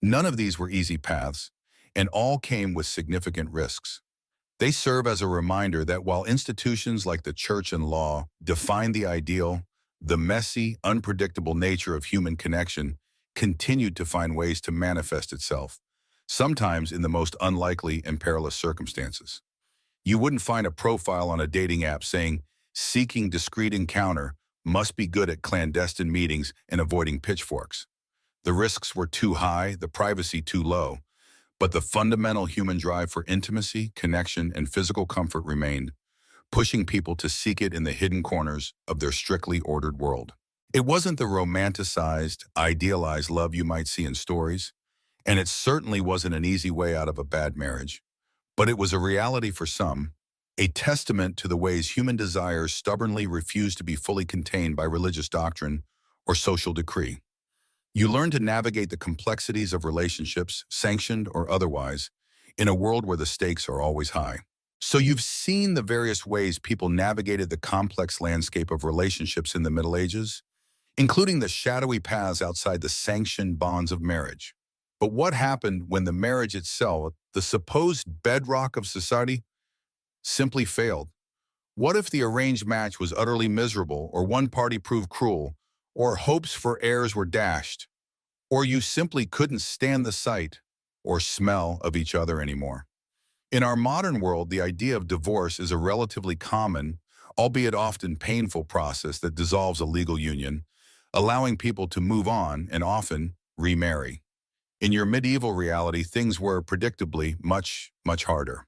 [SPEAKER 1] None of these were easy paths, and all came with significant risks. They serve as a reminder that while institutions like the church and law define the ideal, the messy, unpredictable nature of human connection continued to find ways to manifest itself, sometimes in the most unlikely and perilous circumstances. You wouldn't find a profile on a dating app saying, "Seeking discreet encounter, must be good at clandestine meetings and avoiding pitchforks." The risks were too high, the privacy too low, but the fundamental human drive for intimacy, connection, and physical comfort remained, pushing people to seek it in the hidden corners of their strictly ordered world. It wasn't the romanticized, idealized love you might see in stories. And it certainly wasn't an easy way out of a bad marriage, but it was a reality for some, a testament to the ways human desires stubbornly refuse to be fully contained by religious doctrine or social decree. You learn to navigate the complexities of relationships, sanctioned or otherwise, in a world where the stakes are always high. So you've seen the various ways people navigated the complex landscape of relationships in the Middle Ages, including the shadowy paths outside the sanctioned bonds of marriage. But what happened when the marriage itself, the supposed bedrock of society, simply failed? What if the arranged match was utterly miserable, or one party proved cruel, or hopes for heirs were dashed, or you simply couldn't stand the sight or smell of each other anymore? In our modern world, the idea of divorce is a relatively common, albeit often painful process that dissolves a legal union, allowing people to move on and often remarry. In your medieval reality, things were predictably much harder.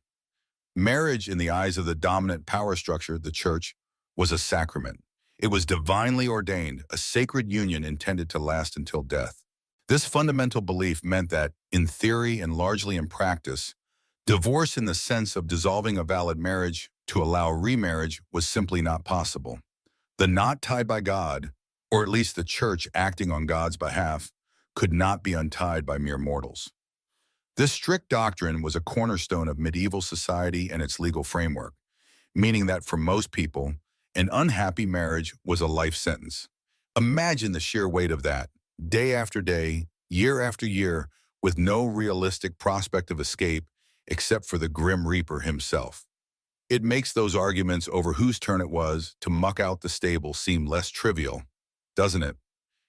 [SPEAKER 1] Marriage, in the eyes of the dominant power structure, the church, was a sacrament. It was divinely ordained, a sacred union intended to last until death. This fundamental belief meant that, in theory and largely in practice, divorce in the sense of dissolving a valid marriage to allow remarriage was simply not possible. The knot tied by God, or at least the church acting on God's behalf, could not be untied by mere mortals. This strict doctrine was a cornerstone of medieval society and its legal framework, meaning that for most people, an unhappy marriage was a life sentence. Imagine the sheer weight of that, day after day, year after year, with no realistic prospect of escape except for the Grim Reaper himself. It makes those arguments over whose turn it was to muck out the stable seem less trivial, doesn't it?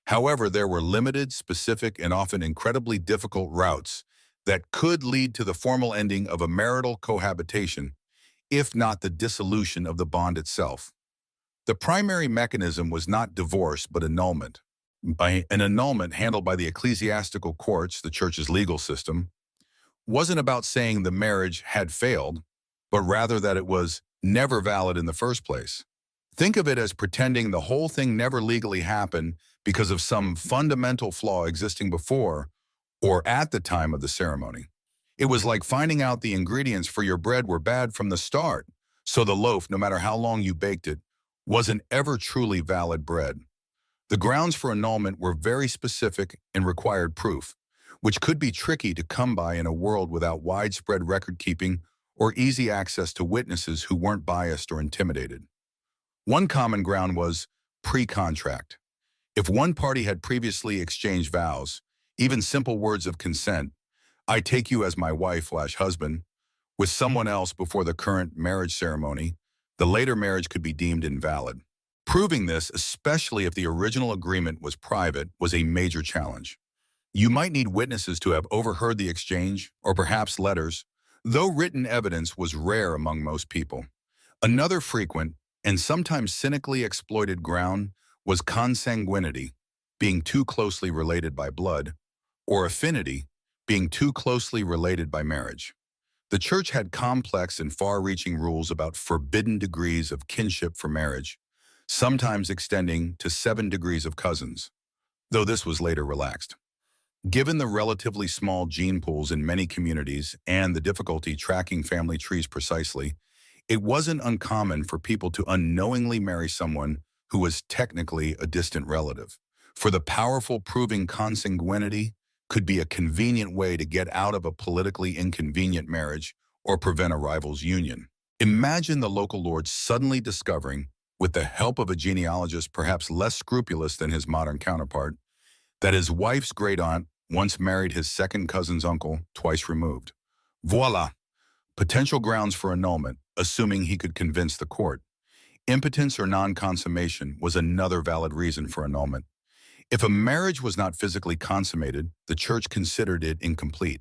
[SPEAKER 1] However, there were limited, specific, and often incredibly difficult routes that could lead to the formal ending of a marital cohabitation, if not the dissolution of the bond itself. The primary mechanism was not divorce but annulment. By an annulment handled by the ecclesiastical courts, the church's legal system, wasn't about saying the marriage had failed, but rather that it was never valid in the first place. Think of it as pretending the whole thing never legally happened because of some fundamental flaw existing before or at the time of the ceremony. It was like finding out the ingredients for your bread were bad from the start, so the loaf, no matter how long you baked it, wasn't ever truly valid bread. The grounds for annulment were very specific and required proof, which could be tricky to come by in a world without widespread record-keeping or easy access to witnesses who weren't biased or intimidated. One common ground was pre-contract. If one party had previously exchanged vows, even simple words of consent, "I take you as my wife/husband," with someone else before the current marriage ceremony, the later marriage could be deemed invalid. Proving this, especially if the original agreement was private, was a major challenge. You might need witnesses to have overheard the exchange, or perhaps letters, though written evidence was rare among most people. Another frequent, and sometimes cynically exploited ground, was consanguinity, being too closely related by blood, or affinity, being too closely related by marriage. The church had complex and far-reaching rules about forbidden degrees of kinship for marriage, sometimes extending to 7 degrees of cousins, though this was later relaxed. Given the relatively small gene pools in many communities and the difficulty tracking family trees precisely, it wasn't uncommon for people to unknowingly marry someone who was technically a distant relative. For the powerful, proving consanguinity could be a convenient way to get out of a politically inconvenient marriage or prevent a rival's union. Imagine the local lord suddenly discovering, with the help of a genealogist perhaps less scrupulous than his modern counterpart, that his wife's great-aunt once married his second cousin's uncle twice removed. Voila! Potential grounds for annulment, assuming he could convince the court. Impotence or non-consummation was another valid reason for annulment. If a marriage was not physically consummated, the church considered it incomplete.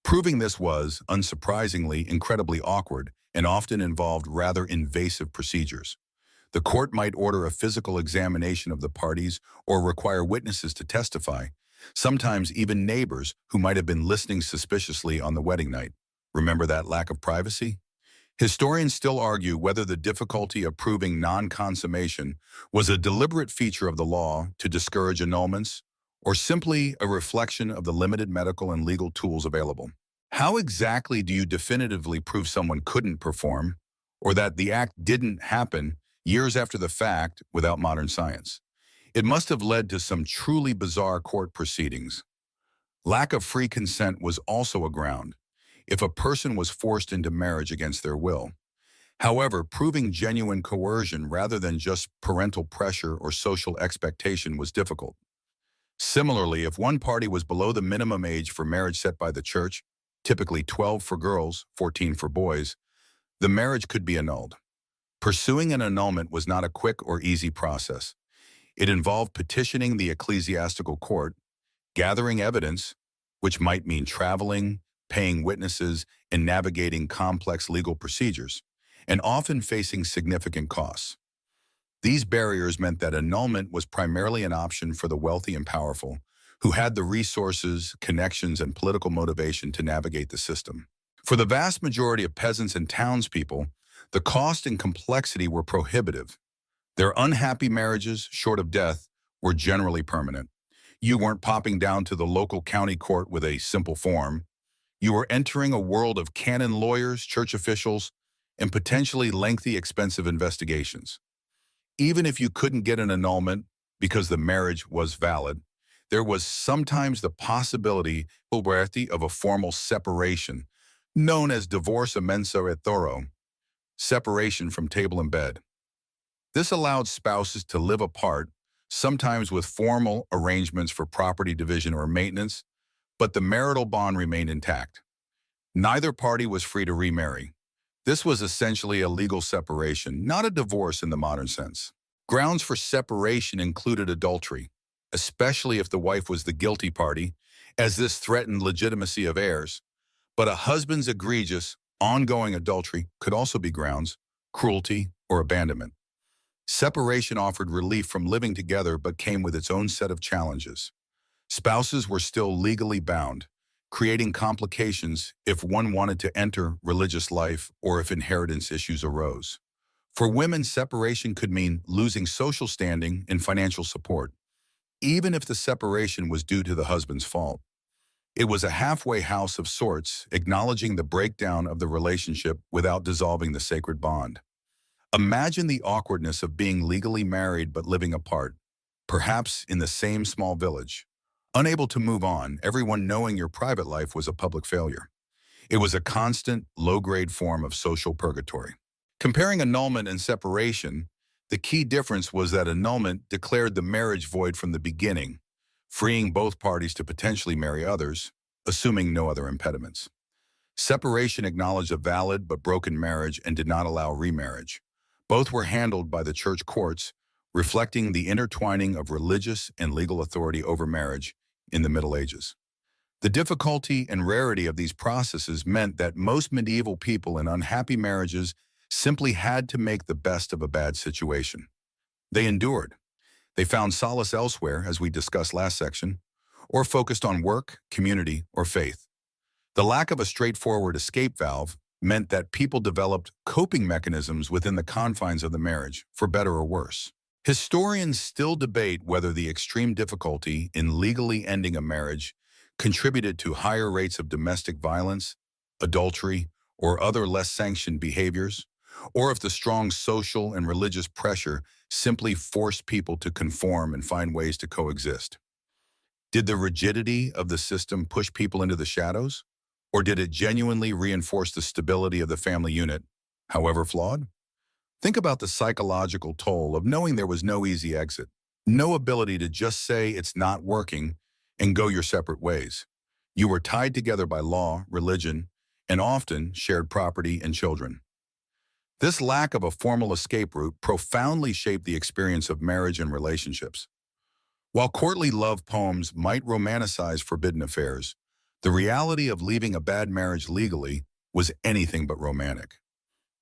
[SPEAKER 1] Proving this was, unsurprisingly, incredibly awkward and often involved rather invasive procedures. The court might order a physical examination of the parties or require witnesses to testify, sometimes even neighbors who might have been listening suspiciously on the wedding night. Remember that lack of privacy? Historians still argue whether the difficulty of proving non-consummation was a deliberate feature of the law to discourage annulments, or simply a reflection of the limited medical and legal tools available? How exactly do you definitively prove someone couldn't perform, or that the act didn't happen years after the fact without modern science? It must have led to some truly bizarre court proceedings. Lack of free consent was also a ground, if a person was forced into marriage against their will. However, proving genuine coercion rather than just parental pressure or social expectation was difficult. Similarly, if one party was below the minimum age for marriage set by the church, typically 12 for girls, 14 for boys, the marriage could be annulled. Pursuing an annulment was not a quick or easy process. It involved petitioning the ecclesiastical court, gathering evidence, which might mean traveling, paying witnesses, and navigating complex legal procedures, and often facing significant costs. These barriers meant that annulment was primarily an option for the wealthy and powerful, who had the resources, connections, and political motivation to navigate the system. For the vast majority of peasants and townspeople, the cost and complexity were prohibitive. Their unhappy marriages, short of death, were generally permanent. You weren't popping down to the local county court with a simple form. You were entering a world of canon lawyers, church officials, and potentially lengthy, expensive investigations. Even if you couldn't get an annulment because the marriage was valid, there was sometimes the possibility of a formal separation, known as divorce mensa et thoro, separation from table and bed. This allowed spouses to live apart, sometimes with formal arrangements for property division or maintenance, but the marital bond remained intact. Neither party was free to remarry. This was essentially a legal separation, not a divorce in the modern sense. Grounds for separation included adultery, especially if the wife was the guilty party, as this threatened legitimacy of heirs. But a husband's egregious, ongoing adultery could also be grounds, cruelty, or abandonment. Separation offered relief from living together but came with its own set of challenges. Spouses were still legally bound, creating complications if one wanted to enter religious life or if inheritance issues arose. For women, separation could mean losing social standing and financial support, even if the separation was due to the husband's fault. It was a halfway house of sorts, acknowledging the breakdown of the relationship without dissolving the sacred bond. Imagine the awkwardness of being legally married but living apart, perhaps in the same small village. Unable to move on, everyone knowing your private life was a public failure. It was a constant, low-grade form of social purgatory. Comparing annulment and separation, the key difference was that annulment declared the marriage void from the beginning, freeing both parties to potentially marry others, assuming no other impediments. Separation acknowledged a valid but broken marriage and did not allow remarriage. Both were handled by the church courts, reflecting the intertwining of religious and legal authority over marriage in the Middle Ages. The difficulty and rarity of these processes meant that most medieval people in unhappy marriages simply had to make the best of a bad situation. They endured. They found solace elsewhere, as we discussed last section, or focused on work, community, or faith. The lack of a straightforward escape valve meant that people developed coping mechanisms within the confines of the marriage, for better or worse. Historians still debate whether the extreme difficulty in legally ending a marriage contributed to higher rates of domestic violence, adultery, or other less sanctioned behaviors, or if the strong social and religious pressure simply forced people to conform and find ways to coexist. Did the rigidity of the system push people into the shadows, or did it genuinely reinforce the stability of the family unit, however flawed? Think about the psychological toll of knowing there was no easy exit, no ability to just say it's not working and go your separate ways. You were tied together by law, religion, and often shared property and children. This lack of a formal escape route profoundly shaped the experience of marriage and relationships. While courtly love poems might romanticize forbidden affairs, the reality of leaving a bad marriage legally was anything but romantic.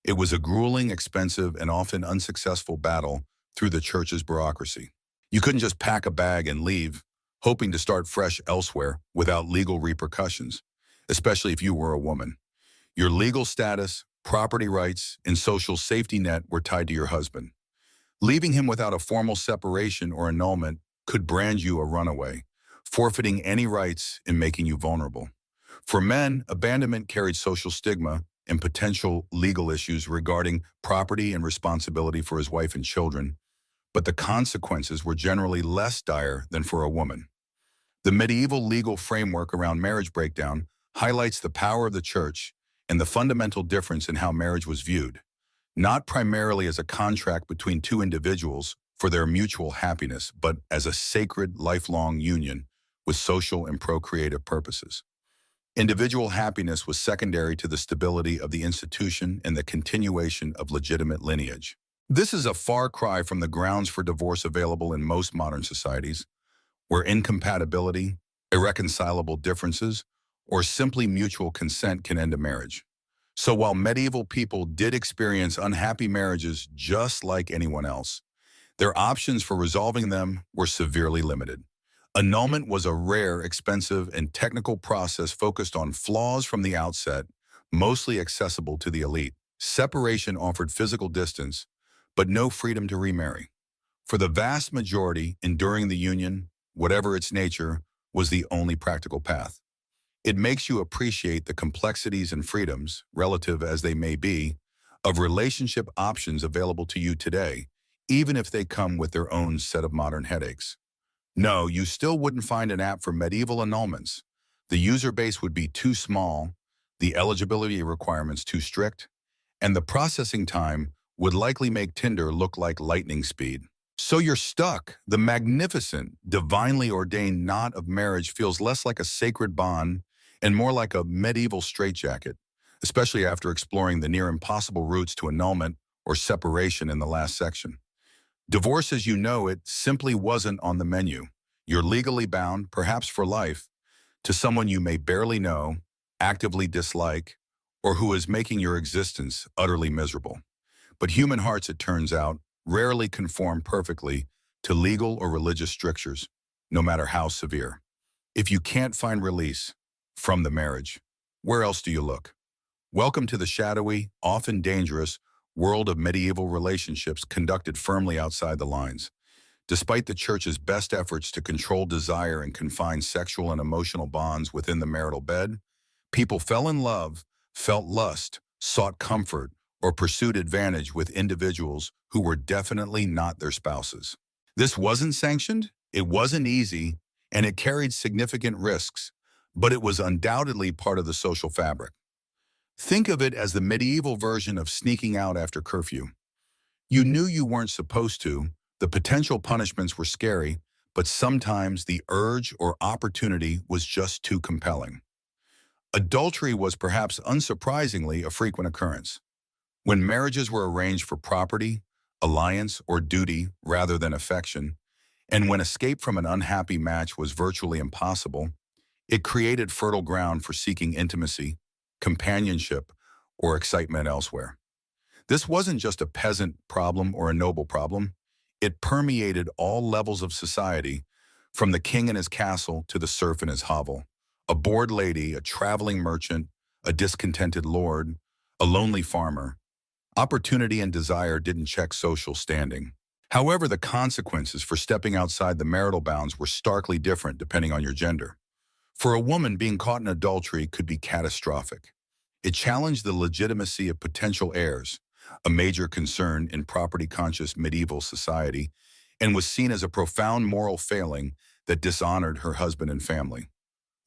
[SPEAKER 1] It was a grueling, expensive, and often unsuccessful battle through the church's bureaucracy. You couldn't just pack a bag and leave, hoping to start fresh elsewhere without legal repercussions, especially if you were a woman. Your legal status, property rights, and social safety net were tied to your husband. Leaving him without a formal separation or annulment could brand you a runaway, forfeiting any rights and making you vulnerable. For men, abandonment carried social stigma and potential legal issues regarding property and responsibility for his wife and children, but the consequences were generally less dire than for a woman. The medieval legal framework around marriage breakdown highlights the power of the church and the fundamental difference in how marriage was viewed, not primarily as a contract between two individuals for their mutual happiness, but as a sacred, lifelong union with social and procreative purposes. Individual happiness was secondary to the stability of the institution and the continuation of legitimate lineage. This is a far cry from the grounds for divorce available in most modern societies, where incompatibility, irreconcilable differences, or simply mutual consent can end a marriage. So while medieval people did experience unhappy marriages just like anyone else, their options for resolving them were severely limited. Annulment was a rare, expensive, and technical process focused on flaws from the outset, mostly accessible to the elite. Separation offered physical distance, but no freedom to remarry. For the vast majority, enduring the union, whatever its nature, was the only practical path. It makes you appreciate the complexities and freedoms, relative as they may be, of relationship options available to you today, even if they come with their own set of modern headaches. No, you still wouldn't find an app for medieval annulments. The user base would be too small, the eligibility requirements too strict, and the processing time would likely make Tinder look like lightning speed. So you're stuck. The magnificent, divinely ordained knot of marriage feels less like a sacred bond and more like a medieval straitjacket, especially after exploring the near impossible routes to annulment or separation in the last section. Divorce as you know it simply wasn't on the menu. You're legally bound, perhaps for life, to someone you may barely know, actively dislike, or who is making your existence utterly miserable. But human hearts, it turns out, rarely conform perfectly to legal or religious strictures, no matter how severe. If you can't find release from the marriage, where else do you look? Welcome to the shadowy, often dangerous, world of medieval relationships conducted firmly outside the lines. Despite the church's best efforts to control desire and confine sexual and emotional bonds within the marital bed, people fell in love, felt lust, sought comfort, or pursued advantage with individuals who were definitely not their spouses. This wasn't sanctioned, it wasn't easy, and it carried significant risks, but it was undoubtedly part of the social fabric. Think of it as the medieval version of sneaking out after curfew. You knew you weren't supposed to, the potential punishments were scary, but sometimes the urge or opportunity was just too compelling. Adultery was perhaps unsurprisingly a frequent occurrence. When marriages were arranged for property, alliance, or duty rather than affection, and when escape from an unhappy match was virtually impossible, it created fertile ground for seeking intimacy, companionship, or excitement elsewhere. This wasn't just a peasant problem or a noble problem. It permeated all levels of society, from the king in his castle to the serf in his hovel. A bored lady, a traveling merchant, a discontented lord, a lonely farmer. Opportunity and desire didn't check social standing. However, the consequences for stepping outside the marital bounds were starkly different depending on your gender. For a woman, being caught in adultery could be catastrophic. It challenged the legitimacy of potential heirs, a major concern in property-conscious medieval society, and was seen as a profound moral failing that dishonored her husband and family.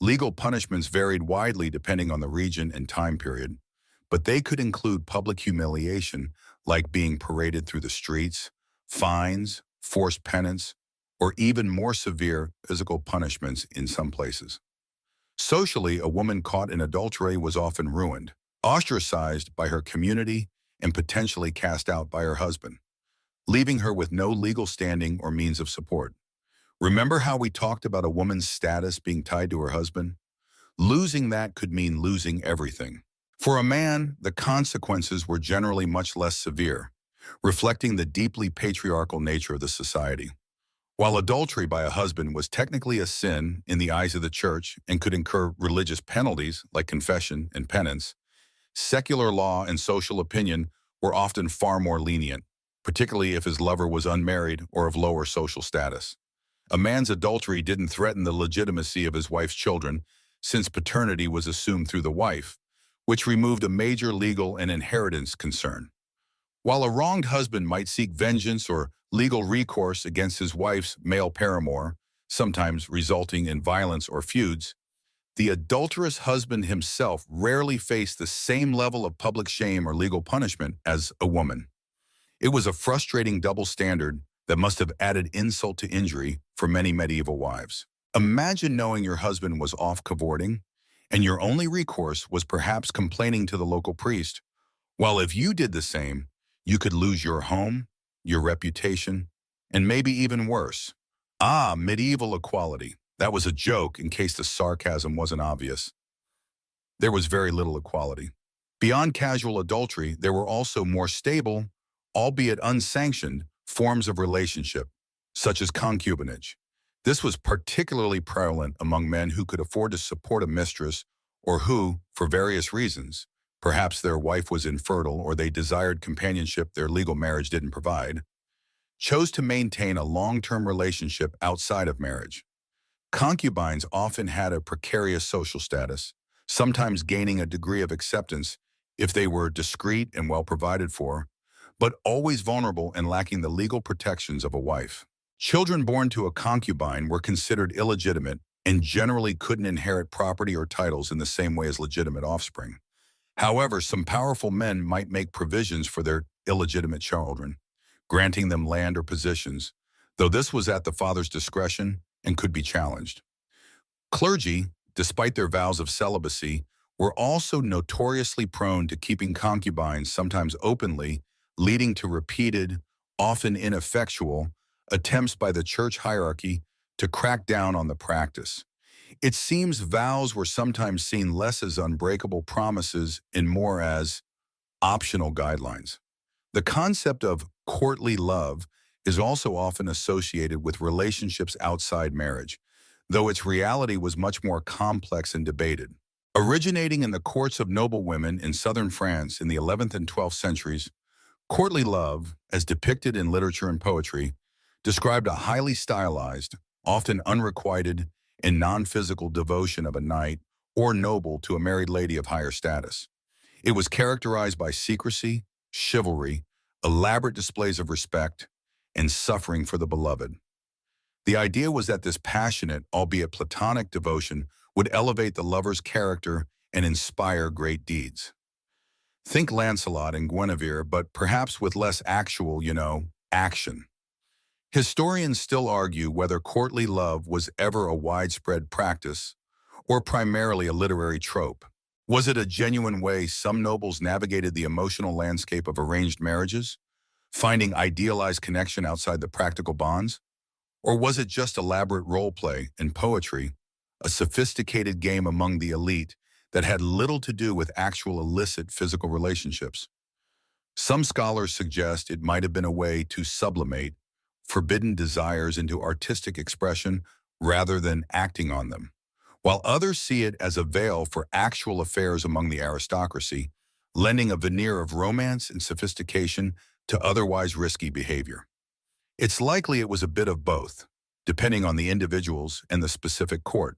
[SPEAKER 1] Legal punishments varied widely depending on the region and time period, but they could include public humiliation, like being paraded through the streets, fines, forced penance, or even more severe physical punishments in some places. Socially, a woman caught in adultery was often ruined, ostracized by her community, and potentially cast out by her husband, leaving her with no legal standing or means of support. Remember how we talked about a woman's status being tied to her husband? Losing that could mean losing everything. For a man, the consequences were generally much less severe, reflecting the deeply patriarchal nature of the society. While adultery by a husband was technically a sin in the eyes of the church and could incur religious penalties like confession and penance, secular law and social opinion were often far more lenient, particularly if his lover was unmarried or of lower social status. A man's adultery didn't threaten the legitimacy of his wife's children, since paternity was assumed through the wife, which removed a major legal and inheritance concern. While a wronged husband might seek vengeance or legal recourse against his wife's male paramour, sometimes resulting in violence or feuds, the adulterous husband himself rarely faced the same level of public shame or legal punishment as a woman. It was a frustrating double standard that must have added insult to injury for many medieval wives. Imagine knowing your husband was off cavorting, and your only recourse was perhaps complaining to the local priest. While if you did the same, you could lose your home, your reputation, and maybe even worse. Ah, medieval equality. That was a joke in case the sarcasm wasn't obvious. There was very little equality. Beyond casual adultery, there were also more stable, albeit unsanctioned, forms of relationship, such as concubinage. This was particularly prevalent among men who could afford to support a mistress or who, for various reasons, perhaps their wife was infertile or they desired companionship their legal marriage didn't provide, chose to maintain a long-term relationship outside of marriage. Concubines often had a precarious social status, sometimes gaining a degree of acceptance if they were discreet and well provided for, but always vulnerable and lacking the legal protections of a wife. Children born to a concubine were considered illegitimate and generally couldn't inherit property or titles in the same way as legitimate offspring. However, some powerful men might make provisions for their illegitimate children, granting them land or positions, though this was at the father's discretion and could be challenged. Clergy, despite their vows of celibacy, were also notoriously prone to keeping concubines, sometimes openly, leading to repeated, often ineffectual, attempts by the church hierarchy to crack down on the practice. It seems vows were sometimes seen less as unbreakable promises and more as optional guidelines. The concept of courtly love is also often associated with relationships outside marriage, though its reality was much more complex and debated. Originating in the courts of noblewomen in southern France in the 11th and 12th centuries, courtly love, as depicted in literature and poetry, described a highly stylized, often unrequited, and non-physical devotion of a knight or noble to a married lady of higher status. It was characterized by secrecy, chivalry, elaborate displays of respect, and suffering for the beloved. The idea was that this passionate, albeit platonic devotion would elevate the lover's character and inspire great deeds. Think Lancelot and Guinevere, but perhaps with less actual, action. Historians still argue whether courtly love was ever a widespread practice or primarily a literary trope. Was it a genuine way some nobles navigated the emotional landscape of arranged marriages, finding idealized connection outside the practical bonds? Or was it just elaborate role play and poetry, a sophisticated game among the elite that had little to do with actual illicit physical relationships? Some scholars suggest it might have been a way to sublimate forbidden desires into artistic expression rather than acting on them, while others see it as a veil for actual affairs among the aristocracy, lending a veneer of romance and sophistication to otherwise risky behavior. It's likely it was a bit of both, depending on the individuals and the specific court.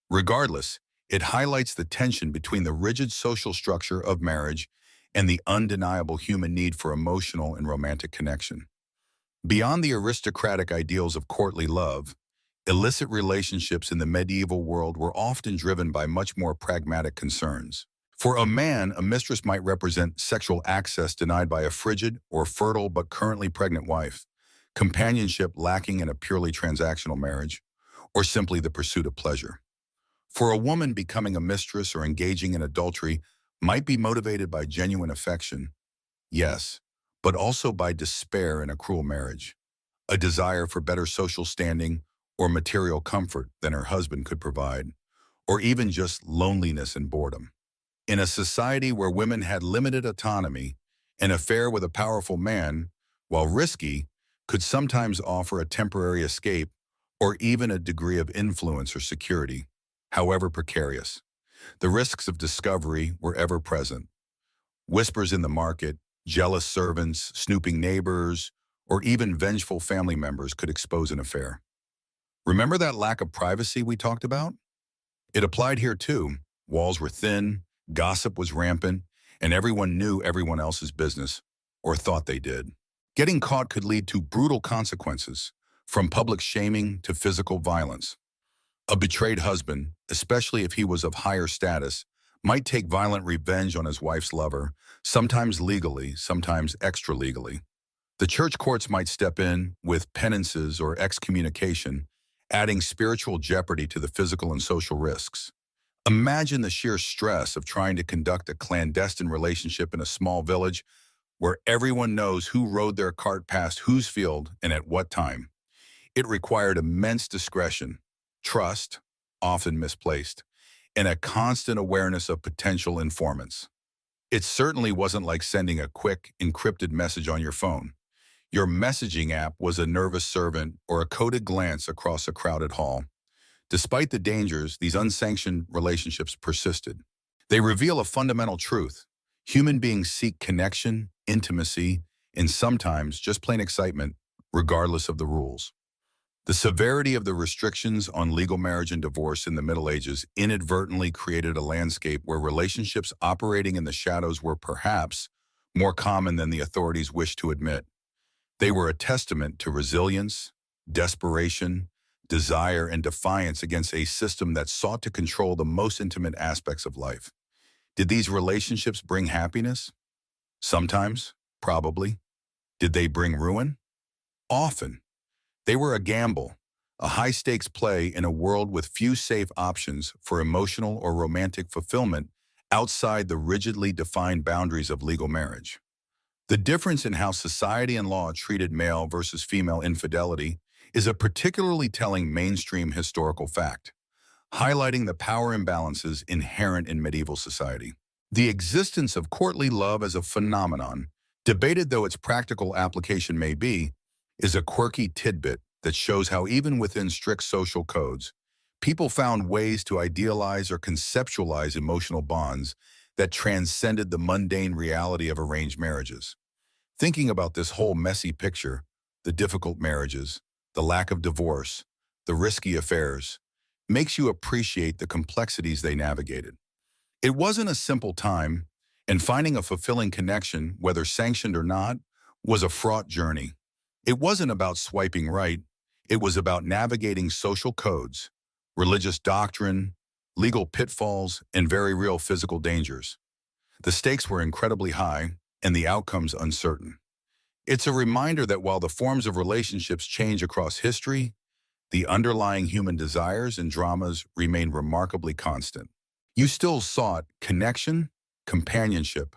[SPEAKER 1] Regardless, it highlights the tension between the rigid social structure of marriage and the undeniable human need for emotional and romantic connection. Beyond the aristocratic ideals of courtly love, illicit relationships in the medieval world were often driven by much more pragmatic concerns. For a man, a mistress might represent sexual access denied by a frigid or fertile but currently pregnant wife, companionship lacking in a purely transactional marriage, or simply the pursuit of pleasure. For a woman, becoming a mistress or engaging in adultery might be motivated by genuine affection, yes, but also by despair in a cruel marriage, a desire for better social standing or material comfort than her husband could provide, or even just loneliness and boredom. In a society where women had limited autonomy, an affair with a powerful man, while risky, could sometimes offer a temporary escape or even a degree of influence or security, however precarious. The risks of discovery were ever present. Whispers in the market, jealous servants, snooping neighbors, or even vengeful family members could expose an affair. Remember that lack of privacy we talked about? It applied here too. Walls were thin, gossip was rampant, and everyone knew everyone else's business, or thought they did. Getting caught could lead to brutal consequences, from public shaming to physical violence. A betrayed husband, especially if he was of higher status, might take violent revenge on his wife's lover, sometimes legally, sometimes extra-legally. The church courts might step in with penances or excommunication, adding spiritual jeopardy to the physical and social risks. Imagine the sheer stress of trying to conduct a clandestine relationship in a small village where everyone knows who rode their cart past whose field and at what time. It required immense discretion, trust, often misplaced, and a constant awareness of potential informants. It certainly wasn't like sending a quick, encrypted message on your phone. Your messaging app was a nervous servant or a coded glance across a crowded hall. Despite the dangers, these unsanctioned relationships persisted. They reveal a fundamental truth. Human beings seek connection, intimacy, and sometimes just plain excitement, regardless of the rules. The severity of the restrictions on legal marriage and divorce in the Middle Ages inadvertently created a landscape where relationships operating in the shadows were perhaps more common than the authorities wished to admit. They were a testament to resilience, desperation, desire, and defiance against a system that sought to control the most intimate aspects of life. Did these relationships bring happiness? Sometimes, probably. Did they bring ruin? Often. They were a gamble, a high-stakes play in a world with few safe options for emotional or romantic fulfillment outside the rigidly defined boundaries of legal marriage. The difference in how society and law treated male versus female infidelity is a particularly telling mainstream historical fact, highlighting the power imbalances inherent in medieval society. The existence of courtly love as a phenomenon, debated though its practical application may be, is a quirky tidbit that shows how even within strict social codes, people found ways to idealize or conceptualize emotional bonds that transcended the mundane reality of arranged marriages. Thinking about this whole messy picture, the difficult marriages, the lack of divorce, the risky affairs, makes you appreciate the complexities they navigated. It wasn't a simple time, and finding a fulfilling connection, whether sanctioned or not, was a fraught journey. It wasn't about swiping right, it was about navigating social codes, religious doctrine, legal pitfalls, and very real physical dangers. The stakes were incredibly high, and the outcomes uncertain. It's a reminder that while the forms of relationships change across history, the underlying human desires and dramas remain remarkably constant. You still sought connection, companionship,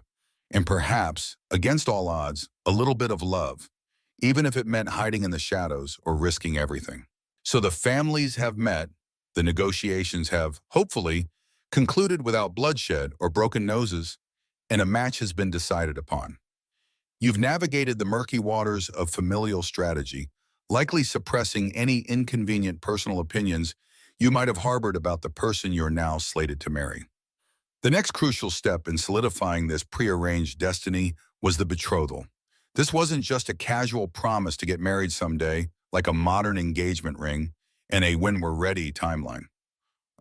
[SPEAKER 1] and perhaps, against all odds, a little bit of love, even if it meant hiding in the shadows or risking everything. So the families have met, the negotiations have, hopefully, concluded without bloodshed or broken noses, and a match has been decided upon. You've navigated the murky waters of familial strategy, likely suppressing any inconvenient personal opinions you might have harbored about the person you're now slated to marry. The next crucial step in solidifying this prearranged destiny was the betrothal. This wasn't just a casual promise to get married someday, like a modern engagement ring and a when we're ready timeline.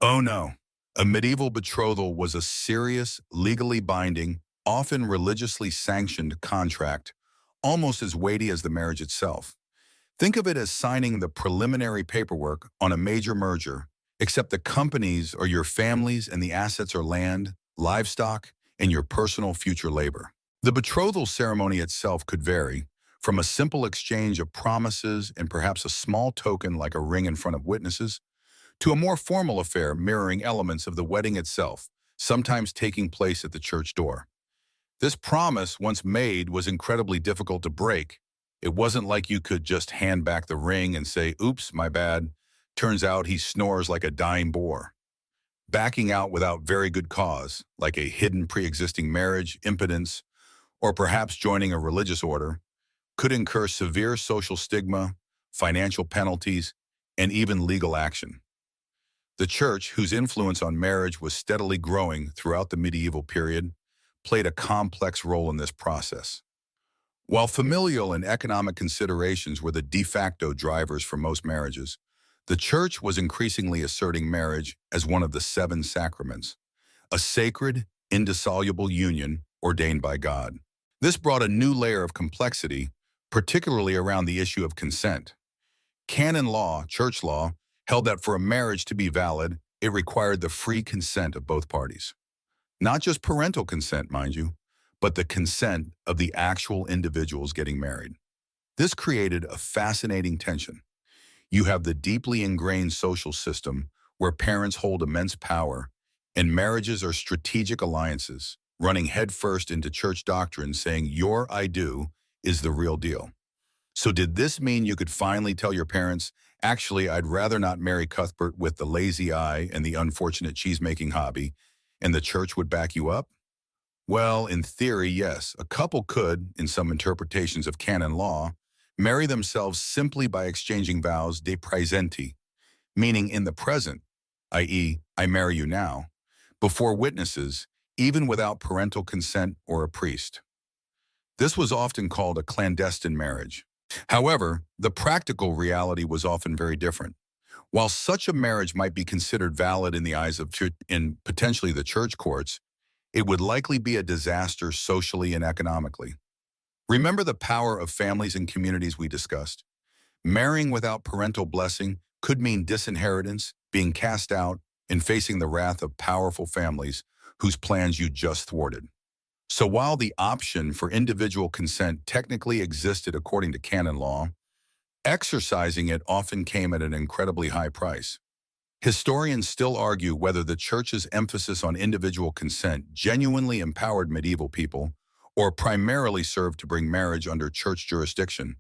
[SPEAKER 1] Oh no, a medieval betrothal was a serious, legally binding, often religiously sanctioned contract, almost as weighty as the marriage itself. Think of it as signing the preliminary paperwork on a major merger, except the companies are your families and the assets are land, livestock, and your personal future labor. The betrothal ceremony itself could vary, from a simple exchange of promises and perhaps a small token like a ring in front of witnesses, to a more formal affair mirroring elements of the wedding itself, sometimes taking place at the church door. This promise, once made, was incredibly difficult to break. It wasn't like you could just hand back the ring and say, oops, my bad. Turns out he snores like a dying boar. Backing out without very good cause, like a hidden pre-existing marriage, impotence, or perhaps joining a religious order, could incur severe social stigma, financial penalties, and even legal action. The church, whose influence on marriage was steadily growing throughout the medieval period, played a complex role in this process. While familial and economic considerations were the de facto drivers for most marriages, The church was increasingly asserting marriage as one of the seven sacraments, a sacred, indissoluble union ordained by God. This brought a new layer of complexity, particularly around the issue of consent. Canon law, church law, held that for a marriage to be valid, it required the free consent of both parties. Not just parental consent, mind you, but the consent of the actual individuals getting married. This created a fascinating tension. You have the deeply ingrained social system where parents hold immense power, and marriages are strategic alliances, running headfirst into church doctrine saying your I do is the real deal. So did this mean you could finally tell your parents, actually, I'd rather not marry Cuthbert with the lazy eye and the unfortunate cheese-making hobby, and the church would back you up? Well, in theory, yes. A couple could, in some interpretations of canon law, marry themselves simply by exchanging vows de praesenti, meaning in the present, i.e., I marry you now, before witnesses, even without parental consent or a priest. This was often called a clandestine marriage. However, the practical reality was often very different. While such a marriage might be considered valid in the eyes of in potentially the church courts, it would likely be a disaster socially and economically. Remember the power of families and communities we discussed? Marrying without parental blessing could mean disinheritance, being cast out, and facing the wrath of powerful families whose plans you just thwarted. So while the option for individual consent technically existed according to canon law, exercising it often came at an incredibly high price. Historians still argue whether the church's emphasis on individual consent genuinely empowered medieval people or primarily served to bring marriage under church jurisdiction,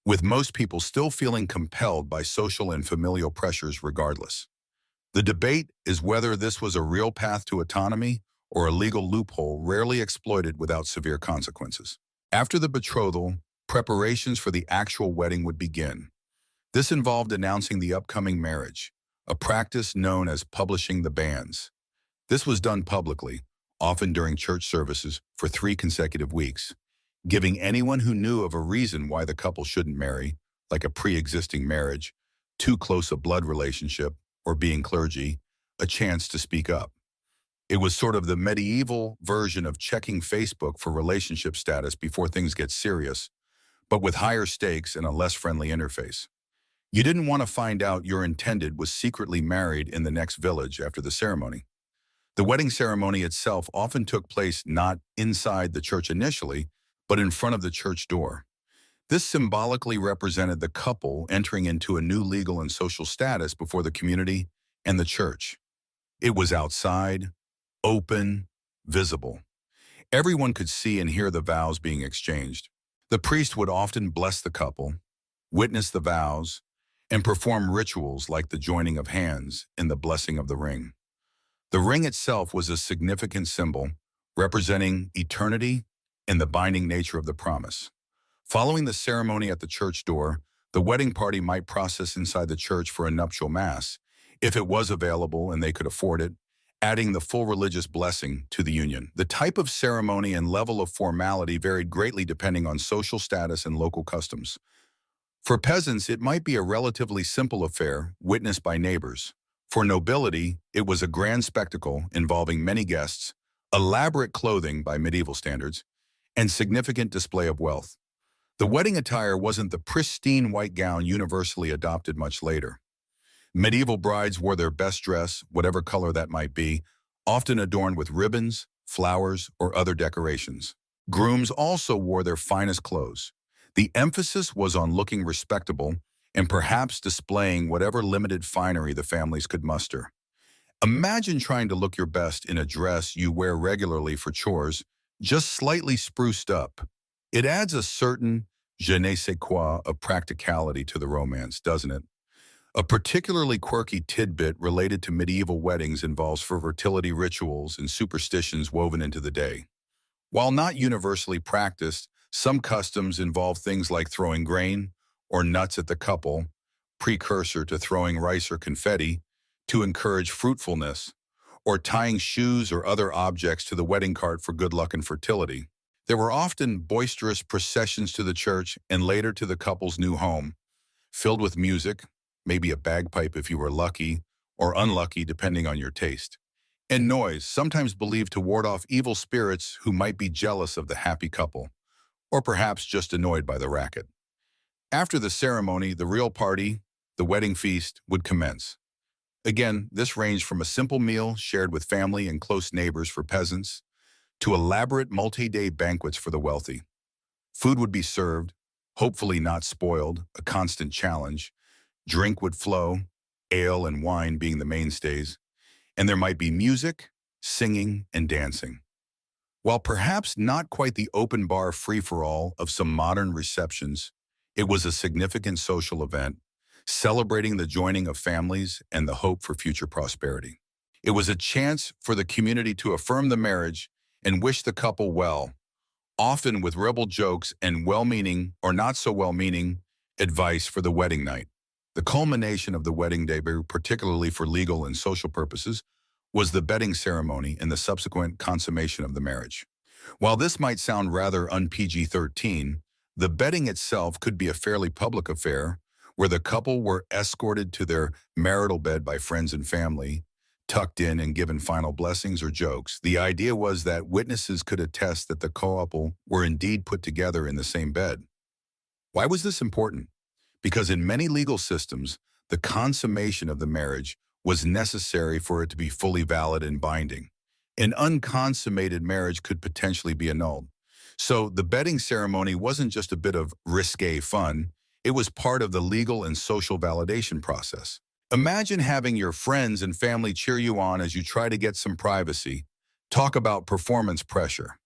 [SPEAKER 1] with most people still feeling compelled by social and familial pressures regardless. The debate is whether this was a real path to autonomy or a legal loophole rarely exploited without severe consequences. After the betrothal, preparations for the actual wedding would begin. This involved announcing the upcoming marriage, a practice known as publishing the banns. This was done publicly, often during church services, for 3 consecutive weeks, giving anyone who knew of a reason why the couple shouldn't marry, like a pre-existing marriage, too close a blood relationship, or being clergy, a chance to speak up. It was sort of the medieval version of checking Facebook for relationship status before things get serious, but with higher stakes and a less friendly interface. You didn't want to find out your intended was secretly married in the next village after the ceremony. The wedding ceremony itself often took place not inside the church initially, but in front of the church door. This symbolically represented the couple entering into a new legal and social status before the community and the church. It was outside, open, visible. Everyone could see and hear the vows being exchanged. The priest would often bless the couple, witness the vows, and perform rituals like the joining of hands and the blessing of the ring. The ring itself was a significant symbol, representing eternity and the binding nature of the promise. Following the ceremony at the church door, the wedding party might process inside the church for a nuptial mass, if it was available and they could afford it, adding the full religious blessing to the union. The type of ceremony and level of formality varied greatly depending on social status and local customs. For peasants, it might be a relatively simple affair, witnessed by neighbors. For nobility, it was a grand spectacle involving many guests, elaborate clothing by medieval standards, and significant display of wealth. The wedding attire wasn't the pristine white gown universally adopted much later. Medieval brides wore their best dress, whatever color that might be, often adorned with ribbons, flowers, or other decorations. Grooms also wore their finest clothes. The emphasis was on looking respectable and perhaps displaying whatever limited finery the families could muster. Imagine trying to look your best in a dress you wear regularly for chores, just slightly spruced up. It adds a certain je ne sais quoi of practicality to the romance, doesn't it? A particularly quirky tidbit related to medieval weddings involves fertility rituals and superstitions woven into the day. While not universally practiced, some customs involve things like throwing grain or nuts at the couple, precursor to throwing rice or confetti, to encourage fruitfulness, or tying shoes or other objects to the wedding cart for good luck and fertility. There were often boisterous processions to the church and later to the couple's new home, filled with music, maybe a bagpipe if you were lucky, or unlucky depending on your taste. And noise, sometimes believed to ward off evil spirits who might be jealous of the happy couple, or perhaps just annoyed by the racket. After the ceremony, the real party, the wedding feast, would commence. Again, this ranged from a simple meal shared with family and close neighbors for peasants to elaborate multi-day banquets for the wealthy. Food would be served, hopefully not spoiled, a constant challenge. Drink would flow, ale and wine being the mainstays, and there might be music, singing, and dancing. While perhaps not quite the open bar free-for-all of some modern receptions, it was a significant social event, celebrating the joining of families and the hope for future prosperity. It was a chance for the community to affirm the marriage and wish the couple well, often with rebel jokes and well-meaning or not so well-meaning advice for the wedding night. The culmination of the wedding day, particularly for legal and social purposes, was the bedding ceremony and the subsequent consummation of the marriage. While this might sound rather un-PG-13, the bedding itself could be a fairly public affair where the couple were escorted to their marital bed by friends and family, tucked in and given final blessings or jokes. The idea was that witnesses could attest that the couple were indeed put together in the same bed. Why was this important? Because in many legal systems, the consummation of the marriage was necessary for it to be fully valid and binding. An unconsummated marriage could potentially be annulled. So the bedding ceremony wasn't just a bit of risque fun, it was part of the legal and social validation process. Imagine having your friends and family cheer you on as you try to get some privacy. Talk about performance pressure.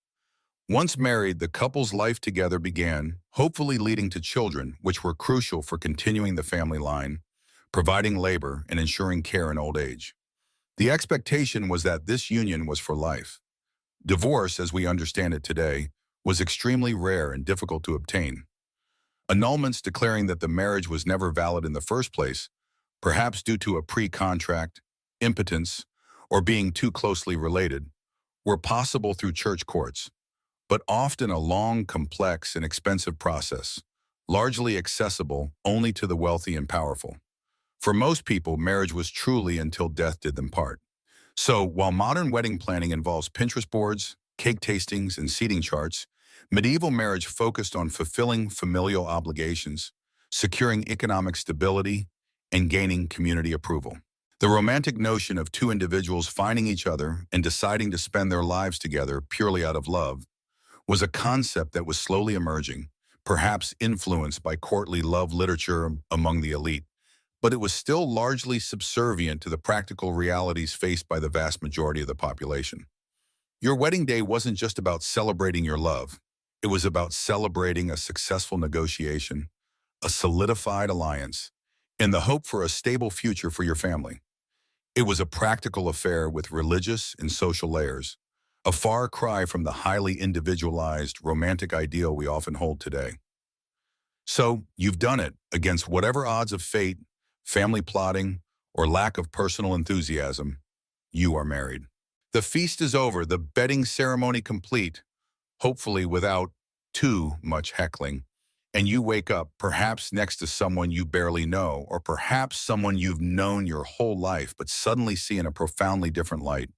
[SPEAKER 1] Once married, the couple's life together began, hopefully leading to children, which were crucial for continuing the family line, providing labor, and ensuring care in old age. The expectation was that this union was for life. Divorce, as we understand it today, was extremely rare and difficult to obtain. Annulments declaring that the marriage was never valid in the first place, perhaps due to a pre-contract, impotence, or being too closely related, were possible through church courts, but often a long, complex, and expensive process, largely accessible only to the wealthy and powerful. For most people, marriage was truly until death did them part. So, while modern wedding planning involves Pinterest boards, cake tastings, and seating charts, medieval marriage focused on fulfilling familial obligations, securing economic stability, and gaining community approval. The romantic notion of two individuals finding each other and deciding to spend their lives together purely out of love was a concept that was slowly emerging, perhaps influenced by courtly love literature among the elite, but it was still largely subservient to the practical realities faced by the vast majority of the population. Your wedding day wasn't just about celebrating your love. It was about celebrating a successful negotiation, a solidified alliance, and the hope for a stable future for your family. It was a practical affair with religious and social layers, a far cry from the highly individualized, romantic ideal we often hold today. So, you've done it against whatever odds of fate, family plotting, or lack of personal enthusiasm. You are married. The feast is over, the bedding ceremony complete, hopefully without too much heckling, and you wake up perhaps next to someone you barely know, or perhaps someone you've known your whole life but suddenly see in a profoundly different light.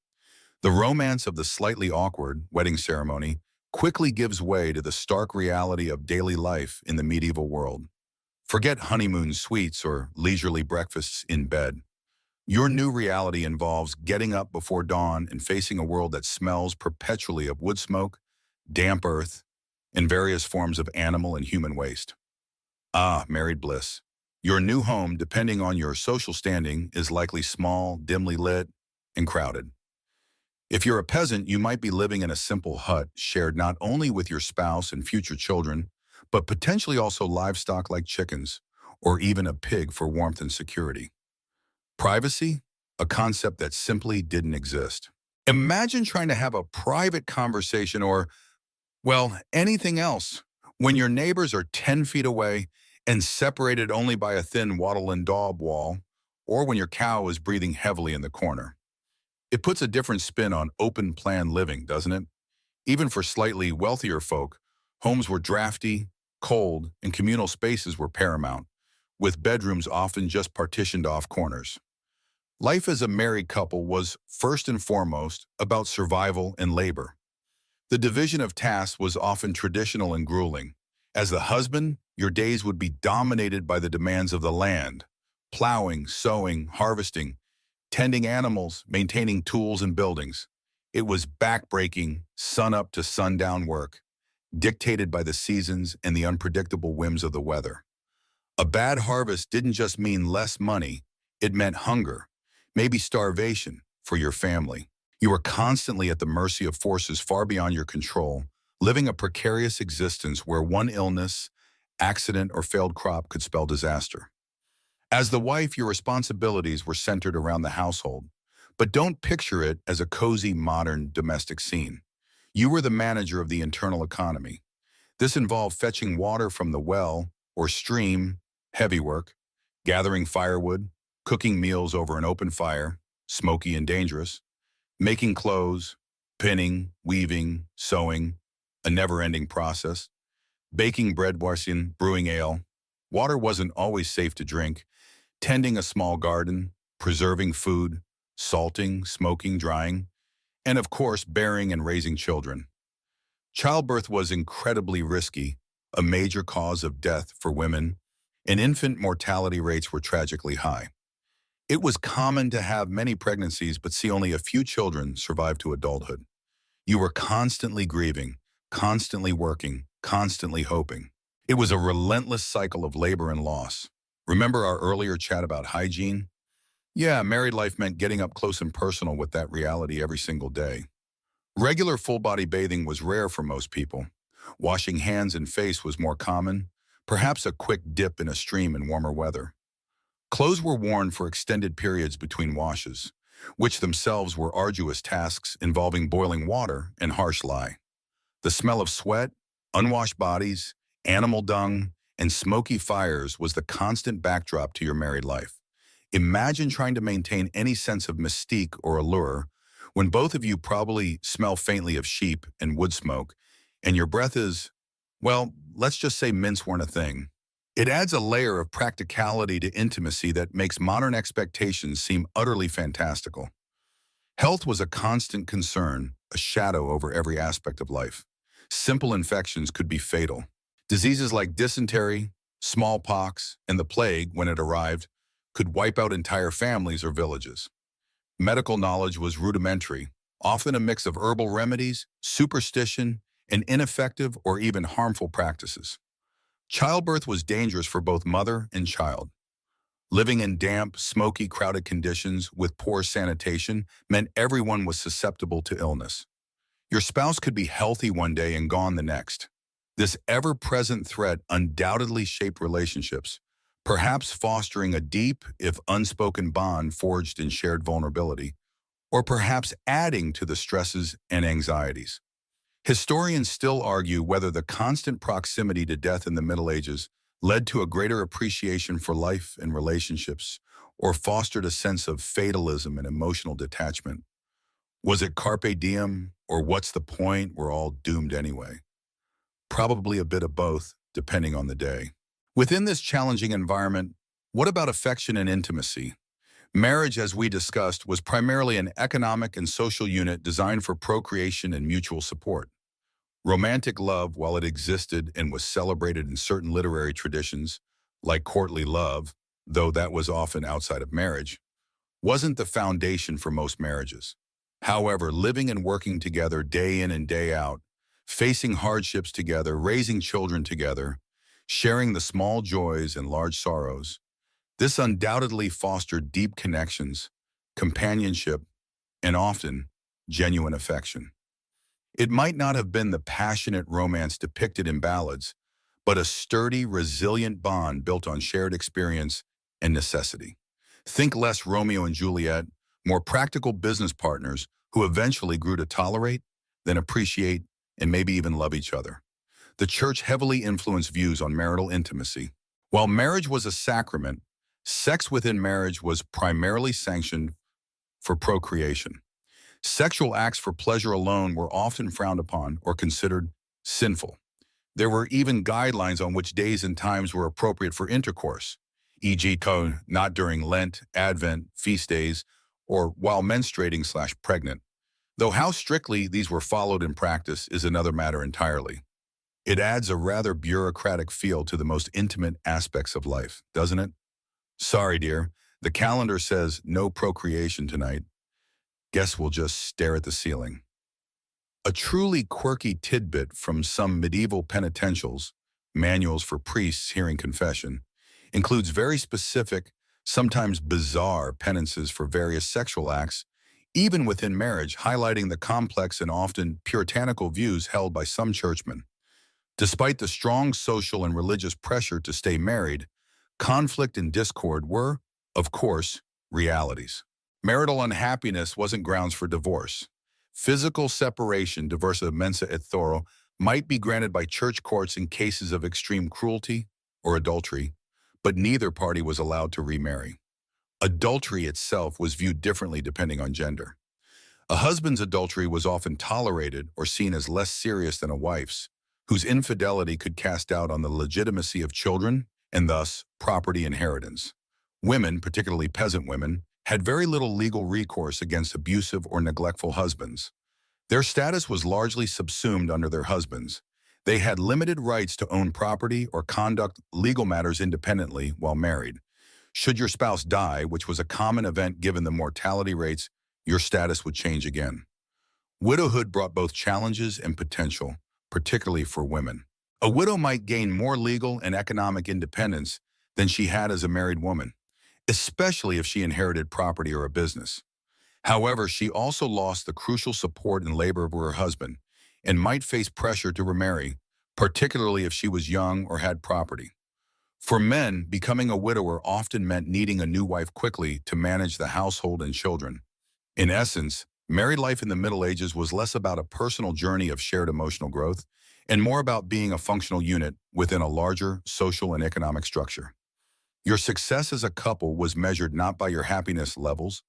[SPEAKER 1] The romance of the slightly awkward wedding ceremony quickly gives way to the stark reality of daily life in the medieval world. Forget honeymoon suites or leisurely breakfasts in bed. Your new reality involves getting up before dawn and facing a world that smells perpetually of wood smoke, damp earth, and various forms of animal and human waste. Ah, married bliss. Your new home, depending on your social standing, is likely small, dimly lit, and crowded. If you're a peasant, you might be living in a simple hut shared not only with your spouse and future children, but potentially also livestock like chickens, or even a pig for warmth and security. Privacy, a concept that simply didn't exist. Imagine trying to have a private conversation or, well, anything else, when your neighbors are 10 feet away and separated only by a thin wattle and daub wall, or when your cow is breathing heavily in the corner. It puts a different spin on open-plan living, doesn't it? Even for slightly wealthier folk, homes were drafty, cold, and communal spaces were paramount, with bedrooms often just partitioned off corners. Life as a married couple was, first and foremost, about survival and labor. The division of tasks was often traditional and grueling. As the husband, your days would be dominated by the demands of the land, plowing, sowing, harvesting, tending animals, maintaining tools and buildings. It was backbreaking, sun-up to sundown work, dictated by the seasons and the unpredictable whims of the weather. A bad harvest didn't just mean less money, it meant hunger, maybe starvation, for your family. You were constantly at the mercy of forces far beyond your control, living a precarious existence where one illness, accident, or failed crop could spell disaster. As the wife, your responsibilities were centered around the household, but don't picture it as a cozy, modern domestic scene. You were the manager of the internal economy. This involved fetching water from the well or stream, heavy work, gathering firewood, cooking meals over an open fire, smoky and dangerous, making clothes, pinning, weaving, sewing, a never-ending process, baking bread, washing, brewing ale. Water wasn't always safe to drink, tending a small garden, preserving food, salting, smoking, drying, and of course, bearing and raising children. Childbirth was incredibly risky, a major cause of death for women, and infant mortality rates were tragically high. It was common to have many pregnancies but see only a few children survive to adulthood. You were constantly grieving, constantly working, constantly hoping. It was a relentless cycle of labor and loss. Remember our earlier chat about hygiene? Yeah, married life meant getting up close and personal with that reality every single day. Regular full-body bathing was rare for most people. Washing hands and face was more common, perhaps a quick dip in a stream in warmer weather. Clothes were worn for extended periods between washes, which themselves were arduous tasks involving boiling water and harsh lye. The smell of sweat, unwashed bodies, animal dung, and smoky fires was the constant backdrop to your married life. Imagine trying to maintain any sense of mystique or allure when both of you probably smell faintly of sheep and wood smoke, and your breath is, well, let's just say mints weren't a thing. It adds a layer of practicality to intimacy that makes modern expectations seem utterly fantastical. Health was a constant concern, a shadow over every aspect of life. Simple infections could be fatal. Diseases like dysentery, smallpox, and the plague, when it arrived, could wipe out entire families or villages. Medical knowledge was rudimentary, often a mix of herbal remedies, superstition, and ineffective or even harmful practices. Childbirth was dangerous for both mother and child. Living in damp, smoky, crowded conditions with poor sanitation meant everyone was susceptible to illness. Your spouse could be healthy one day and gone the next. This ever-present threat undoubtedly shaped relationships, perhaps fostering a deep, if unspoken bond forged in shared vulnerability, or perhaps adding to the stresses and anxieties. Historians still argue whether the constant proximity to death in the Middle Ages led to a greater appreciation for life and relationships, or fostered a sense of fatalism and emotional detachment. Was it carpe diem, or what's the point, we're all doomed anyway? Probably a bit of both, depending on the day. Within this challenging environment, what about affection and intimacy? Marriage, as we discussed, was primarily an economic and social unit designed for procreation and mutual support. Romantic love, while it existed and was celebrated in certain literary traditions, like courtly love, though that was often outside of marriage, wasn't the foundation for most marriages. However, living and working together day in and day out, facing hardships together, raising children together, sharing the small joys and large sorrows, this undoubtedly fostered deep connections, companionship, and often genuine affection. It might not have been the passionate romance depicted in ballads, but a sturdy, resilient bond built on shared experience and necessity. Think less Romeo and Juliet, more practical business partners who eventually grew to tolerate, then appreciate, and maybe even love each other. The church heavily influenced views on marital intimacy. While marriage was a sacrament, sex within marriage was primarily sanctioned for procreation. Sexual acts for pleasure alone were often frowned upon or considered sinful. There were even guidelines on which days and times were appropriate for intercourse. e.g. not during Lent, Advent, feast days, or while menstruating/pregnant. Though how strictly these were followed in practice is another matter entirely. It adds a rather bureaucratic feel to the most intimate aspects of life, doesn't it? Sorry, dear. The calendar says no procreation tonight. Guess we'll just stare at the ceiling. A truly quirky tidbit from some medieval penitentials, manuals for priests hearing confession, includes very specific, sometimes bizarre penances for various sexual acts, even within marriage, highlighting the complex and often puritanical views held by some churchmen. Despite the strong social and religious pressure to stay married, conflict and discord were, of course, realities. Marital unhappiness wasn't grounds for divorce. Physical separation, diversa mensa et thoro, might be granted by church courts in cases of extreme cruelty or adultery, but neither party was allowed to remarry. Adultery itself was viewed differently depending on gender. A husband's adultery was often tolerated or seen as less serious than a wife's, whose infidelity could cast doubt on the legitimacy of children and thus property inheritance. Women, particularly peasant women, had very little legal recourse against abusive or neglectful husbands. Their status was largely subsumed under their husbands. They had limited rights to own property or conduct legal matters independently while married. Should your spouse die, which was a common event given the mortality rates, your status would change again. Widowhood brought both challenges and potential, particularly for women. A widow might gain more legal and economic independence than she had as a married woman, especially if she inherited property or a business. However, she also lost the crucial support and labor of her husband and might face pressure to remarry, particularly if she was young or had property. For men, becoming a widower often meant needing a new wife quickly to manage the household and children. In essence, married life in the Middle Ages was less about a personal journey of shared emotional growth and more about being a functional unit within a larger social and economic structure. Your success as a couple was measured not by your happiness levels,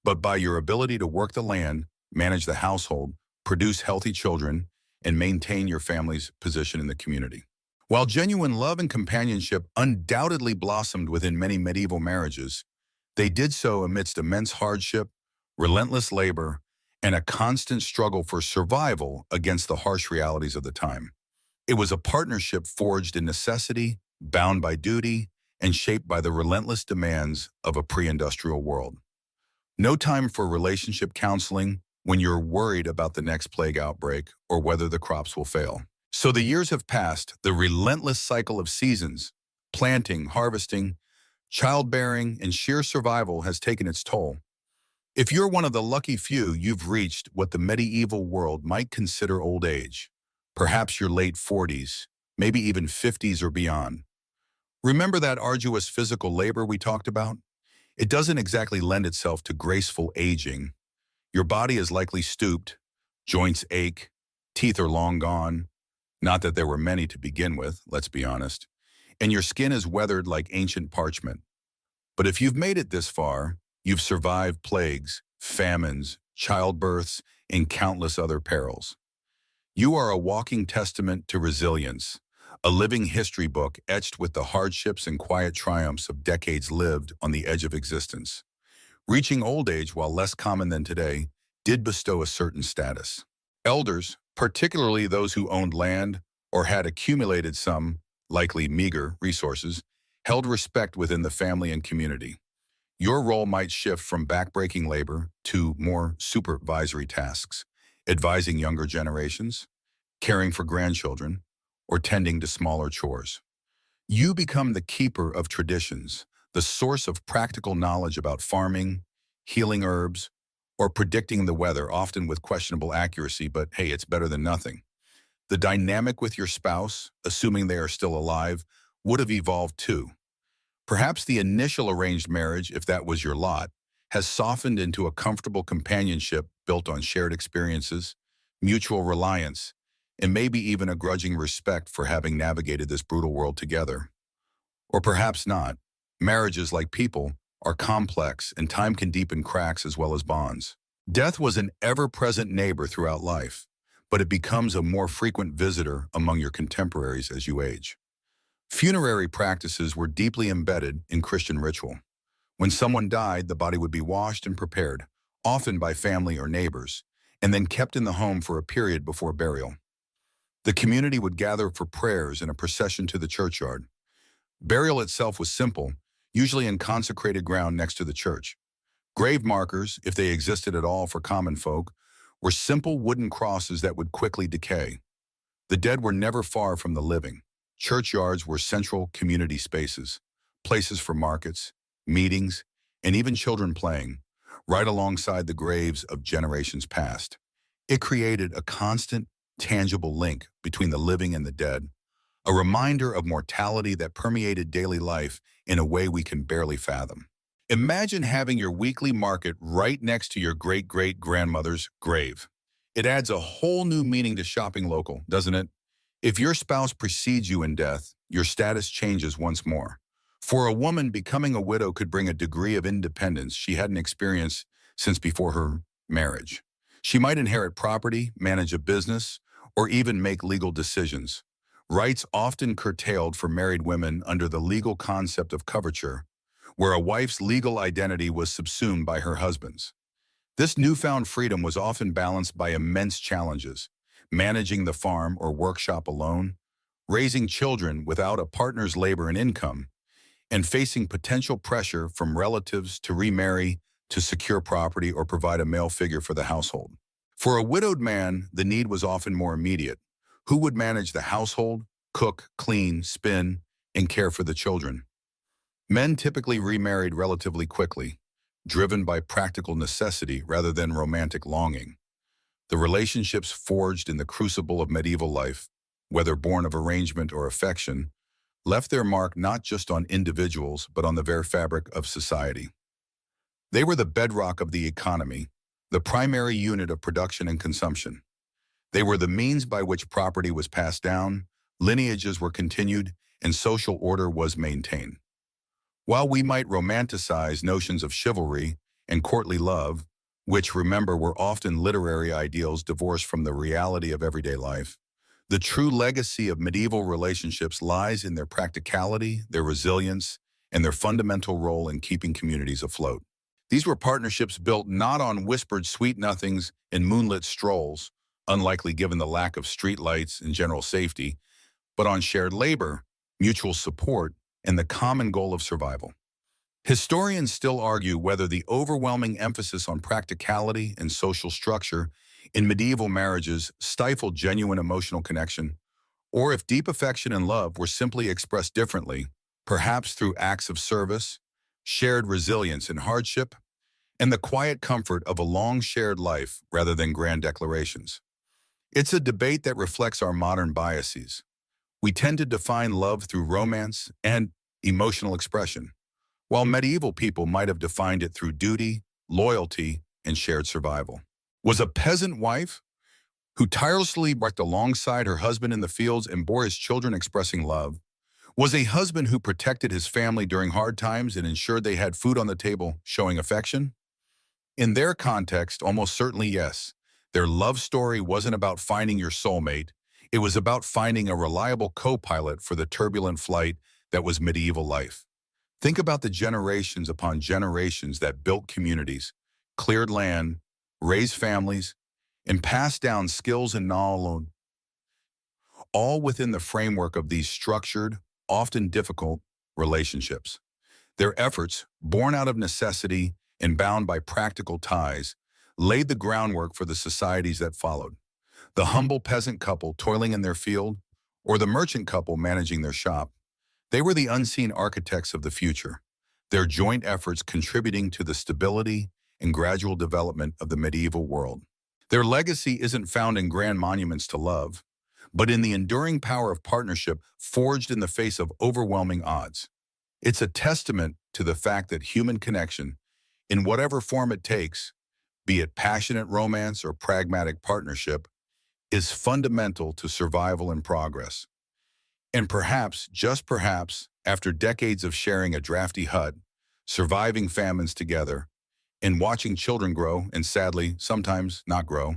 [SPEAKER 1] but by your ability to work the land, manage the household, produce healthy children, and maintain your family's position in the community. While genuine love and companionship undoubtedly blossomed within many medieval marriages, they did so amidst immense hardship, relentless labor, and a constant struggle for survival against the harsh realities of the time. It was a partnership forged in necessity, bound by duty, and shaped by the relentless demands of a pre-industrial world. No time for relationship counseling when you're worried about the next plague outbreak or whether the crops will fail. So the years have passed, the relentless cycle of seasons, planting, harvesting, childbearing, and sheer survival has taken its toll. If you're one of the lucky few, you've reached what the medieval world might consider old age, perhaps your late 40s, maybe even 50s or beyond. Remember that arduous physical labor we talked about? It doesn't exactly lend itself to graceful aging. Your body is likely stooped, joints ache, teeth are long gone, not that there were many to begin with, let's be honest, and your skin is weathered like ancient parchment. But if you've made it this far, you've survived plagues, famines, childbirths, and countless other perils. You are a walking testament to resilience, a living history book etched with the hardships and quiet triumphs of decades lived on the edge of existence. Reaching old age, while less common than today, did bestow a certain status. Elders, particularly those who owned land or had accumulated some, likely meager, resources, held respect within the family and community. Your role might shift from backbreaking labor to more supervisory tasks, advising younger generations, caring for grandchildren, or tending to smaller chores. You become the keeper of traditions, the source of practical knowledge about farming, healing herbs, or predicting the weather, often with questionable accuracy, but hey, it's better than nothing. The dynamic with your spouse, assuming they are still alive, would have evolved too. Perhaps the initial arranged marriage, if that was your lot, has softened into a comfortable companionship built on shared experiences, mutual reliance, and maybe even a grudging respect for having navigated this brutal world together. Or perhaps not. Marriages, like people, are complex and time can deepen cracks as well as bonds. Death was an ever-present neighbor throughout life, but it becomes a more frequent visitor among your contemporaries as you age. Funerary practices were deeply embedded in Christian ritual. When someone died, the body would be washed and prepared, often by family or neighbors, and then kept in the home for a period before burial. The community would gather for prayers and a procession to the churchyard. Burial itself was simple, usually in consecrated ground next to the church. Grave markers, if they existed at all for common folk, were simple wooden crosses that would quickly decay. The dead were never far from the living. Churchyards were central community spaces, places for markets, meetings, and even children playing, right alongside the graves of generations past. It created a constant, tangible link between the living and the dead, a reminder of mortality that permeated daily life in a way we can barely fathom. Imagine having your weekly market right next to your great-great-grandmother's grave. It adds a whole new meaning to shopping local, doesn't it? If your spouse precedes you in death, your status changes once more. For a woman, becoming a widow could bring a degree of independence she hadn't experienced since before her marriage. She might inherit property, manage a business, or even make legal decisions. Rights often curtailed for married women under the legal concept of coverture, where a wife's legal identity was subsumed by her husband's. This newfound freedom was often balanced by immense challenges: managing the farm or workshop alone, raising children without a partner's labor and income, and facing potential pressure from relatives to remarry, to secure property, or provide a male figure for the household. For a widowed man, the need was often more immediate. Who would manage the household, cook, clean, spin, and care for the children? Men typically remarried relatively quickly, driven by practical necessity rather than romantic longing. The relationships forged in the crucible of medieval life, whether born of arrangement or affection, left their mark not just on individuals but on the very fabric of society. They were the bedrock of the economy, the primary unit of production and consumption. They were the means by which property was passed down, lineages were continued, and social order was maintained. While we might romanticize notions of chivalry and courtly love, which, remember, were often literary ideals divorced from the reality of everyday life, the true legacy of medieval relationships lies in their practicality, their resilience, and their fundamental role in keeping communities afloat. These were partnerships built not on whispered sweet-nothings and moonlit strolls, unlikely given the lack of streetlights and general safety, but on shared labor, mutual support, and the common goal of survival. Historians still argue whether the overwhelming emphasis on practicality and social structure in medieval marriages stifled genuine emotional connection, or if deep affection and love were simply expressed differently, perhaps through acts of service, shared resilience in hardship, and the quiet comfort of a long shared life rather than grand declarations. It's a debate that reflects our modern biases. We tend to define love through romance and emotional expression, while medieval people might have defined it through duty, loyalty, and shared survival. Was a peasant wife who tirelessly worked alongside her husband in the fields and bore his children expressing love? Was a husband who protected his family during hard times and ensured they had food on the table, showing affection? In their context, almost certainly yes. Their love story wasn't about finding your soulmate. It was about finding a reliable co-pilot for the turbulent flight that was medieval life. Think about the generations upon generations that built communities, cleared land, raised families, and passed down skills and knowledge, all within the framework of these structured, often difficult, relationships. Their efforts, born out of necessity and bound by practical ties, laid the groundwork for the societies that followed. The humble peasant couple toiling in their field, or the merchant couple managing their shop. They were the unseen architects of the future, their joint efforts contributing to the stability and gradual development of the medieval world. Their legacy isn't found in grand monuments to love, but in the enduring power of partnership forged in the face of overwhelming odds. It's a testament to the fact that human connection, in whatever form it takes, be it passionate romance or pragmatic partnership, is fundamental to survival and progress. And perhaps, just perhaps, after decades of sharing a drafty hut, surviving famines together, and watching children grow and sadly, sometimes not grow,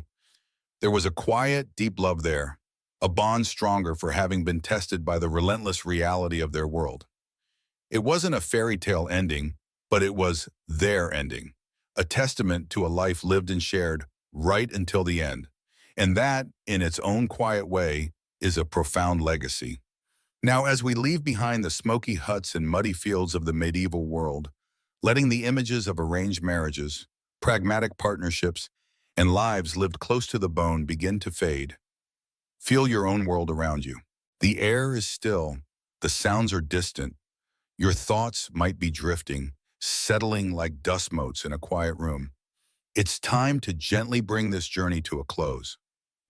[SPEAKER 1] there was a quiet, deep love there, a bond stronger for having been tested by the relentless reality of their world. It wasn't a fairy tale ending, but it was their ending, a testament to a life lived and shared right until the end. And that, in its own quiet way, is a profound legacy. Now, as we leave behind the smoky huts and muddy fields of the medieval world, letting the images of arranged marriages, pragmatic partnerships, and lives lived close to the bone begin to fade, feel your own world around you. The air is still, the sounds are distant, your thoughts might be drifting, settling like dust motes in a quiet room. It's time to gently bring this journey to a close.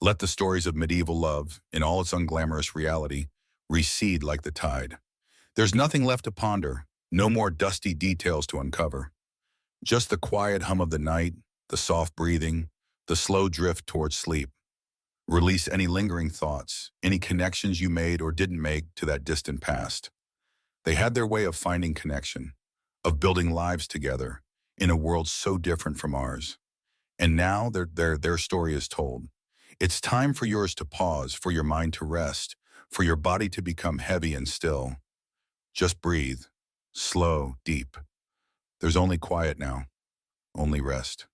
[SPEAKER 1] Let the stories of medieval love, in all its unglamorous reality, recede like the tide. There's nothing left to ponder, no more dusty details to uncover. Just the quiet hum of the night, the soft breathing, the slow drift towards sleep. Release any lingering thoughts, any connections you made or didn't make to that distant past. They had their way of finding connection, of building lives together in a world so different from ours. And now their story is told. It's time for yours to pause, for your mind to rest, for your body to become heavy and still. Just breathe, slow, deep. There's only quiet now, only rest.